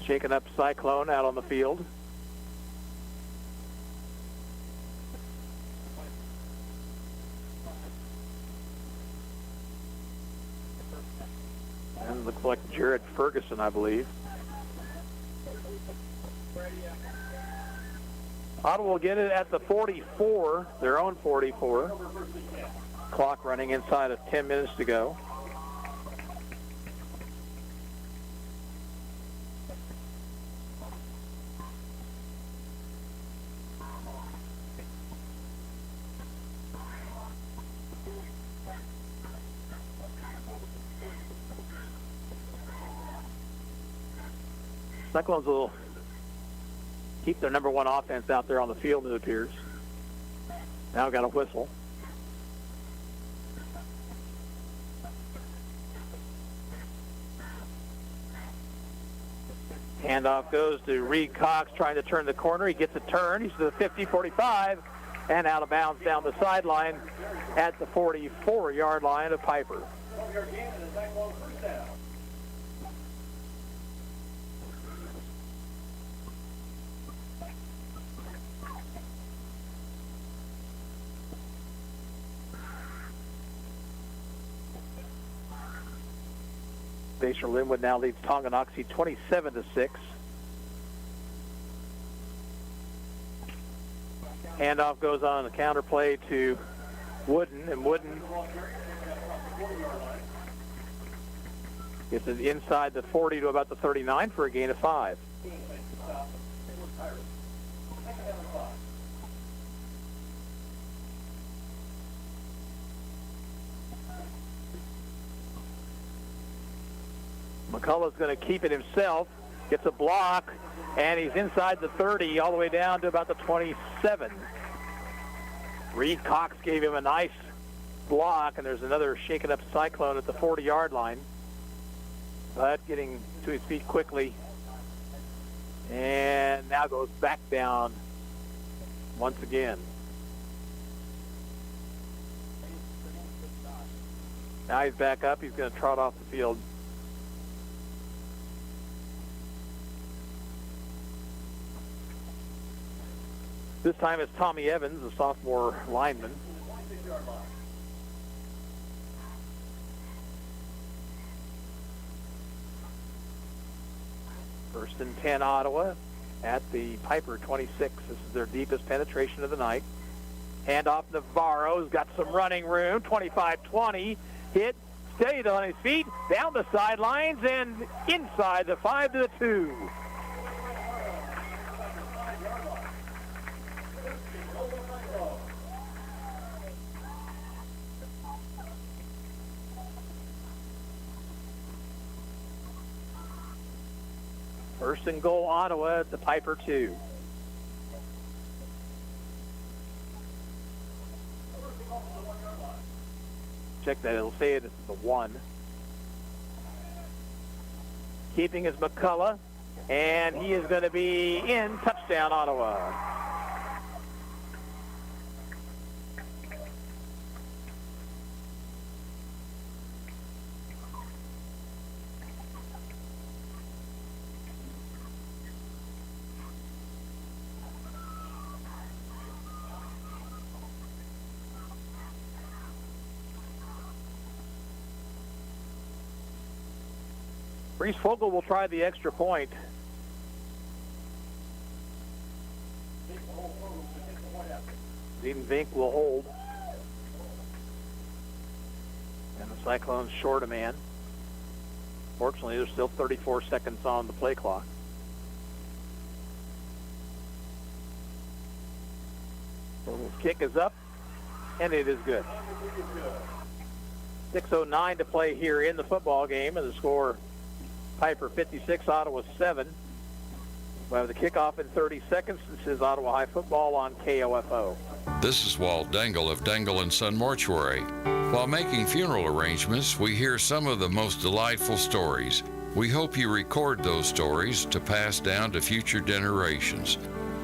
Shaking up Cyclone out on the field. And looks like Jared Ferguson, I believe. Ottawa will get it at the 44, their own 44. Clock running inside of 10 minutes to go. Cyclones will keep their number one offense out there on the field, it appears. Now got a whistle. Handoff goes to Reed Cox trying to turn the corner. He gets a turn. He's to the 50, 45, and out of bounds down the sideline at the 44-yard line of Piper. Basher Linwood now leads Tonganoxie 27-6. Handoff goes on the counter play to Wooden, and Wooden gets it inside the 40 to about the 39 for a gain of 5. McCullough's going to keep it himself, gets a block, and he's inside the 30 all the way down to about the 27. Reed Cox gave him a nice block, and there's another shaken up Cyclone at the 40-yard line. But getting to his feet quickly, and now goes back down once again. Now he's back up. He's going to trot off the field. This time it's Tommy Evans, a sophomore lineman. First and 10 Ottawa at the Piper 26. This is their deepest penetration of the night. Handoff Navarro's got some running room. 25-20. Hit, stayed on his feet, down the sidelines and inside the 5 to the 2. First and goal, Ottawa at the Piper 2. Check that, it'll say it is the 1. Keeping is McCullough, and he is going to be in. Touchdown, Ottawa. Reese Fogel will try the extra point. Zeden Vink will hold. And the Cyclones short a man. Fortunately, there's still 34 seconds on the play clock. Fogel's kick is up, and it is good. 6:09 to play here in the football game, and the score Piper 56, Ottawa 7. We'll have the kickoff in 30 seconds. This is Ottawa High Football on KOFO. This is Walt Dangle of Dangle & Son Mortuary. While making funeral arrangements, we hear some of the most delightful stories. We hope you record those stories to pass down to future generations.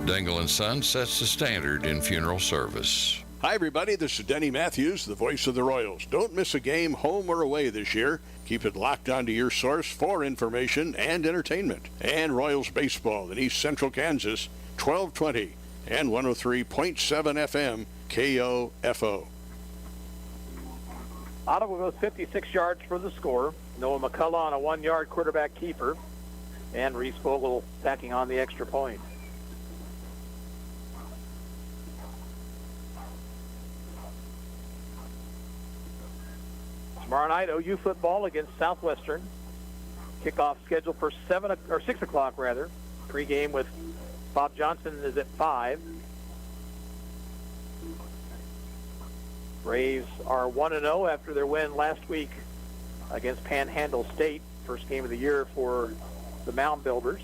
Dangle & Son sets the standard in funeral service. Hi, everybody. This is Denny Matthews, the voice of the Royals. Don't miss a game, home or away, this year. Keep it locked onto your source for information and entertainment. And Royals baseball in East Central Kansas, 1220 and 103.7 FM, KOFO. Ottawa goes 56 yards for the score. Noah McCullough on a 1-yard quarterback keeper. And Reese Vogel tacking on the extra point. Tomorrow night, OU football against Southwestern. Kickoff scheduled for 6 o'clock rather. Pregame with Bob Johnson is at 5. Braves are 1-0 after their win last week against Panhandle State. First game of the year for the Mound Builders.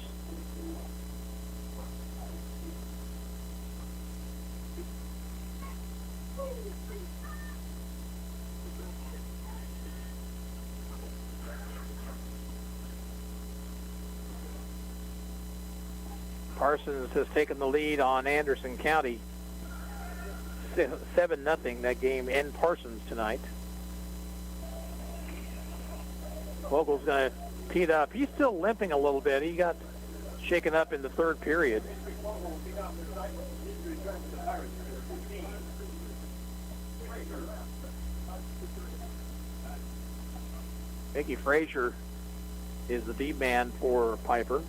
Parsons has taken the lead on Anderson County. 7-0 that game in Parsons tonight. Vogel's going to tee it up. He's still limping a little bit. He got shaken up in the third period. Mickey Frazier is the deep man for Piper.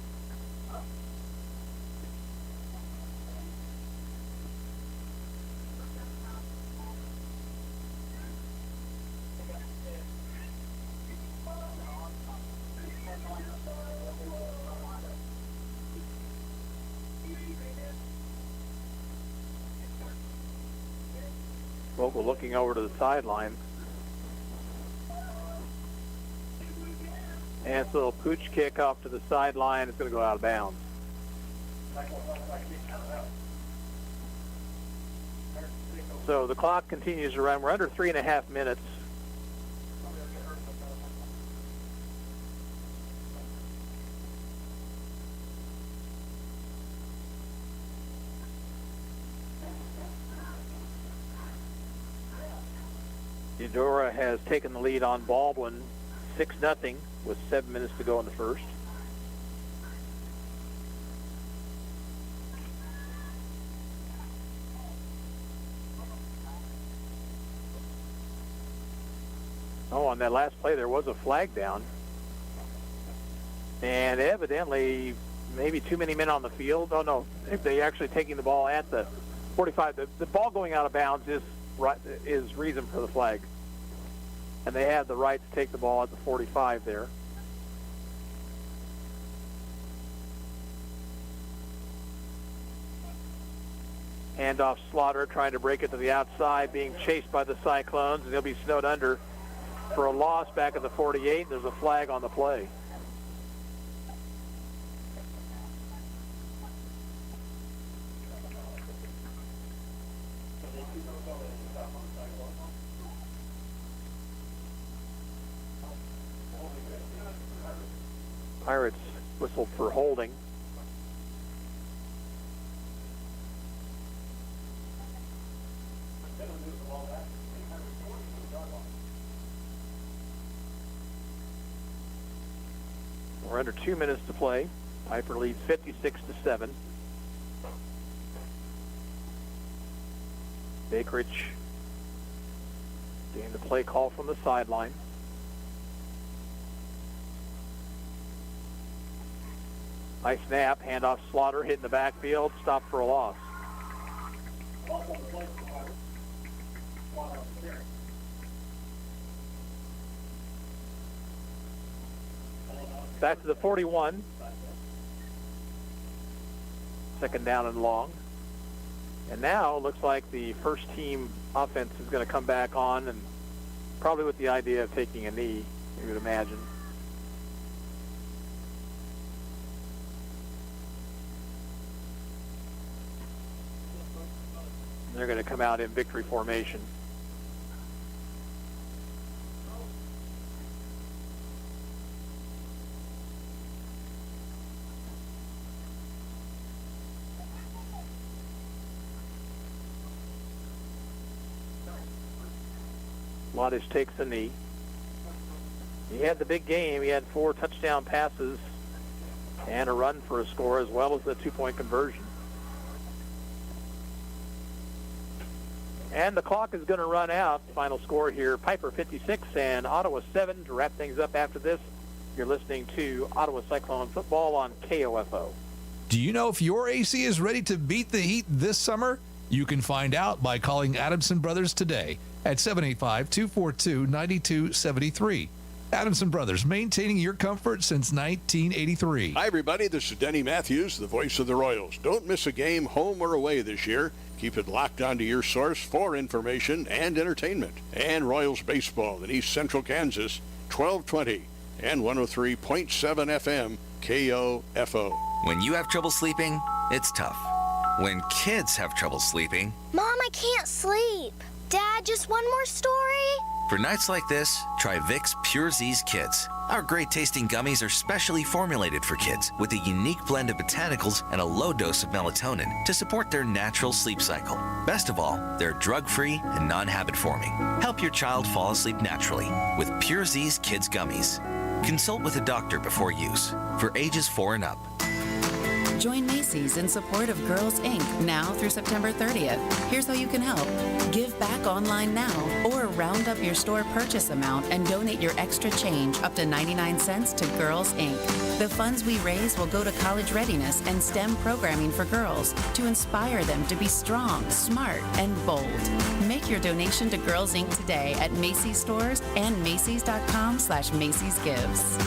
Vogel looking over to the sideline. And so a pooch kick off to the sideline. It's going to go out of bounds. So the clock continues to run. We're under 3.5 minutes. Eudora has taken the lead on Baldwin 6-0 with 7 minutes to go in the first. Oh, on that last play there was a flag down. And evidently maybe too many men on the field. Oh no, if they actually taking the ball at the 45. The ball going out of bounds is reason for the flag. And they had the right to take the ball at the 45 there. Handoff Slaughter trying to break it to the outside, being chased by the Cyclones, and he'll be snowed under for a loss back at the 48. There's a flag on the play. Pirates whistled for holding. We're under 2 minutes to play. Piper leads 56-7. Bakerich getting the play call from the sideline. Nice snap, handoff Slaughter, hit in the backfield, stopped for a loss. Back to the 41. Second down and long. And now it looks like the first team offense is going to come back on, and probably with the idea of taking a knee, you would imagine. They're going to come out in victory formation. Lodish takes a knee. He had the big game. He had 4 touchdown passes and a run for a score, as well as the 2-point conversion. And the clock is going to run out. Final score here, Piper 56 and Ottawa 7. To wrap things up after this, You're listening to Ottawa Cyclone football on KOFO. Do you know if your AC is ready to beat the heat this summer? You can find out by calling Adamson Brothers today at 785-242-9273. Adamson Brothers, maintaining your comfort since 1983. Hi, everybody. This is Denny Matthews, the voice of the Royals. Don't miss a game, home or away this year. Keep it locked onto your source for information and entertainment. And Royals baseball in East Central Kansas, 1220 and 103.7 FM, KOFO. When you have trouble sleeping, it's tough. When kids have trouble sleeping... Mom, I can't sleep. Dad, just one more story? For nights like this, try Vicks Pure Z's Kids. Our great-tasting gummies are specially formulated for kids with a unique blend of botanicals and a low dose of melatonin to support their natural sleep cycle. Best of all, they're drug-free and non-habit forming. Help your child fall asleep naturally with Pure Z's Kids Gummies. Consult with a doctor before use. For ages 4 and up. Join Macy's in support of Girls Inc. now through September 30th. Here's how you can help. Give back online now or round up your store purchase amount and donate your extra change up to 99 cents to Girls Inc. The funds we raise will go to college readiness and STEM programming for girls to inspire them to be strong, smart, and bold. Make your donation to Girls Inc. today at Macy's stores and Macy's.com/Macy's Gives.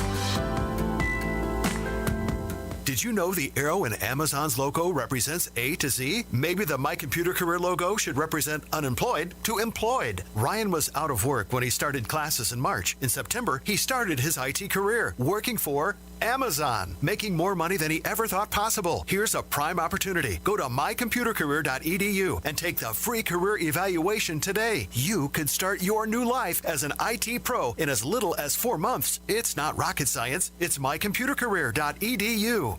Did you know the arrow in Amazon's logo represents A to Z? Maybe the My Computer Career logo should represent unemployed to employed. Ryan was out of work when he started classes in March. In September, he started his IT career, working for Amazon, making more money than he ever thought possible. Here's a prime opportunity. Go to mycomputercareer.edu and take the free career evaluation today. You could start your new life as an IT pro in as little as 4 months. It's not rocket science. It's mycomputercareer.edu.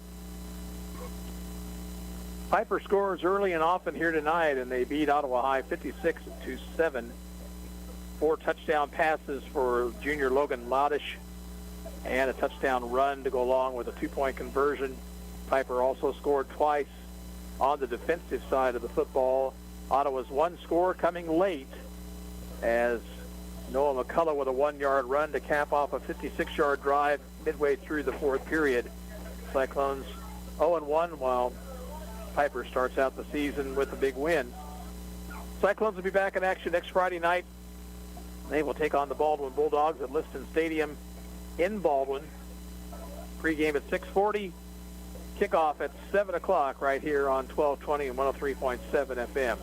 Piper scores early and often here tonight, and they beat Ottawa High 56-7. 4 touchdown passes for junior Logan Lodish and a touchdown run to go along with a 2-point conversion. Piper also scored twice on the defensive side of the football. Ottawa's one score coming late as Noah McCullough with a 1-yard run to cap off a 56-yard drive midway through the fourth period. Cyclones 0-1 while Piper starts out the season with a big win. Cyclones will be back in action next Friday night. They will take on the Baldwin Bulldogs at Liston Stadium in Baldwin. Pregame at 6:40. Kickoff at 7 o'clock right here on 1220 and 103.7 FM.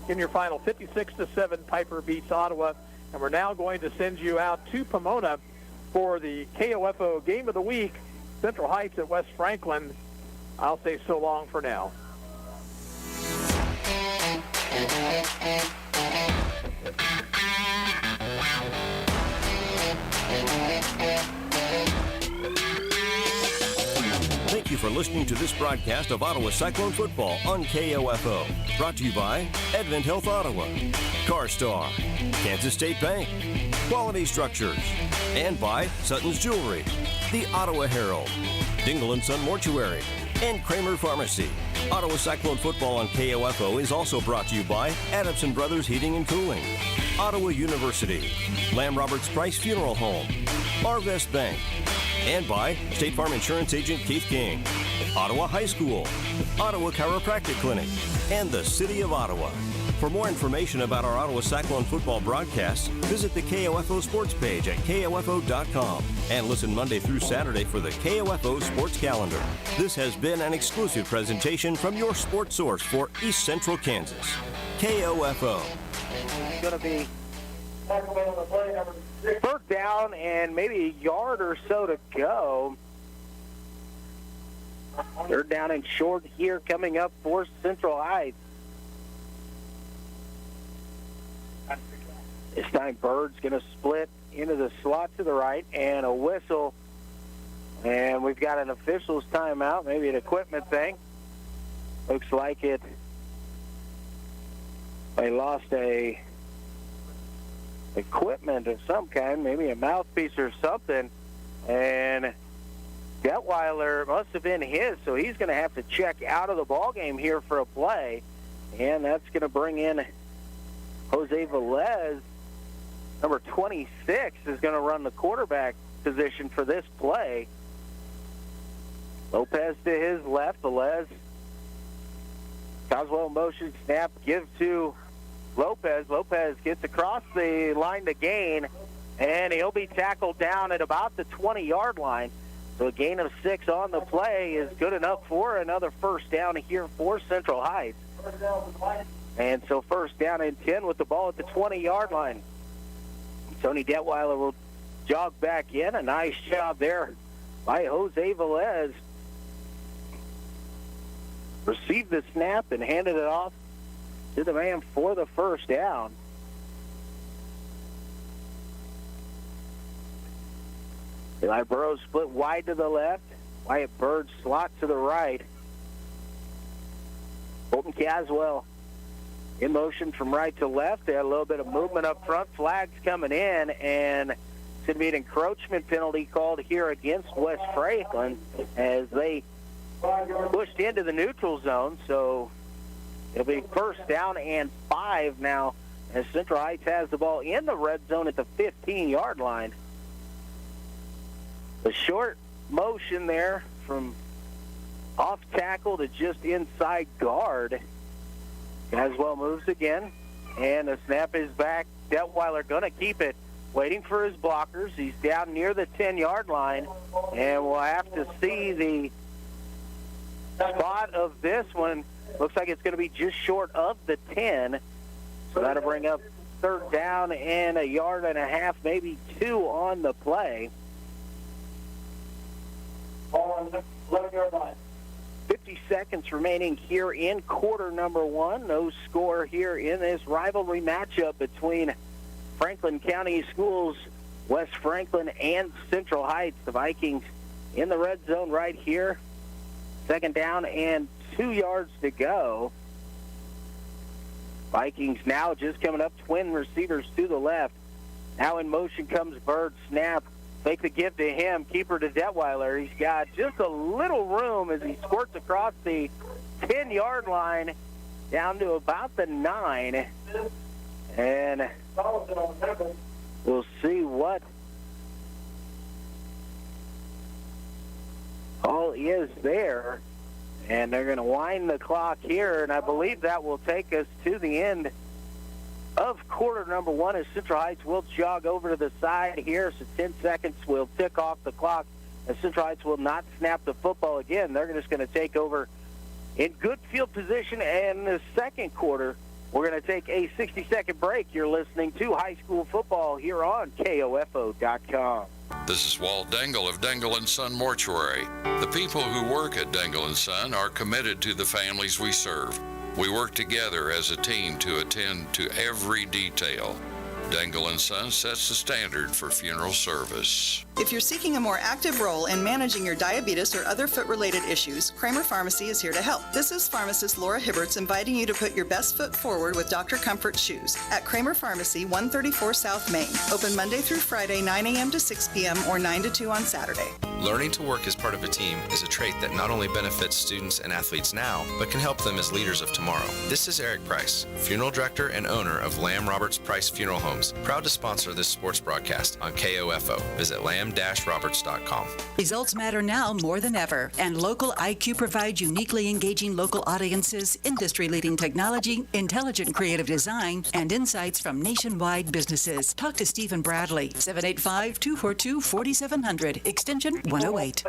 In your final 56-7, Piper beats Ottawa. And we're now going to send you out to Pomona for the KOFO Game of the Week, Central Heights at West Franklin. I'll say so long for now. Thank you for listening to this broadcast of Ottawa Cyclone football on KOFO. Brought to you by Advent Health Ottawa, CarStar, Kansas State Bank, Quality Structures, and by Sutton's Jewelry, the Ottawa Herald, Dingle & Son Mortuary, and Kramer Pharmacy. Ottawa Cyclone football on KOFO is also brought to you by Adamson Brothers Heating and Cooling, Ottawa University, Lamb Roberts Price Funeral Home, Arvest Bank, and by State Farm Insurance Agent Keith King, Ottawa High School, Ottawa Chiropractic Clinic, and the City of Ottawa. For more information about our Ottawa Cyclone football broadcasts, visit the KOFO sports page at KOFO.com and listen Monday through Saturday for the KOFO sports calendar. This has been an exclusive presentation from your sports source for East Central Kansas, KOFO. It's going to be third down and maybe a yard or so to go. Third down and short here coming up for Central Heights. This time Bird's going to split into the slot to the right and a whistle. And we've got an official's timeout, maybe an equipment thing. Looks like it. They lost a equipment of some kind, maybe a mouthpiece or something. And Detweiler must have been his, so he's going to have to check out of the ballgame here for a play. And that's going to bring in Jose Velez. Number 26 is going to run the quarterback position for this play. Lopez to his left. Velez. Coswell motion snap. Give to Lopez. Lopez gets across the line to gain, and he'll be tackled down at about the 20-yard line. So a gain of 6 on the play is good enough for another first down here for Central Heights. And so first down and 10 with the ball at the 20-yard line. Tony Detweiler will jog back in. A nice job there by Jose Velez. Received the snap and handed it off to the man for the first down. Eli Burrows split wide to the left. Wyatt Bird slot to the right. Colton Caswell in motion from right to left. They had a little bit of movement up front. Flags coming in, and it's going to be an encroachment penalty called here against West Franklin as they pushed into the neutral zone. So it'll be first down and 5 now as Central Heights has the ball in the red zone at the 15-yard line. The short motion there from off tackle to just inside guard. Caswell moves again, and the snap is back. Detweiler going to keep it, waiting for his blockers. He's down near the 10-yard line, and we'll have to see the spot of this one. Looks like it's going to be just short of the 10, so that'll bring up third down and 1.5 yards, maybe 2 on the play. On the 11-yard line. 50 seconds remaining here in quarter number 1. No score here in this rivalry matchup between Franklin County Schools, West Franklin, and Central Heights. The Vikings in the red zone right here. Second down and 2 yards to go. Vikings now just coming up, twin receivers to the left. Now in motion comes Bird. Snap. Make the give to him. Keeper to Detweiler. He's got just a little room as he squirts across the 10-yard line down to about the 9. And we'll see what all is there. And they're going to wind the clock here, and I believe that will take us to the end of quarter number 1 as Central Heights will jog over to the side here. So 10 seconds will tick off the clock as Central Heights will not snap the football again. They're just going to take over in good field position. And in the second quarter, we're going to take a 60-second break. You're listening to high school football here on KOFO.com. This is Walt Dangle of Dangle & Son Mortuary. The people who work at Dangle & Son are committed to the families we serve. We work together as a team to attend to every detail. Dangle & Son sets the standard for funeral service. If you're seeking a more active role in managing your diabetes or other foot-related issues, Kramer Pharmacy is here to help. This is pharmacist Laura Hibberts inviting you to put your best foot forward with Dr. Comfort Shoes at Kramer Pharmacy, 134 South Main. Open Monday through Friday, 9 a.m. to 6 p.m. or 9 to 2 on Saturday. Learning to work as part of a team is a trait that not only benefits students and athletes now, but can help them as leaders of tomorrow. This is Eric Price, funeral director and owner of Lamb Roberts Price Funeral Homes, proud to sponsor this sports broadcast on KOFO. Visit lamb-roberts.com. Results matter now more than ever, and Local IQ provides uniquely engaging local audiences, industry-leading technology, intelligent creative design, and insights from nationwide businesses. Talk to Stephen Bradley, 785-242-4700, extension 108.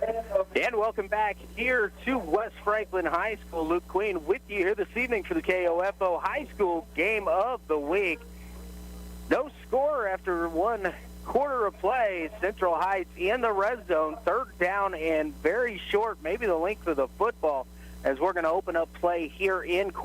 And welcome back here to West Franklin High School. Luke Queen with you here this evening for the KOFO High School Game of the Week. No score after 1 quarter of play. Central Heights in the red zone, third down and very short, maybe the length of the football, as we're going to open up play here in